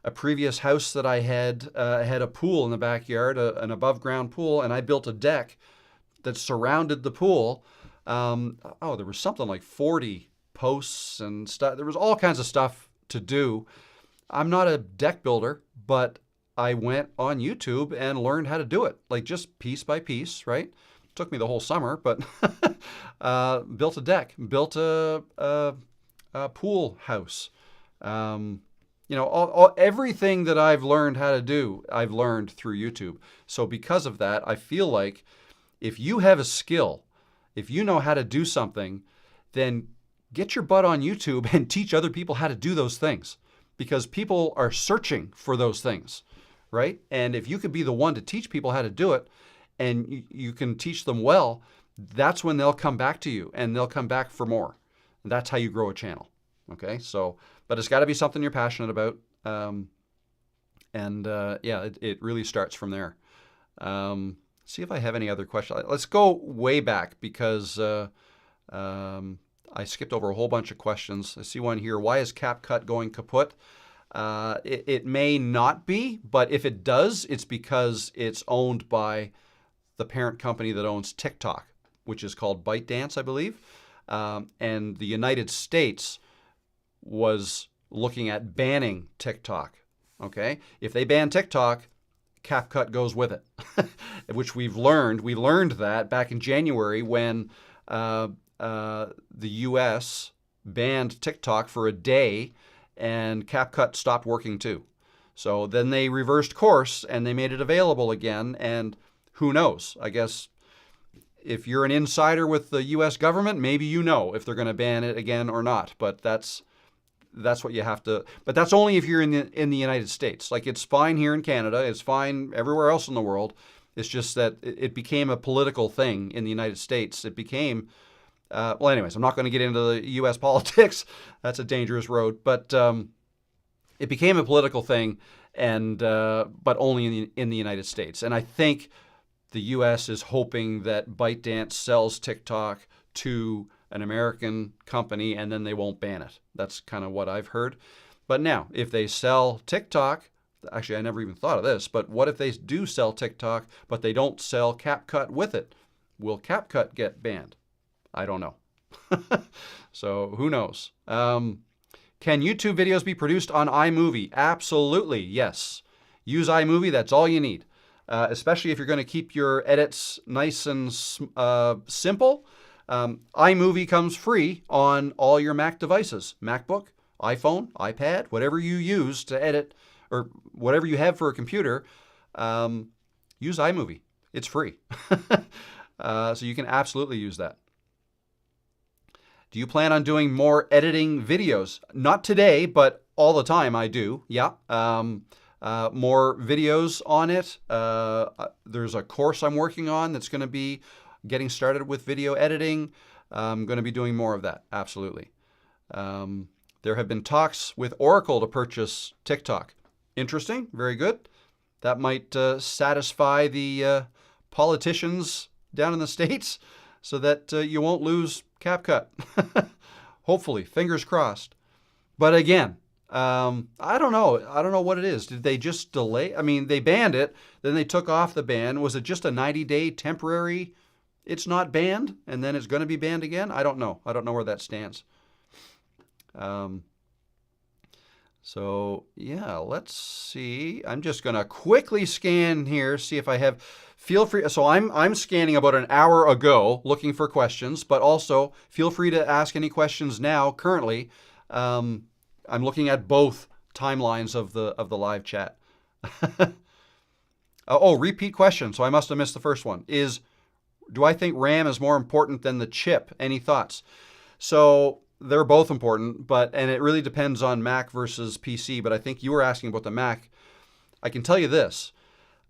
S1: A previous house that I had a pool in the backyard, an above-ground pool, and I built a deck that surrounded the pool. There was something like 40 posts and stuff. There was all kinds of stuff to do. I'm not a deck builder, but I went on YouTube and learned how to do it, like just piece by piece, right? It took me the whole summer, but built a deck, built a pool house. Everything that I've learned how to do, I've learned through YouTube. So because of that, I feel like if you have a skill, if you know how to do something, then get your butt on YouTube and teach other people how to do those things because people are searching for those things, right? And if you could be the one to teach people how to do it and you can teach them well, that's when they'll come back to you and they'll come back for more. And that's how you grow a channel, okay? So, but it's got to be something you're passionate about. It really starts from there. See if I have any other questions. Let's go way back because I skipped over a whole bunch of questions. I see one here. Why is CapCut going kaput? It may not be, but if it does, it's because it's owned by the parent company that owns TikTok, which is called ByteDance, I believe. And the United States was looking at banning TikTok. Okay? If they ban TikTok, CapCut goes with it, which we've learned. We learned that back in January when the U.S. banned TikTok for a day and CapCut stopped working too. So then they reversed course and they made it available again. And who knows? I guess if you're an insider with the U.S. government, maybe you know if they're going to ban it again or not. But that's what you have to. But that's only if you're in the United States. Like it's fine here in Canada. It's fine everywhere else in the world. It's just that it became a political thing in the United States. It became. Anyways, I'm not going to get into the U.S. politics. That's a dangerous road. But it became a political thing, and but only in the United States. And I think the US is hoping that ByteDance sells TikTok to an American company and then they won't ban it. That's kind of what I've heard. But now, if they sell TikTok, actually I never even thought of this, but what if they do sell TikTok, but they don't sell CapCut with it? Will CapCut get banned? I don't know. So who knows? Can YouTube videos be produced on iMovie? Absolutely, yes. Use iMovie, that's all you need. Especially if you're going to keep your edits nice and simple. iMovie comes free on all your Mac devices. MacBook, iPhone, iPad, whatever you use to edit, or whatever you have for a computer, use iMovie. It's free. So you can absolutely use that. Do you plan on doing more editing videos? Not today, but all the time I do. Yeah. More videos on it. There's a course I'm working on that's going to be getting started with video editing. I'm going to be doing more of that. Absolutely. There have been talks with Oracle to purchase TikTok. Interesting. Very good. That might satisfy the politicians down in the States so that you won't lose CapCut. Hopefully, fingers crossed. But again, I don't know. I don't know what it is. Did they just delay? I mean, they banned it, then they took off the ban. Was it just a 90-day temporary, it's not banned, and then it's going to be banned again? I don't know. I don't know where that stands. So yeah, let's see. I'm just going to quickly scan here, see if I have. Feel free. So I'm scanning about an hour ago, looking for questions. But also feel free to ask any questions now. Currently, I'm looking at both timelines of the live chat. Oh, repeat question. So I must have missed the first one. Do I think RAM is more important than the chip? Any thoughts? So they're both important, and it really depends on Mac versus PC. But I think you were asking about the Mac. I can tell you this.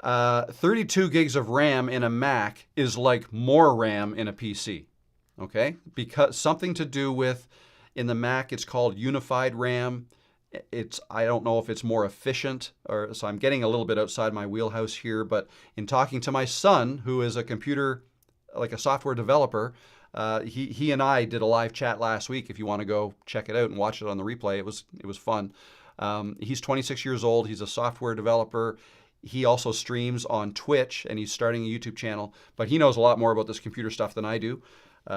S1: 32 gigs of RAM in a Mac is like more RAM in a PC, okay? Because something to do with, in the Mac, it's called unified RAM. I don't know if it's more efficient, so I'm getting a little bit outside my wheelhouse here, but in talking to my son, who is a software developer, he and I did a live chat last week. If you want to go check it out and watch it on the replay, it was fun. He's 26 years old. He's a software developer. He also streams on Twitch, and he's starting a YouTube channel, but he knows a lot more about this computer stuff than I do.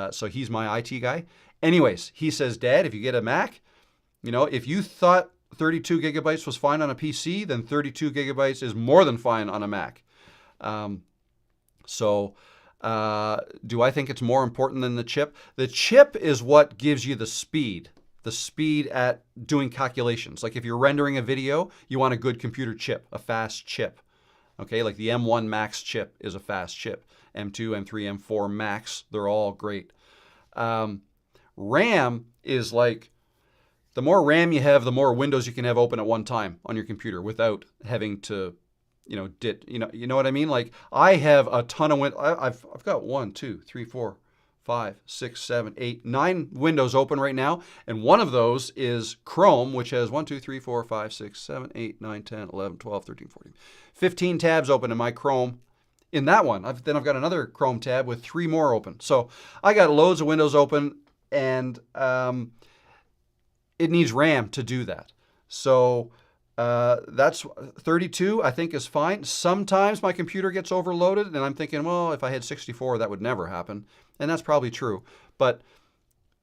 S1: So he's my IT guy. Anyways, he says, Dad, if you get a Mac, if you thought 32 gigabytes was fine on a PC, then 32 gigabytes is more than fine on a Mac. Do I think it's more important than the chip? The chip is what gives you the speed at doing calculations. Like if you're rendering a video, you want a good computer chip, a fast chip. Okay, like the M1 Max chip is a fast chip. M2, M3, M4 Max, they're all great. RAM is like, the more RAM you have, the more windows you can have open at one time on your computer without having to, you know what I mean? Like I have a ton of I've got 1, 2, 3, 4, 5, 6, 7, 8, 9 windows open right now, and one of those is Chrome, which has 1, 2, 3, 4, 5, 6, 7, 8, 9, 10, 11, 12, 13, 14, 15 tabs open in my Chrome. In that one, then I've got another Chrome tab with 3 more open. So I got loads of windows open, and it needs RAM to do that. So that's 32, I think, is fine. Sometimes my computer gets overloaded, and I'm thinking, well, if I had 64, that would never happen. And that's probably true. But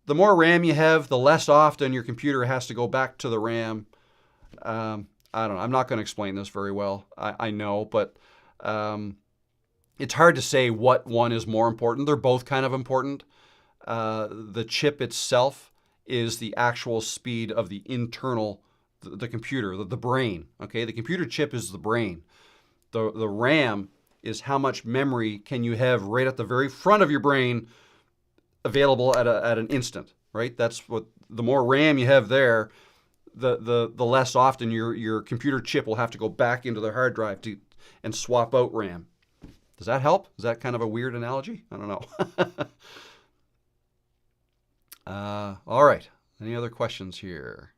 S1: the more RAM you have, the less often your computer has to go back to the RAM. I don't know. I'm not going to explain this very well. I know, but it's hard to say what one is more important. They're both kind of important. The chip itself is the actual speed of the internal, the computer, the brain. Okay, the computer chip is the brain. The RAM is how much memory can you have right at the very front of your brain available at an instant, right? That's what, the more RAM you have there, the less often your computer chip will have to go back into the hard drive and swap out RAM. Does that help? Is that kind of a weird analogy? I don't know. All right. Any other questions here?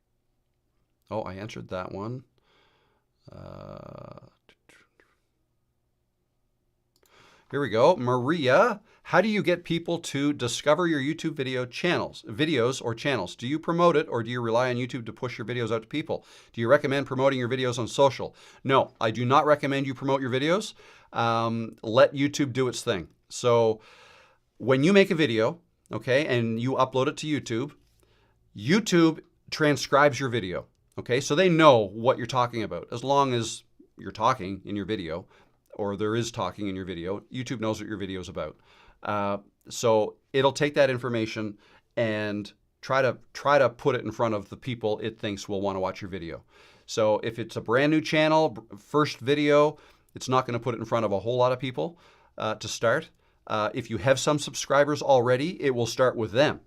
S1: Oh, I answered that one. Here we go. Maria, how do you get people to discover your YouTube videos or channels? Do you promote it, or do you rely on YouTube to push your videos out to people? Do you recommend promoting your videos on social? No, I do not recommend you promote your videos. Let YouTube do its thing. So when you make a video, okay, and you upload it to YouTube, YouTube transcribes your video, okay? So they know what you're talking about. As long as you're talking in your video, or there is talking in your video, YouTube knows what your video is about. So it'll take that information and try to put it in front of the people it thinks will want to watch your video. So if it's a brand new channel, first video, it's not going to put it in front of a whole lot of people to start. If you have some subscribers already, it will start with them.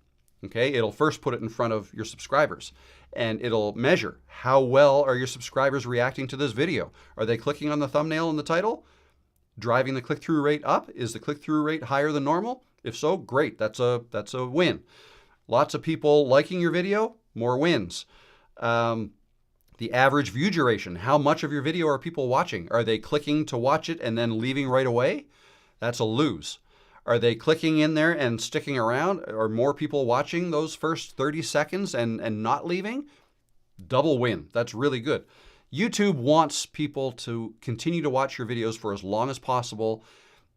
S1: Okay, it'll first put it in front of your subscribers, and it'll measure how well are your subscribers reacting to this video. Are they clicking on the thumbnail and the title? Driving the click-through rate up? Is the click-through rate higher than normal? If so, great. That's a win. Lots of people liking your video, more wins. The average view duration. How much of your video are people watching? Are they clicking to watch it and then leaving right away? That's a lose. Are they clicking in there and sticking around? Are more people watching those first 30 seconds and not leaving? Double win. That's really good. YouTube wants people to continue to watch your videos for as long as possible.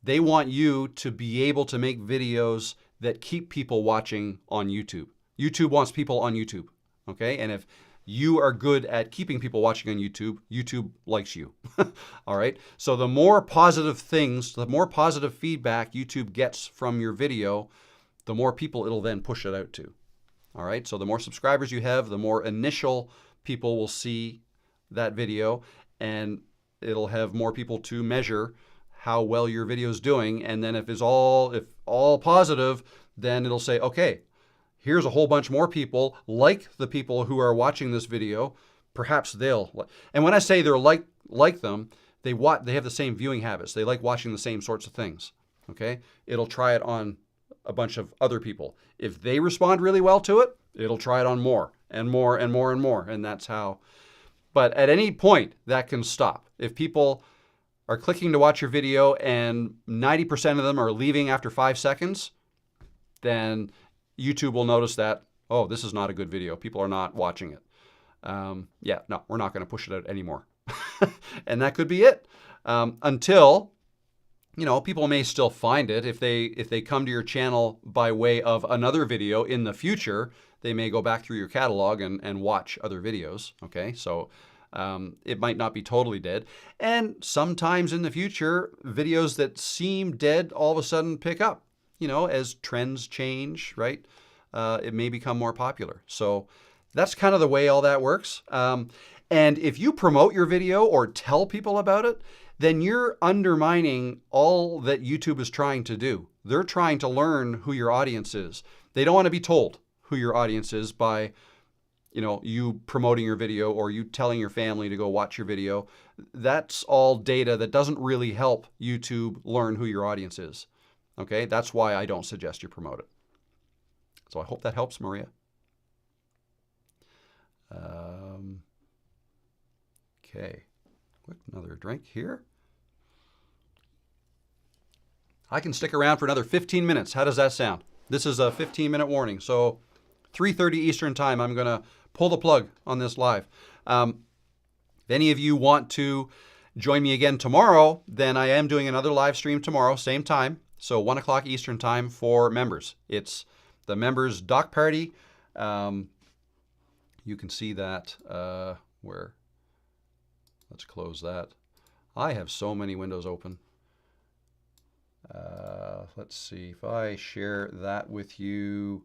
S1: They want you to be able to make videos that keep people watching on YouTube. YouTube wants people on YouTube, okay? And if you are good at keeping people watching on YouTube, YouTube likes you, all right? So the more positive things, the more positive feedback YouTube gets from your video, the more people it'll then push it out to, all right? So the more subscribers you have, the more initial people will see that video, and it'll have more people to measure how well your video is doing. And then if all positive, then it'll say, okay, here's a whole bunch more people like the people who are watching this video. Perhaps they'll, and when I say they're like them, they have the same viewing habits. They like watching the same sorts of things. Okay, it'll try it on a bunch of other people. If they respond really well to it, it'll try it on more and more and more and more, and that's how. But at any point, that can stop. If people are clicking to watch your video and 90% of them are leaving after 5 seconds, then YouTube will notice that, oh, this is not a good video. People are not watching it. Yeah, no, we're not going to push it out anymore. And that could be it. Until, people may still find it. If they come to your channel by way of another video in the future, they may go back through your catalog and watch other videos, okay? So it might not be totally dead. And sometimes in the future, videos that seem dead all of a sudden pick up, as trends change, right? It may become more popular. So that's kind of the way all that works. And if you promote your video or tell people about it, then you're undermining all that YouTube is trying to do. They're trying to learn who your audience is. They don't want to be told who your audience is by, you promoting your video or you telling your family to go watch your video. That's all data that doesn't really help YouTube learn who your audience is. Okay, that's why I don't suggest you promote it. So I hope that helps, Maria. Okay, quick another drink here. I can stick around for another 15 minutes. How does that sound? This is a 15-minute warning. So 3:30 Eastern time, I'm going to pull the plug on this live. If any of you want to join me again tomorrow, then I am doing another live stream tomorrow, same time. So 1 o'clock Eastern time for members. It's the members doc party. You can see that where, let's close that. I have so many windows open. Let's see if I share that with you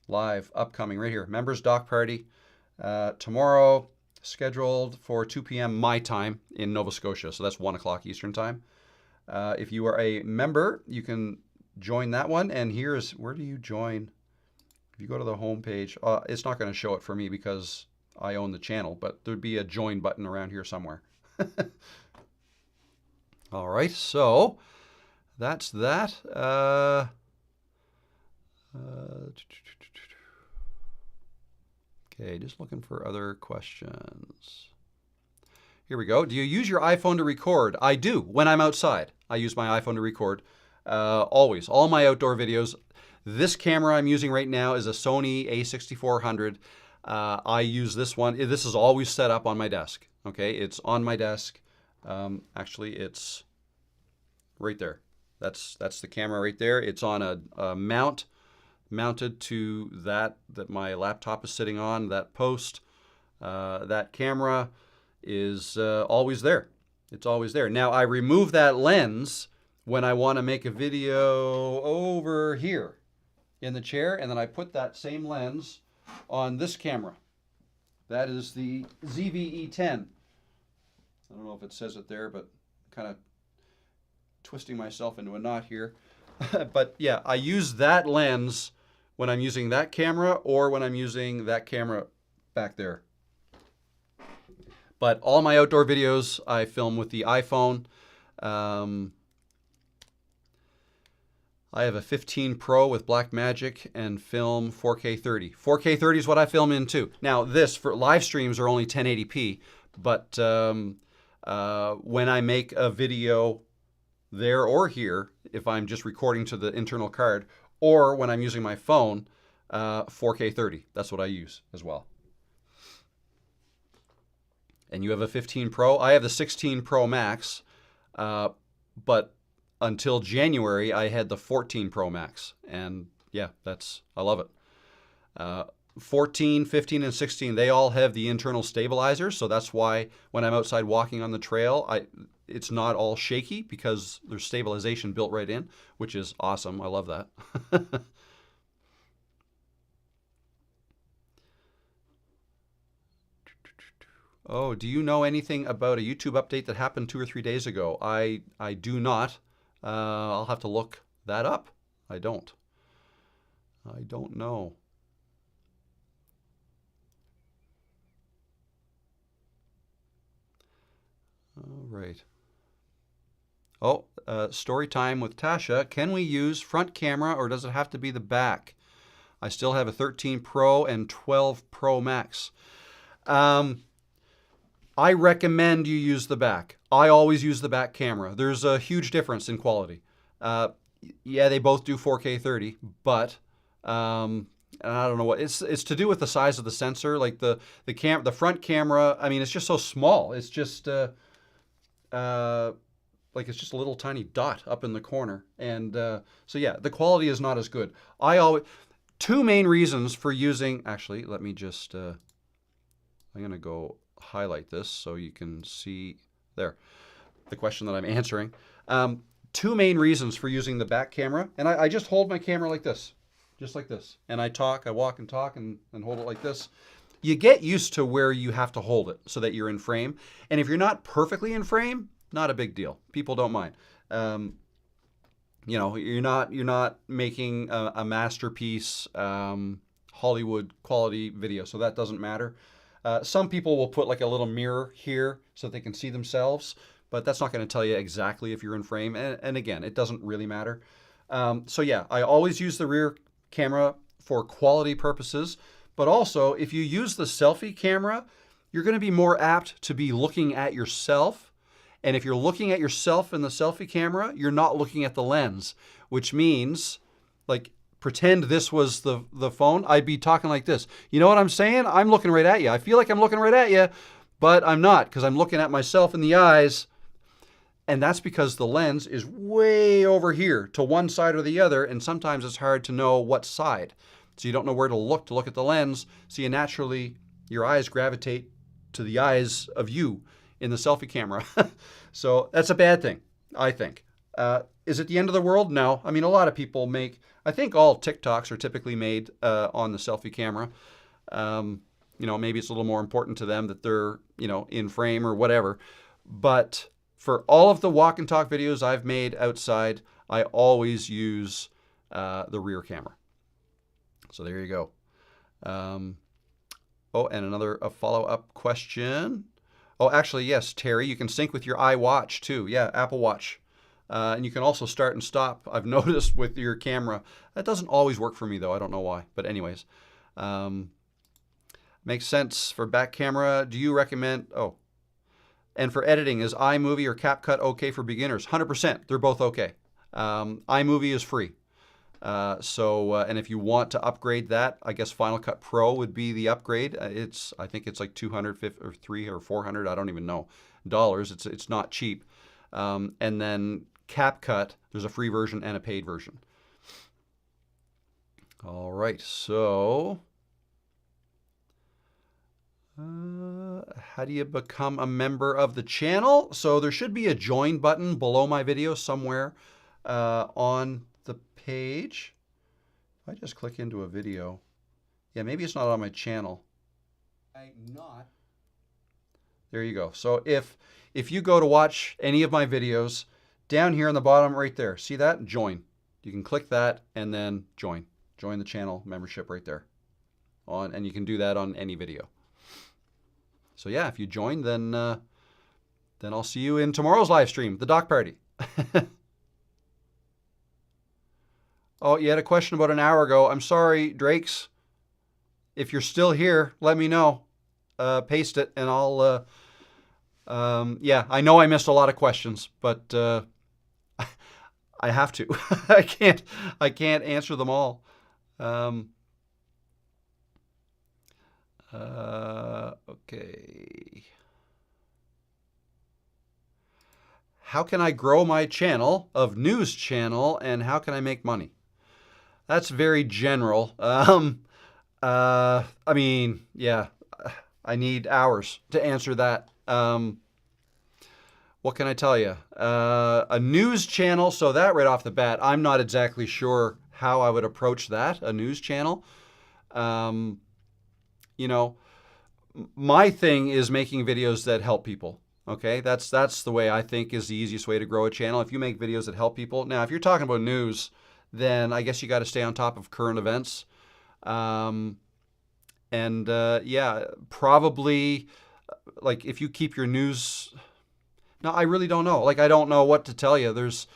S1: live, upcoming right here. Members doc party tomorrow, scheduled for 2 p.m. my time in Nova Scotia. So that's 1 o'clock Eastern time. If you are a member, you can join that one. And here's, where do you join? If you go to the home page, it's not going to show it for me because I own the channel, but there'd be a join button around here somewhere. All right, so that's that. Okay, just looking for other questions. Here we go. Do you use your iPhone to record? I do when I'm outside. I use my iPhone to record. Always. All my outdoor videos. This camera I'm using right now is a Sony a6400. I use this one. This is always set up on my desk. Okay, it's on my desk. Actually, it's right there. That's the camera right there. It's on a mount mounted to that my laptop is sitting on, that post. That camera is always there. It's always there. Now, I remove that lens when I want to make a video over here in the chair, and then I put that same lens on this camera. That is the ZV-E10. I don't know if it says it there, but kind of twisting myself into a knot here. But yeah, I use that lens when I'm using that camera or when I'm using that camera back there. But all my outdoor videos I film with the iPhone. I have a 15 Pro with Blackmagic and film 4K 30. 4K 30 is what I film in too. Now this, for live streams, are only 1080p, but when I make a video there or here, if I'm just recording to the internal card, or when I'm using my phone, 4K 30. That's what I use as well. And you have a 15 Pro. I have the 16 Pro Max, but until January, I had the 14 Pro Max. And yeah, I love it. 14, 15, and 16, they all have the internal stabilizers. So that's why when I'm outside walking on the trail, it's not all shaky because there's stabilization built right in, which is awesome. I love that. Oh, do you know anything about a YouTube update that happened 2 or 3 days ago? I do not. I'll have to look that up. I don't know. All right. Oh, story time with Tasha. Can we use front camera or does it have to be the back? I still have a 13 Pro and 12 Pro Max. I recommend you use the back. I always use the back camera. There's a huge difference in quality. Yeah, they both do 4K 30, but and I don't know what it's to do with the size of the sensor. Like the front camera. I mean, it's just so small. It's just like it's just a little tiny dot up in the corner, and so yeah, the quality is not as good. Two main reasons for using. Actually, let me just. I'm gonna go highlight this so you can see there the question that I'm answering. Two main reasons for using the back camera, and I just hold my camera like this, just like this, and I walk and talk and hold it like this. You get used to where you have to hold it so that you're in frame, and if you're not perfectly in frame, not a big deal. People don't mind. You know, you're not making a masterpiece Hollywood quality video, so that doesn't matter. Some people will put like a little mirror here so that they can see themselves, but that's not going to tell you exactly if you're in frame. And again, it doesn't really matter. So yeah, I always use the rear camera for quality purposes, but also if you use the selfie camera, you're going to be more apt to be looking at yourself. And if you're looking at yourself in the selfie camera, you're not looking at the lens, which means like, pretend this was the phone, I'd be talking like this. You know what I'm saying? I'm looking right at you. I feel like I'm looking right at you, but I'm not because I'm looking at myself in the eyes. And that's because the lens is way over here to one side or the other. And sometimes it's hard to know what side. So you don't know where to look at the lens. So you naturally, your eyes gravitate to the eyes of you in the selfie camera. So that's a bad thing, I think. Is it the end of the world? No. I mean, a lot of people I think all TikToks are typically made on the selfie camera. You know, maybe it's a little more important to them that they're, you know, in frame or whatever. But for all of the walk and talk videos I've made outside, I always use the rear camera. So there you go. Oh, and a follow-up question. Oh, actually, yes, Terry, you can sync with your iWatch too. Yeah, Apple Watch. And you can also start and stop, I've noticed, with your camera. That doesn't always work for me, though. I don't know why. But anyways, makes sense for back camera. Do you recommend... Oh, and for editing, is iMovie or CapCut okay for beginners? 100%. They're both okay. iMovie is free. And if you want to upgrade that, I guess Final Cut Pro would be the upgrade. I think it's like $250 or $300 or $400, I don't even know, dollars. It's not cheap. And then CapCut, there's a free version and a paid version. All right, so how do you become a member of the channel? So there should be a join button below my video somewhere on the page. If I just click into a video, yeah, maybe it's not on my channel. There you go. So if you go to watch any of my videos, down here in the bottom right there, see that? Join. You can click that and then join. Join the channel membership right there. And you can do that on any video. So yeah, if you join, then I'll see you in tomorrow's live stream, the dock party. Oh, you had a question about an hour ago. I'm sorry, Drakes. If you're still here, let me know. Paste it, and I'll. Yeah, I know I missed a lot of questions, but I have to. I can't answer them all. Okay. How can I grow my channel of news channel, and how can I make money? That's very general. I mean, yeah, I need hours to answer that. What can I tell you? A news channel, so that right off the bat, I'm not exactly sure how I would approach that, a news channel. You know, my thing is making videos that help people. Okay, that's the way I think is the easiest way to grow a channel. If you make videos that help people. Now, if you're talking about news, then I guess you got to stay on top of current events. Yeah, probably like if you keep your news. No, I really don't know. Like, I don't know what to tell you. There's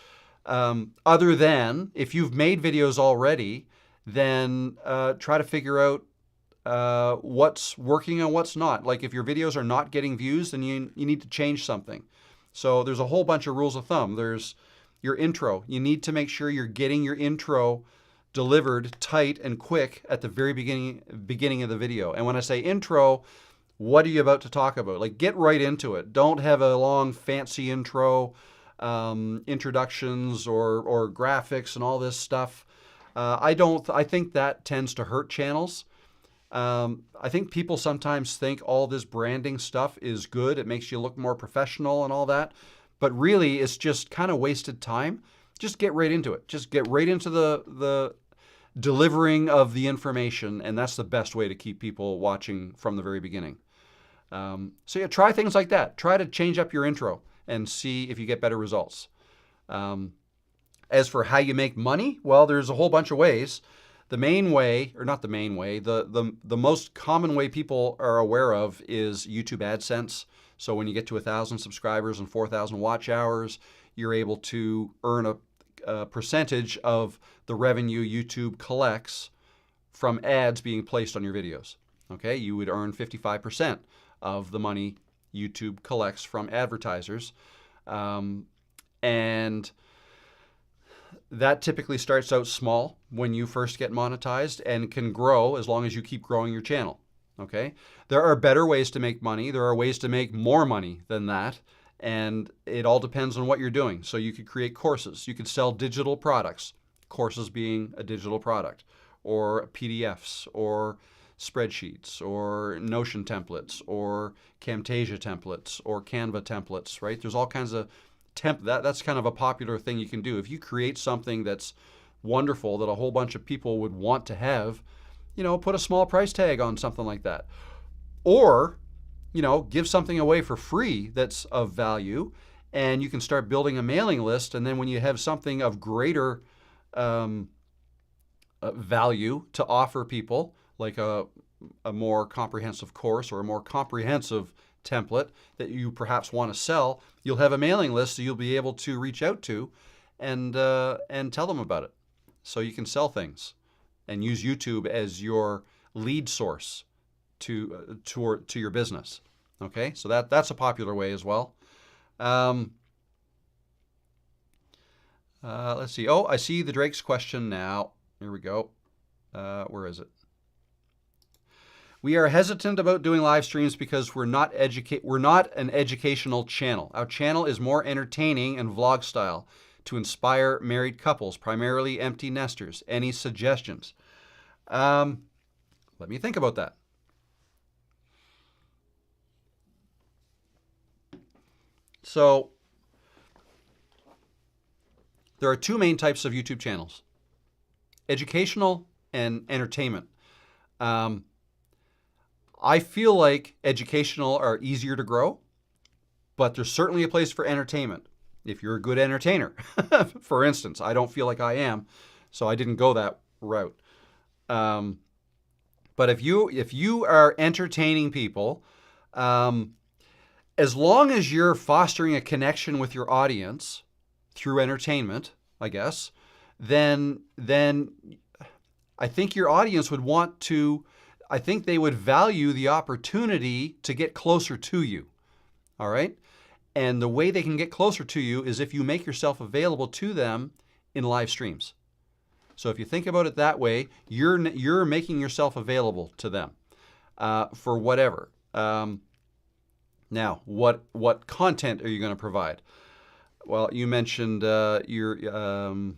S1: other than if you've made videos already, then try to figure out what's working and what's not. Like if your videos are not getting views, then you need to change something. So there's a whole bunch of rules of thumb. There's your intro. You need to make sure you're getting your intro delivered tight and quick at the very beginning of the video. And when I say intro, what are you about to talk about? Like, get right into it. Don't have a long fancy intro, introductions or graphics and all this stuff. I think that tends to hurt channels. I think people sometimes think all this branding stuff is good. It makes you look more professional and all that. But really, it's just kind of wasted time. Just get right into it. Just get right into the delivering of the information, and that's the best way to keep people watching from the very beginning. So yeah, try things like that. Try to change up your intro and see if you get better results. As for how you make money, well, there's a whole bunch of ways. The main way, or not the main way, the most common way people are aware of is YouTube AdSense. So when you get to 1,000 subscribers and 4,000 watch hours, you're able to earn a percentage of the revenue YouTube collects from ads being placed on your videos. Okay, you would earn 55% of the money YouTube collects from advertisers. And that typically starts out small when you first get monetized and can grow as long as you keep growing your channel. Okay, there are better ways to make money. There are ways to make more money than that. And it all depends on what you're doing. So you could create courses. You could sell digital products, courses being a digital product, or PDFs, or spreadsheets, or Notion templates, or Camtasia templates, or Canva templates, right? There's all kinds of that's kind of a popular thing you can do. If you create something that's wonderful that a whole bunch of people would want to have, put a small price tag on something like that. Or, give something away for free that's of value, and you can start building a mailing list. And then when you have something of greater value to offer people, like a more comprehensive course or a more comprehensive template that you perhaps want to sell, you'll have a mailing list so you'll be able to reach out to and tell them about it. So you can sell things and use YouTube as your lead source to your business. Okay, so that's a popular way as well. Let's see. Oh, I see the Drake's question now. Here we go. Where is it? We are hesitant about doing live streams because we're not an educational channel. Our channel is more entertaining and vlog style to inspire married couples, primarily empty nesters. Any suggestions? Let me think about that. So there are two main types of YouTube channels: educational and entertainment. I feel like educational are easier to grow, but there's certainly a place for entertainment. If you're a good entertainer, for instance, I don't feel like I am, so I didn't go that route. But if you are entertaining people, as long as you're fostering a connection with your audience through entertainment, I guess, then I think your audience would want to, I think they would value the opportunity to get closer to you. All right? And the way they can get closer to you is if you make yourself available to them in live streams. So if you think about it that way, you're making yourself available to them for whatever. Now, what content are you going to provide? Well, you mentioned your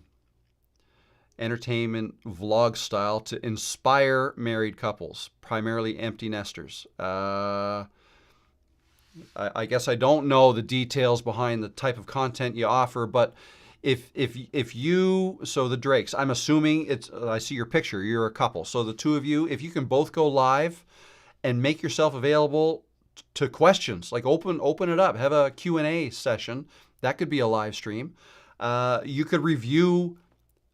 S1: entertainment vlog style to inspire married couples, primarily empty nesters. I guess I don't know the details behind the type of content you offer, but if you, so the Drakes, I'm assuming I see your picture, you're a couple. So the two of you, if you can both go live and make yourself available to questions, like open it up, have a Q&A session, that could be a live stream. You could review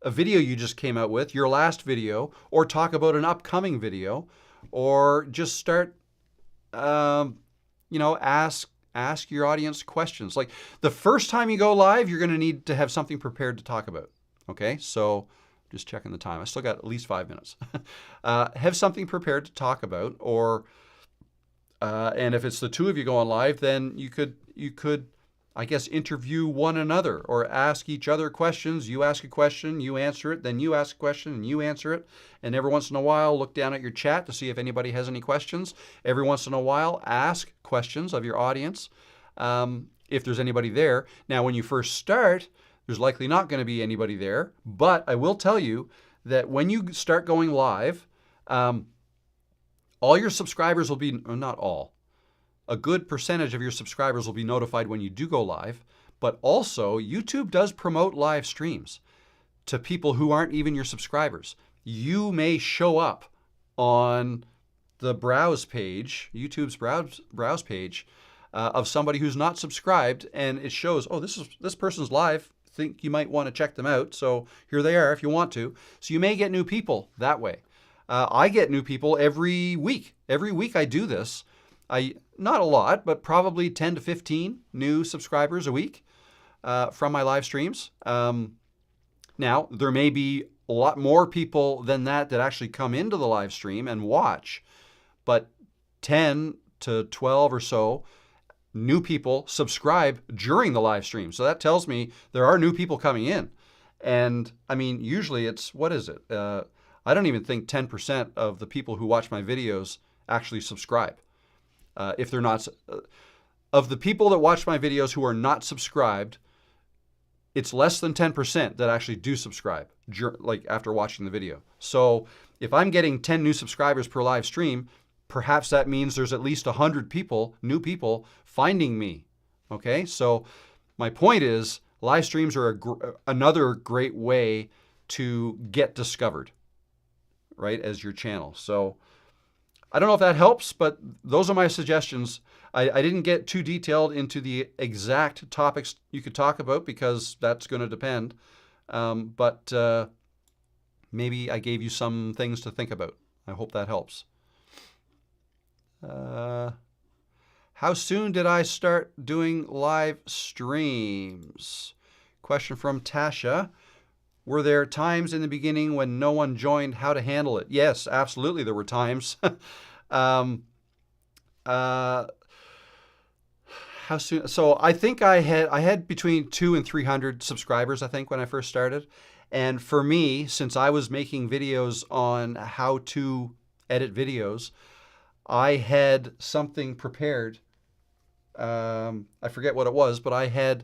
S1: a video you just came out with, your last video, or talk about an upcoming video, or just start, ask your audience questions. Like the first time you go live, you're going to need to have something prepared to talk about. Okay, so just checking the time. I still got at least 5 minutes. Have something prepared to talk about, or and if it's the two of you going live, then you could, I guess, interview one another or ask each other questions. You ask a question, you answer it, then you ask a question and you answer it. And every once in a while, look down at your chat to see if anybody has any questions. Every once in a while, ask questions of your audience if there's anybody there. Now, when you first start, there's likely not going to be anybody there. But I will tell you that when you start going live, all your subscribers will be, not all, a good percentage of your subscribers will be notified when you do go live, but also YouTube does promote live streams to people who aren't even your subscribers. You may show up on the browse page, YouTube's browse page of somebody who's not subscribed, and it shows, oh, this person's live. Think you might want to check them out. So here they are if you want to. So you may get new people that way. I get new people every week. Every week I do this. Not a lot, but probably 10 to 15 new subscribers a week from my live streams. Now, there may be a lot more people than that actually come into the live stream and watch, but 10 to 12 or so new people subscribe during the live stream. So that tells me there are new people coming in. And I mean, usually it's, what is it? I don't even think 10% of the people who watch my videos actually subscribe. If they're not, of the people that watch my videos who are not subscribed, it's less than 10% that actually do subscribe, like after watching the video. So if I'm getting 10 new subscribers per live stream, perhaps that means there's at least 100 people, new people, finding me. Okay, so my point is, live streams are another great way to get discovered, right, as your channel. So I don't know if that helps, but those are my suggestions. I didn't get too detailed into the exact topics you could talk about because that's going to depend. But maybe I gave you some things to think about. I hope that helps. How soon did I start doing live streams? Question from Tasha. Were there times in the beginning when no one joined? How to handle it? Yes, absolutely. There were times. How how soon? So I think I had between 200 and 300 subscribers, I think, when I first started. And for me, since I was making videos on how to edit videos, I had something prepared. I forget what it was, but I had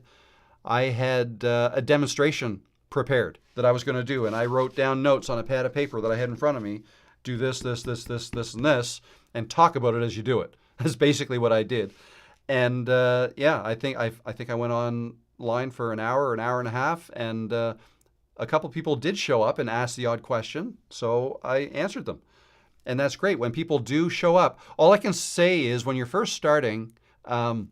S1: a demonstration prepared that I was going to do, and I wrote down notes on a pad of paper that I had in front of me. Do this, this, this, this, this, and this, and talk about it as you do it. That's basically what I did. And yeah, I think I went online for an hour and a half, and a couple people did show up and ask the odd question, so I answered them. And that's great. When people do show up, all I can say is when you're first starting, and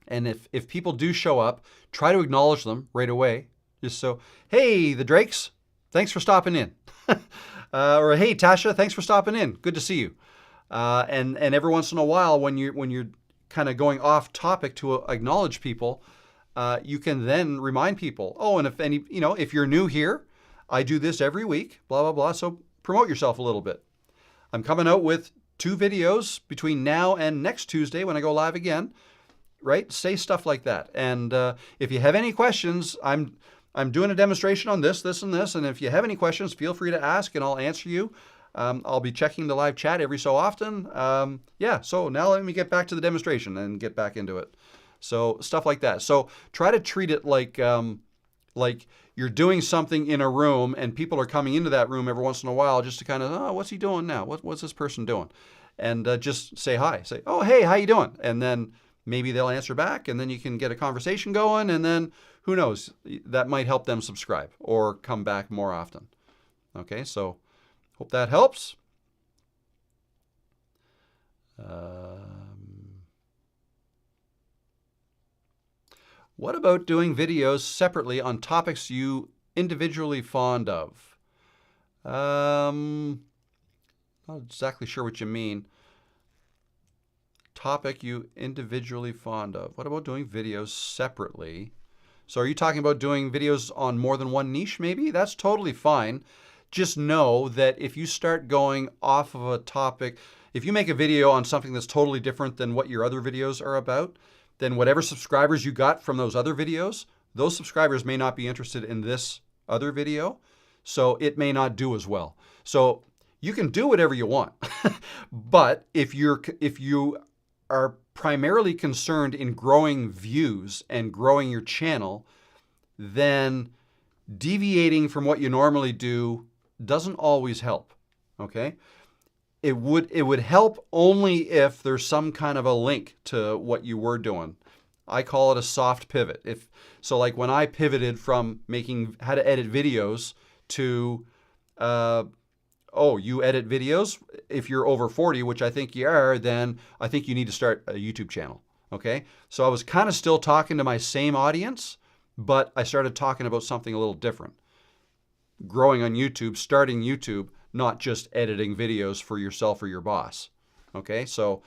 S1: if people do show up, try to acknowledge them right away. Just so, hey, the Drakes, thanks for stopping in. Or hey, Tasha, thanks for stopping in. Good to see you. And every once in a while, when you're kind of going off topic to acknowledge people, you can then remind people. Oh, and if you're new here, I do this every week. Blah blah blah. So promote yourself a little bit. I'm coming out with 2 videos between now and next Tuesday when I go live again. Right? Say stuff like that. And if you have any questions, I'm doing a demonstration on this, this, and this. And if you have any questions, feel free to ask and I'll answer you. I'll be checking the live chat every so often. Yeah, so now let me get back to the demonstration and get back into it. So stuff like that. So try to treat it like you're doing something in a room and people are coming into that room every once in a while just to kind of, oh, what's he doing now? What's this person doing? And just say hi. Say, oh, hey, how you doing? And then maybe they'll answer back, and then you can get a conversation going, and then who knows? That might help them subscribe or come back more often. Okay, so hope that helps. What about doing videos separately on topics you individually fond of? Not exactly sure what you mean. Topic you individually fond of. What about doing videos separately? So are you talking about doing videos on more than one niche maybe? That's totally fine. Just know that if you start going off of a topic, if you make a video on something that's totally different than what your other videos are about, then whatever subscribers you got from those other videos, those subscribers may not be interested in this other video, so it may not do as well. So you can do whatever you want, but if you are primarily concerned in growing views and growing your channel, then deviating from what you normally do doesn't always help, okay? It would help only if there's some kind of a link to what you were doing. I call it a soft pivot. So like when I pivoted from making how to edit videos to oh, you edit videos? If you're over 40, which I think you are, then I think you need to start a YouTube channel, okay? So I was kind of still talking to my same audience, but I started talking about something a little different. Growing on YouTube, starting YouTube, not just editing videos for yourself or your boss, okay? So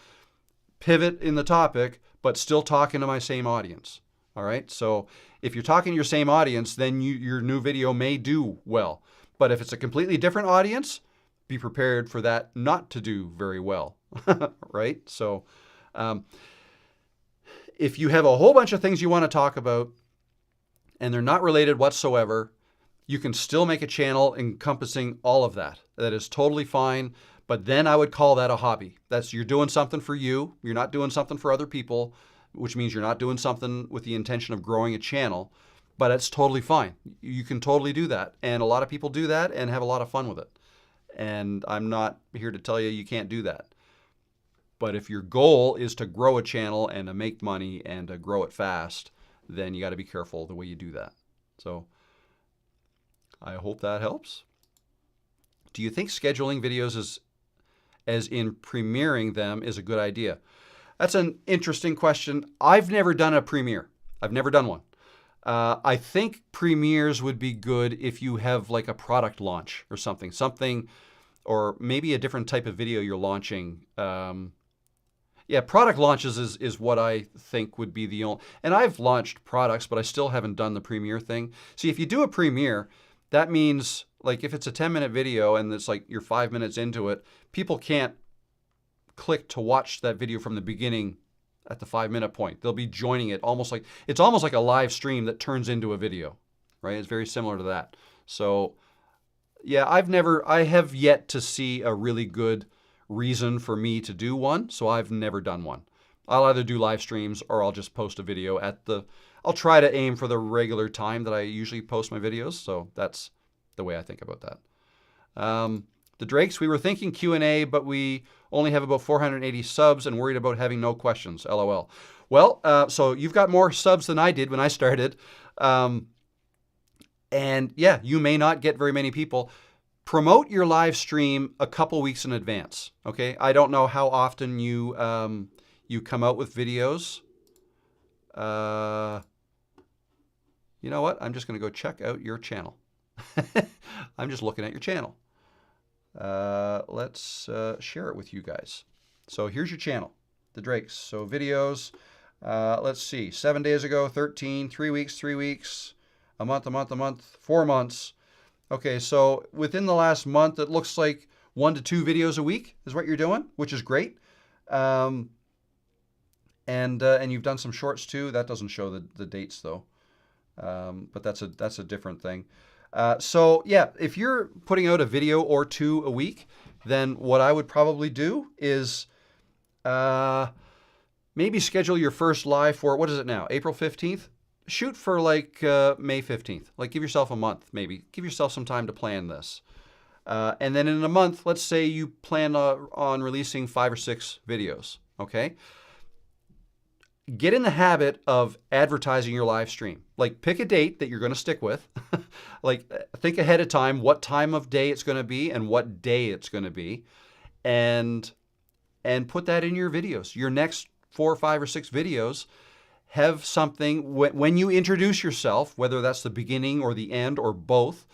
S1: pivot in the topic, but still talking to my same audience, all right? So if you're talking to your same audience, then your new video may do well. But if it's a completely different audience, be prepared for that not to do very well, right? So if you have a whole bunch of things you want to talk about and they're not related whatsoever, you can still make a channel encompassing all of that. That is totally fine, but then I would call that a hobby. You're doing something for you. You're not doing something for other people, which means you're not doing something with the intention of growing a channel, but it's totally fine. You can totally do that. And a lot of people do that and have a lot of fun with it. And I'm not here to tell you you can't do that. But if your goal is to grow a channel and to make money and to grow it fast, then you got to be careful the way you do that. So I hope that helps. Do you think scheduling videos as in premiering them is a good idea? That's an interesting question. I've never done a premiere. I've never done one. I think premieres would be good if you have like a product launch or something, or maybe a different type of video you're launching. Yeah, product launches is what I think would be the only, and I've launched products, but I still haven't done the premiere thing. See, if you do a premiere, that means like if it's a 10-minute video and it's like you're 5 minutes into it, people can't click to watch that video from the beginning at the 5-minute point. They'll be joining it it's almost like a live stream that turns into a video, right? It's very similar to that. So yeah, I have yet to see a really good reason for me to do one, so I've never done one. I'll either do live streams or I'll just post a video I'll try to aim for the regular time that I usually post my videos, so that's the way I think about that. The Drakes, we were thinking Q&A, but we only have about 480 subs and worried about having no questions, LOL. Well, so you've got more subs than I did when I started. And yeah, you may not get very many people. Promote your live stream a couple weeks in advance, okay? I don't know how often you come out with videos. You know what? I'm just going to go check out your channel. I'm just looking at your channel. Let's share it with you guys. So here's your channel, the Drakes. So videos, let's see, 7 days ago, 13, 3 weeks, a month, 4 months. Okay, so within the last month, it looks like 1 to 2 videos a week is what you're doing, which is great. And you've done some shorts too. That doesn't show the dates though, but that's a different thing. So yeah, if you're putting out a video or 2 a week, then what I would probably do is maybe schedule your first live for, what is it now, April 15th? Shoot for like May 15th. Like give yourself a month maybe. Give yourself some time to plan this. And then in a month, let's say you plan on releasing 5 or 6 videos, okay? Get in the habit of advertising your live stream. Like pick a date that you're going to stick with. Like think ahead of time what time of day it's going to be and what day it's going to be, and put that in your videos. Your next 4 or 5 or 6 videos have something when you introduce yourself, whether that's the beginning or the end or both.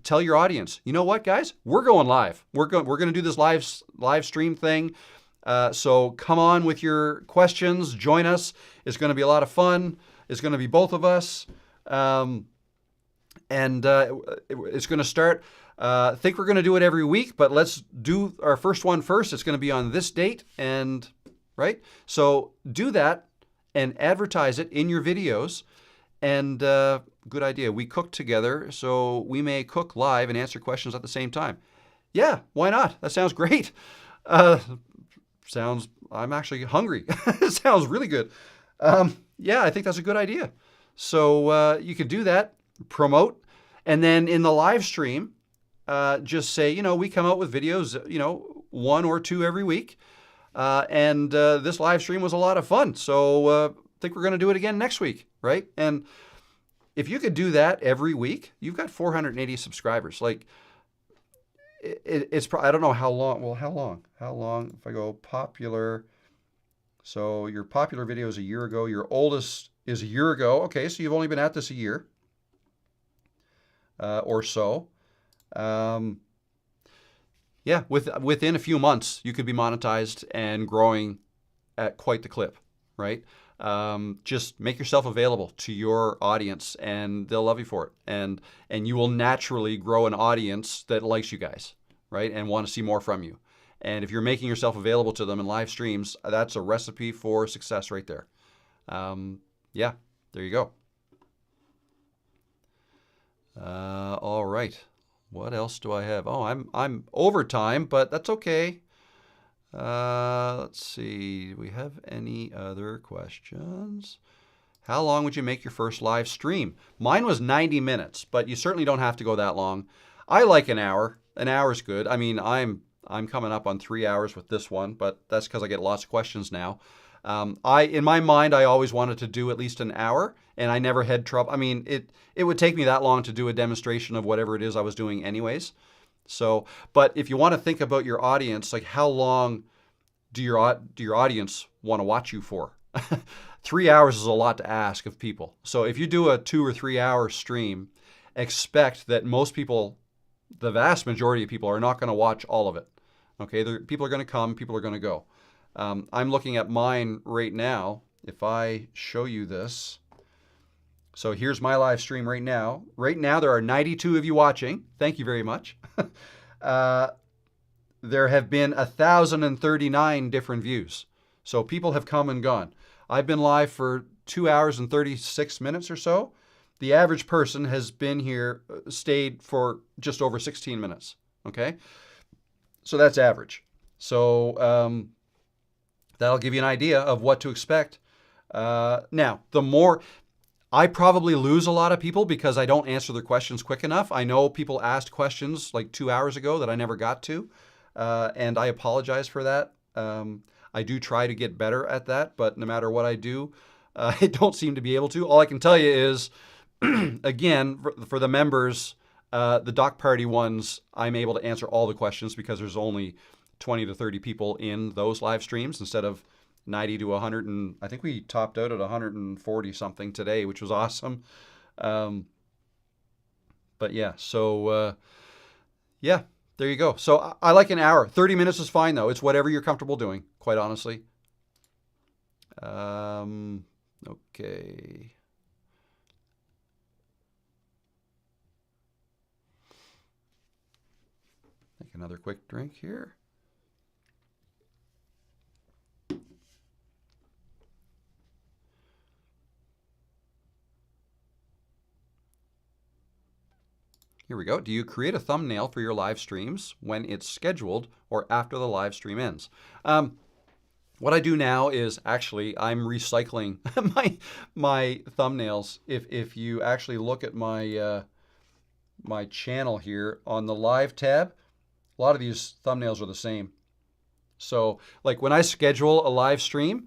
S1: Tell your audience, you know what, guys, we're going live. We're going to do this live stream thing. So come on with your questions. Join us. It's going to be a lot of fun. It's going to be both of us. And it's going to start. I think we're going to do it every week, but let's do our first one first. It's going to be on this date, and right. So do that and advertise it in your videos. And good idea. We cook together, so we may cook live and answer questions at the same time. Yeah, why not? That sounds great. I'm actually hungry. It sounds really good. Yeah, I think that's a good idea. So you can do that, promote, and then in the live stream, just say, we come out with videos, 1 or 2 every week. And this live stream was a lot of fun. So I think we're going to do it again next week, right? And if you could do that every week, you've got 480 subscribers. Like, it's probably, I don't know how long. Well, how long? If I go popular, so your popular video is a year ago. Your oldest is a year ago. Okay, so you've only been at this a year or so. Yeah, within a few months, you could be monetized and growing at quite the clip, right? Just make yourself available to your audience, and they'll love you for it. And you will naturally grow an audience that likes you guys, right? And want to see more from you. And if you're making yourself available to them in live streams, that's a recipe for success right there. Yeah, there you go. All right. What else do I have? Oh, I'm over time, but that's okay. Let's see. Do we have any other questions? How long would you make your first live stream? Mine was 90 minutes, but you certainly don't have to go that long. I like an hour. An hour is good. I mean, I'm coming up on 3 hours with this one, but that's because I get lots of questions now. In my mind, I always wanted to do at least an hour, and I never had trouble. I mean, it would take me that long to do a demonstration of whatever it is I was doing anyways. So, but if you want to think about your audience, like how long do your audience want to watch you for? 3 hours is a lot to ask of people. So if you do a 2 or 3 hour stream, expect that most people, the vast majority of people, are not going to watch all of it. Okay, people are going to come, people are going to go. I'm looking at mine right now. If I show you this, so here's my live stream right now. Right now, there are 92 of you watching. Thank you very much. There have been 1,039 different views. So people have come and gone. I've been live for 2 hours and 36 minutes or so. The average person has been here, stayed for just over 16 minutes. Okay? So that's average. So that'll give you an idea of what to expect. Now, the more, I probably lose a lot of people because I don't answer their questions quick enough. I know people asked questions like 2 hours ago that I never got to, and I apologize for that. I do try to get better at that, but no matter what I do, I don't seem to be able to. All I can tell you is, again, for the members, the Doc Party ones, I'm able to answer all the questions because there's only 20 to 30 people in those live streams instead of 90 to 100, and I think we topped out at 140 something today, which was awesome. But yeah, so yeah, there you go. So I like an hour. 30 minutes is fine though. It's whatever you're comfortable doing, quite honestly. Okay. Take another quick drink here. Here we go. Do you create a thumbnail for your live streams when it's scheduled or after the live stream ends? What I do now is actually I'm recycling my thumbnails. If you actually look at my my channel here on the live tab, a lot of these thumbnails are the same. So like when I schedule a live stream,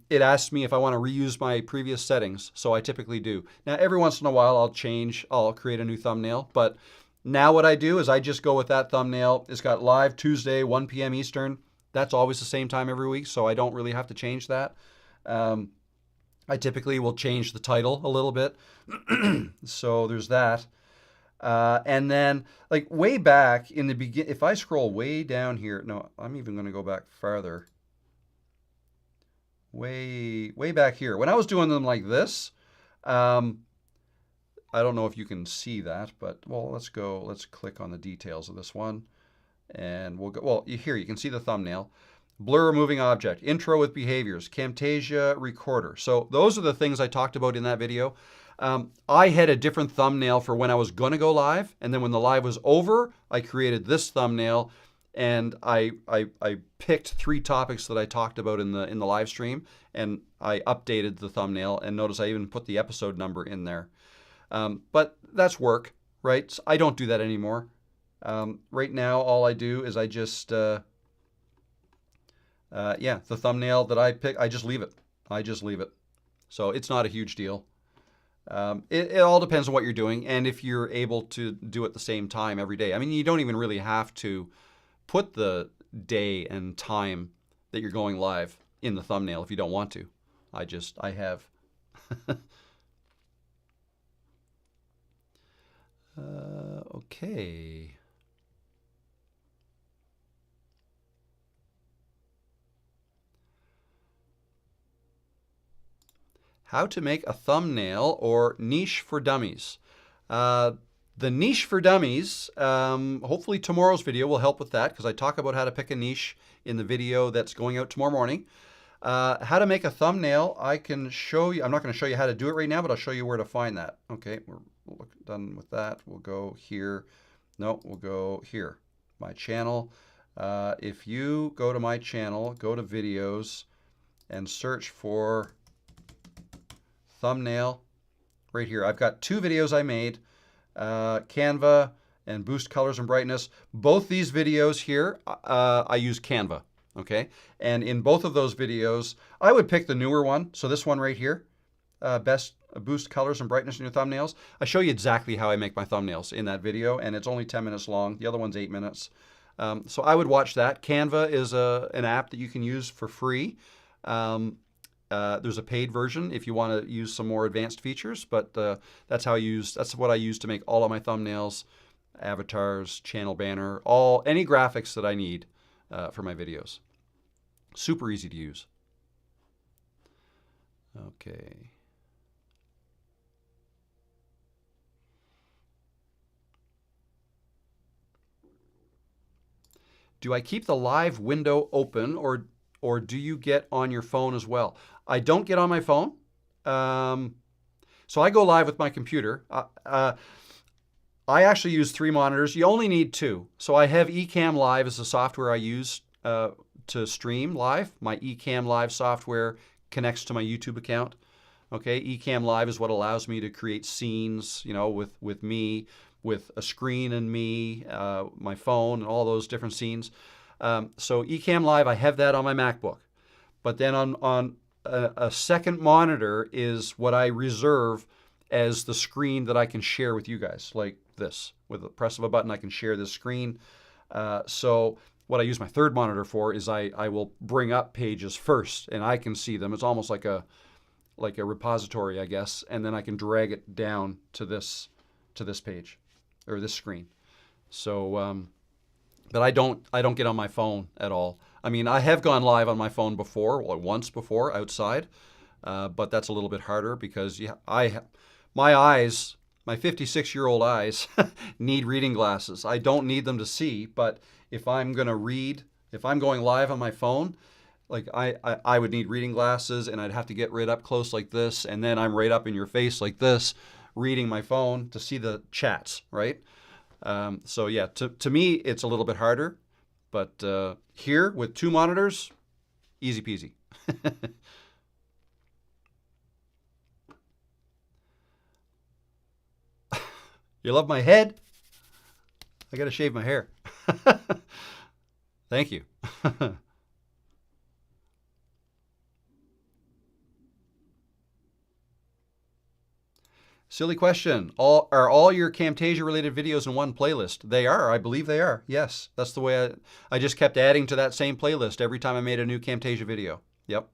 S1: it asks me if I want to reuse my previous settings. So I typically do. Now, every once in a while, I'll create a new thumbnail. But now what I do is I just go with that thumbnail. It's got live Tuesday, 1 p.m. Eastern. That's always the same time every week, so I don't really have to change that. I typically will change the title a little bit. So there's that. And then like way back in the beginning, if I scroll way down here, no, I'm even going to go back farther. Way back here. When I was doing them like this, I don't know if you can see that, but well, let's click on the details of this one and we'll go, well, here you can see the thumbnail. Blur a moving object, intro with behaviors, Camtasia recorder. So those are the things I talked about in that video. I had a different thumbnail for when I was going to go live, and then when the live was over, I created this thumbnail. And I picked 3 topics that I talked about in the live stream, and I updated the thumbnail. And notice I even put the episode number in there. But that's work, right? So I don't do that anymore. Right now, all I do is I just the thumbnail that I pick, I just leave it. So it's not a huge deal. It all depends on what you're doing and if you're able to do it the same time every day. I mean, you don't even really have to put the day and time that you're going live in the thumbnail if you don't want to. I have. Okay. How to make a thumbnail or niche for dummies. The niche for dummies, hopefully tomorrow's video will help with that because I talk about how to pick a niche in the video that's going out tomorrow morning. How to make a thumbnail, I can show you. I'm not going to show you how to do it right now, but I'll show you where to find that. Okay, we're done with that. We'll go here. No, we'll go here. My channel. If you go to my channel, go to videos and search for thumbnail right here. I've got 2 videos I made. Canva and boost colors and brightness. Both these videos here, I use Canva, okay? And in both of those videos, I would pick the newer one. So this one right here, best boost colors and brightness in your thumbnails. I show you exactly how I make my thumbnails in that video, and it's only 10 minutes long. The other one's 8 minutes. So I would watch that. Canva is an app that you can use for free. There's a paid version if you want to use some more advanced features, but that's what I use to make all of my thumbnails, avatars, channel banner, any graphics that I need for my videos. Super easy to use. Okay. Do I keep the live window open or or do you get on your phone as well? I don't get on my phone. So I go live with my computer. I actually use 3 monitors. You only need 2. So I have Ecamm Live as the software I use to stream live. My Ecamm Live software connects to my YouTube account. Okay, Ecamm Live is what allows me to create scenes, with me, with a screen and me, my phone, and all those different scenes. So Ecamm Live, I have that on my MacBook. But then on a second monitor is what I reserve as the screen that I can share with you guys, like this. With the press of a button, I can share this screen. So what I use my third monitor for is I will bring up pages first, and I can see them. It's almost like a repository, I guess, and then I can drag it down to this page or this screen. So, but I don't get on my phone at all. I mean, I have gone live on my phone before, or once before outside, but that's a little bit harder because my eyes, my 56-year-old eyes, need reading glasses. I don't need them to see, but if I'm going to read, if I'm going live on my phone, like I would need reading glasses, and I'd have to get right up close like this, and then I'm right up in your face like this, reading my phone to see the chats, right? So yeah, to me, it's a little bit harder, but here with 2 monitors, easy peasy. You love my head? I got to shave my hair. Thank you. Silly question. Are all your Camtasia related videos in one playlist? They are. I believe they are. Yes. That's the way I just kept adding to that same playlist every time I made a new Camtasia video. Yep.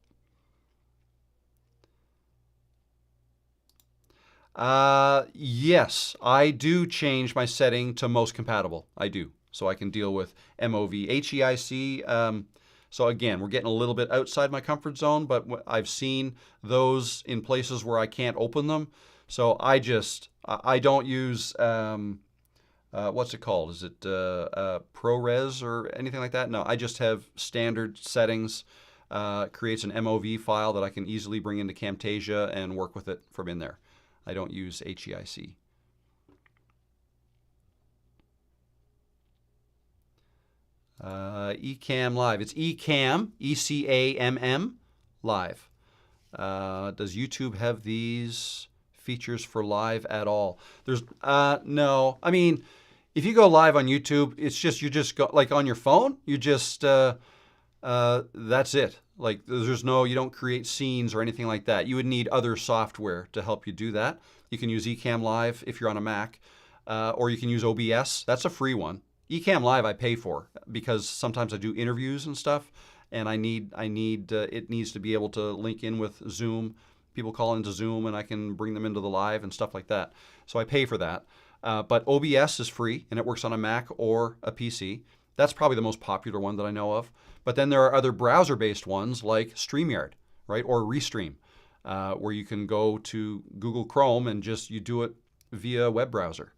S1: Yes, I do change my setting to most compatible. I do. So I can deal with MOV, HEIC. So again, we're getting a little bit outside my comfort zone, but I've seen those in places where I can't open them. So I don't use, what's it called? Is it ProRes or anything like that? No, I just have standard settings, creates an MOV file that I can easily bring into Camtasia and work with it from in there. I don't use HEIC. Ecamm Live. It's Ecamm, E-C-A-M-M, Live. Does YouTube have these features for live at all? There's no. I mean, if you go live on YouTube, it's just you just go like on your phone. You just that's it. Like there's no, you don't create scenes or anything like that. You would need other software to help you do that. You can use Ecamm Live if you're on a Mac, or you can use OBS. That's a free one. Ecamm Live I pay for because sometimes I do interviews and stuff, and it needs to be able to link in with Zoom. People call into Zoom, and I can bring them into the live and stuff like that. So I pay for that. But OBS is free, and it works on a Mac or a PC. That's probably the most popular one that I know of. But then there are other browser-based ones like StreamYard, right, or Restream, where you can go to Google Chrome and just you do it via a web browser,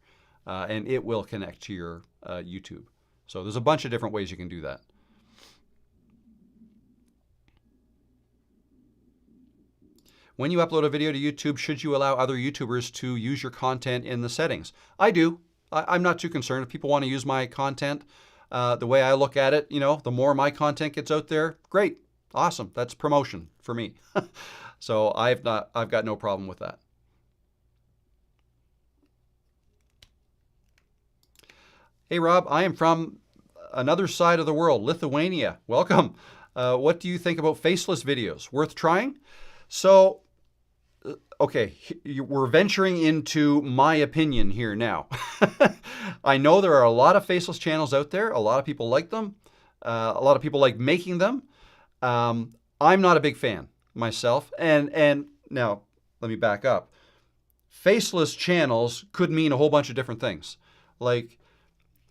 S1: and it will connect to your YouTube. So there's a bunch of different ways you can do that. When you upload a video to YouTube, should you allow other YouTubers to use your content in the settings? I do. I'm not too concerned. If people want to use my content, the way I look at it, the more my content gets out there, great, awesome. That's promotion for me. So I've got no problem with that. Hey Rob, I am from another side of the world, Lithuania. Welcome. What do you think about faceless videos? Worth trying? So, okay, we're venturing into my opinion here now. I know there are a lot of faceless channels out there. A lot of people like them. A lot of people like making them. I'm not a big fan myself. And now, let me back up. Faceless channels could mean a whole bunch of different things.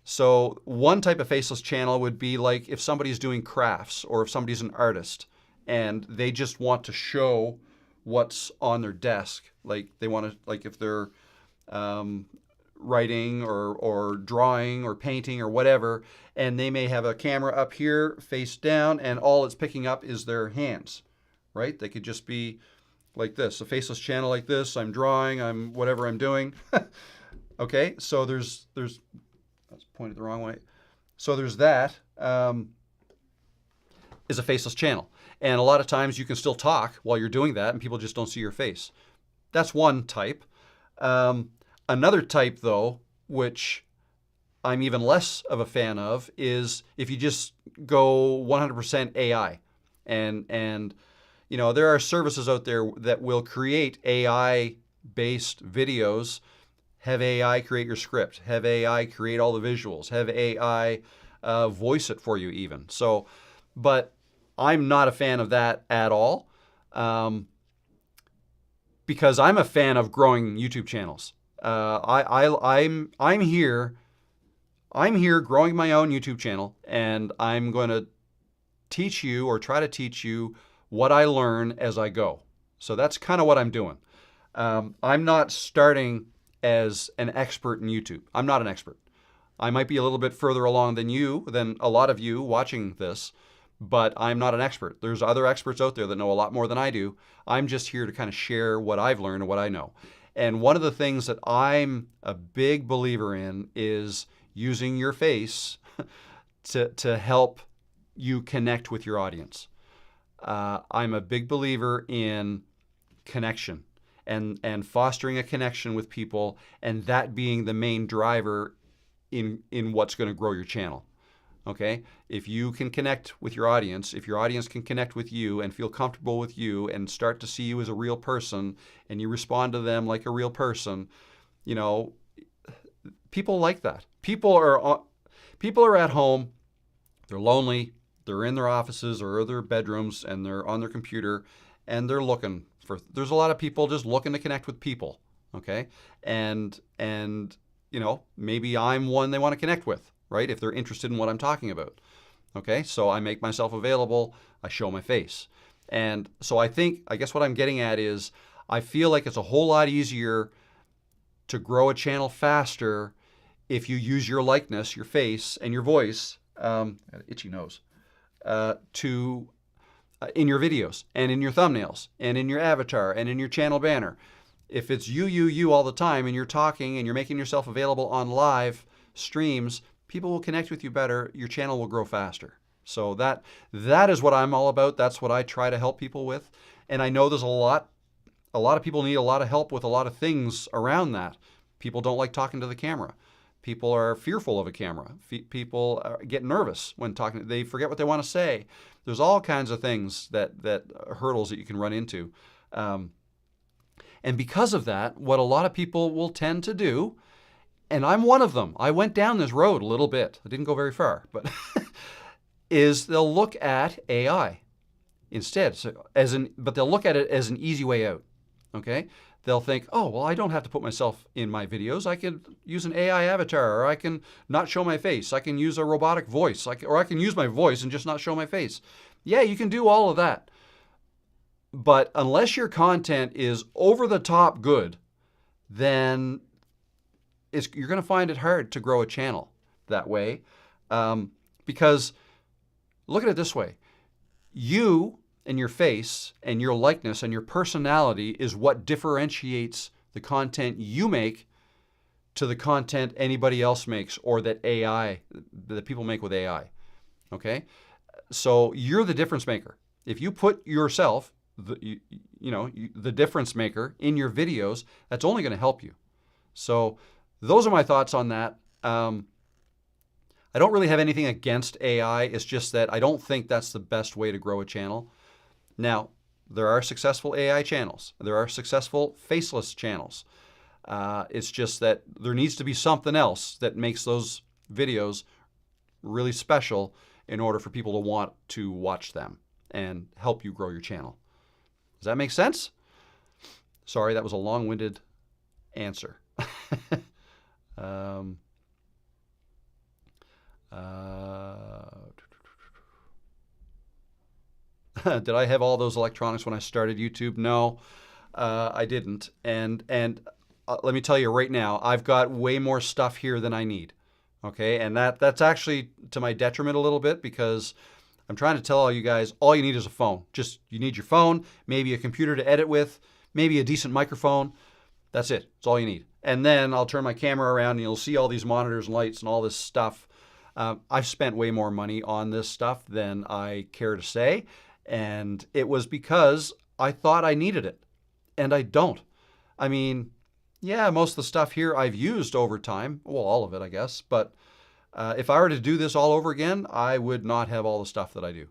S1: So one type of faceless channel would be like if somebody's doing crafts or if somebody's an artist and they just want to show what's on their desk. Like they want to, like if they're writing or drawing or painting or whatever, and they may have a camera up here face down, and all it's picking up is their hands, right? They could just be like this, a faceless channel like this. I'm drawing, I'm whatever I'm doing. Okay, so there's that's pointed the wrong way. So there's that is a faceless channel. And a lot of times you can still talk while you're doing that and people just don't see your face. That's one type. Another type though, which I'm even less of a fan of, is if you just go 100% AI. And you know, there are services out there that will create AI-based videos, have AI create your script, have AI create all the visuals, have AI voice it for you even. So, but I'm not a fan of that at all, because I'm a fan of growing YouTube channels. I'm here growing my own YouTube channel, and I'm going to teach you or try to teach you what I learn as I go. So that's kind of what I'm doing. I'm not starting as an expert in YouTube. I'm not an expert. I might be a little bit further along than a lot of you watching this, but I'm not an expert. There's other experts out there that know a lot more than I do. I'm just here to kind of share what I've learned and what I know. And one of the things that I'm a big believer in is using your face to help you connect with your audience. I'm a big believer in connection and fostering a connection with people, and that being the main driver in what's going to grow your channel. Okay? If you can connect with your audience, if your audience can connect with you and feel comfortable with you and start to see you as a real person and you respond to them like a real person, you know, people like that. People are at home, they're lonely, they're in their offices or their bedrooms, and they're on their computer, and they're looking for, there's a lot of people just looking to connect with people, okay? And you know, maybe I'm one they want to connect with, right? If they're interested in what I'm talking about, okay? So I make myself available, I show my face. And so I guess what I'm getting at is I feel like it's a whole lot easier to grow a channel faster if you use your likeness, your face, and your voice, itchy nose, in your videos and in your thumbnails and in your avatar and in your channel banner. If it's you all the time and you're talking and you're making yourself available on live streams, people will connect with you better. Your channel will grow faster. So that is what I'm all about. That's what I try to help people with. And I know there's a lot of people need a lot of help with a lot of things around that. People don't like talking to the camera. People are fearful of a camera. People get nervous when talking. They forget what they want to say. There's all kinds of things that hurdles that you can run into. And because of that, what a lot of people will tend to do, and I'm one of them, I went down this road a little bit. I didn't go very far, but is they'll look at AI instead. But they'll look at it as an easy way out. Okay? They'll think, oh, well, I don't have to put myself in my videos. I can use an AI avatar, or I can not show my face. I can use a robotic voice, or I can use my voice and just not show my face. Yeah, you can do all of that. But unless your content is over the top good, then you're going to find it hard to grow a channel that way. Because look at it this way. You and your face and your likeness and your personality is what differentiates the content you make to the content anybody else makes, or that people make with AI. Okay? So you're the difference maker. If you put yourself, the difference maker in your videos, that's only going to help you. So those are my thoughts on that. I don't really have anything against AI. It's just that I don't think that's the best way to grow a channel. Now, there are successful AI channels. There are successful faceless channels. It's just that there needs to be something else that makes those videos really special in order for people to want to watch them and help you grow your channel. Does that make sense? Sorry, that was a long-winded answer. Did I have all those electronics when I started YouTube? No, I didn't. And let me tell you right now, I've got way more stuff here than I need. Okay, and that's actually to my detriment a little bit, because I'm trying to tell all you guys, all you need is a phone. Just, you need your phone, maybe a computer to edit with, maybe a decent microphone. That's it. That's all you need. And then I'll turn my camera around and you'll see all these monitors and lights and all this stuff. I've spent way more money on this stuff than I care to say. And it was because I thought I needed it. And I don't. I mean, yeah, most of the stuff here I've used over time. Well, all of it, I guess. But if I were to do this all over again, I would not have all the stuff that I do.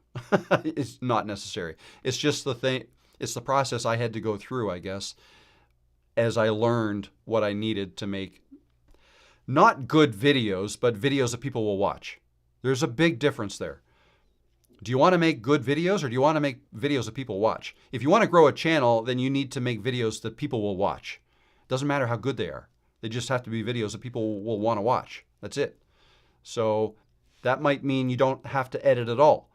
S1: It's not necessary. It's just the thing. It's the process I had to go through, I guess, as I learned what I needed to make not good videos, but videos that people will watch. There's a big difference there. Do you want to make good videos, or do you want to make videos that people watch? If you want to grow a channel, then you need to make videos that people will watch. Doesn't matter how good they are. They just have to be videos that people will want to watch. That's it. So that might mean you don't have to edit at all.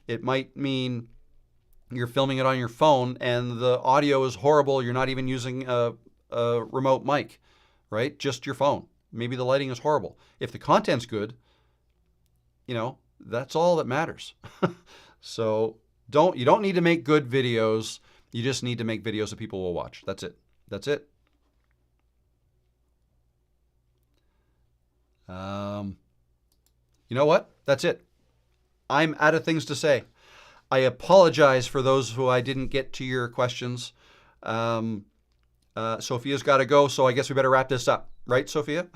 S1: It might mean you're filming it on your phone and the audio is horrible. You're not even using a remote mic, right? Just your phone. Maybe the lighting is horrible. If the content's good, you know, that's all that matters. So you don't need to make good videos. You just need to make videos that people will watch. That's it. That's it. You know what? That's it. I'm out of things to say. I apologize for those who I didn't get to your questions. Sophia's got to go, so I guess we better wrap this up. Right, Sophia?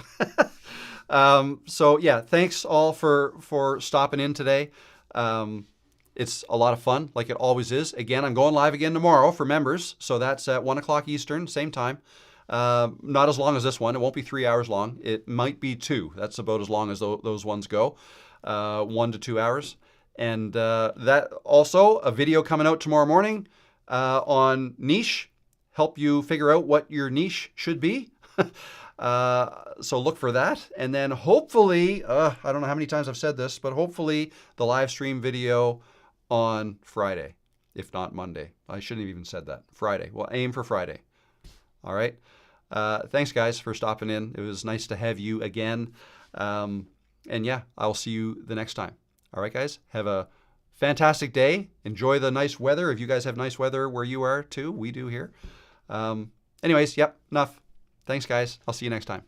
S1: So yeah, thanks all for stopping in today. It's a lot of fun, like it always is. Again, I'm going live again tomorrow for members, so that's at 1 o'clock Eastern, same time. Not as long as this one. It won't be 3 hours long. It might be 2. That's about as long as those ones go, 1 to 2 hours. And that also a video coming out tomorrow morning on niche, help you figure out what your niche should be. So look for that. And then hopefully, I don't know how many times I've said this, but hopefully the live stream video on Friday, if not Monday. I shouldn't have even said that. Friday. Well, aim for Friday. All right. Thanks, guys, for stopping in. It was nice to have you again. And yeah, I'll see you the next time. All right, guys, have a fantastic day. Enjoy the nice weather. If you guys have nice weather where you are too, we do here. Anyways, yep, enough. Thanks, guys. I'll see you next time.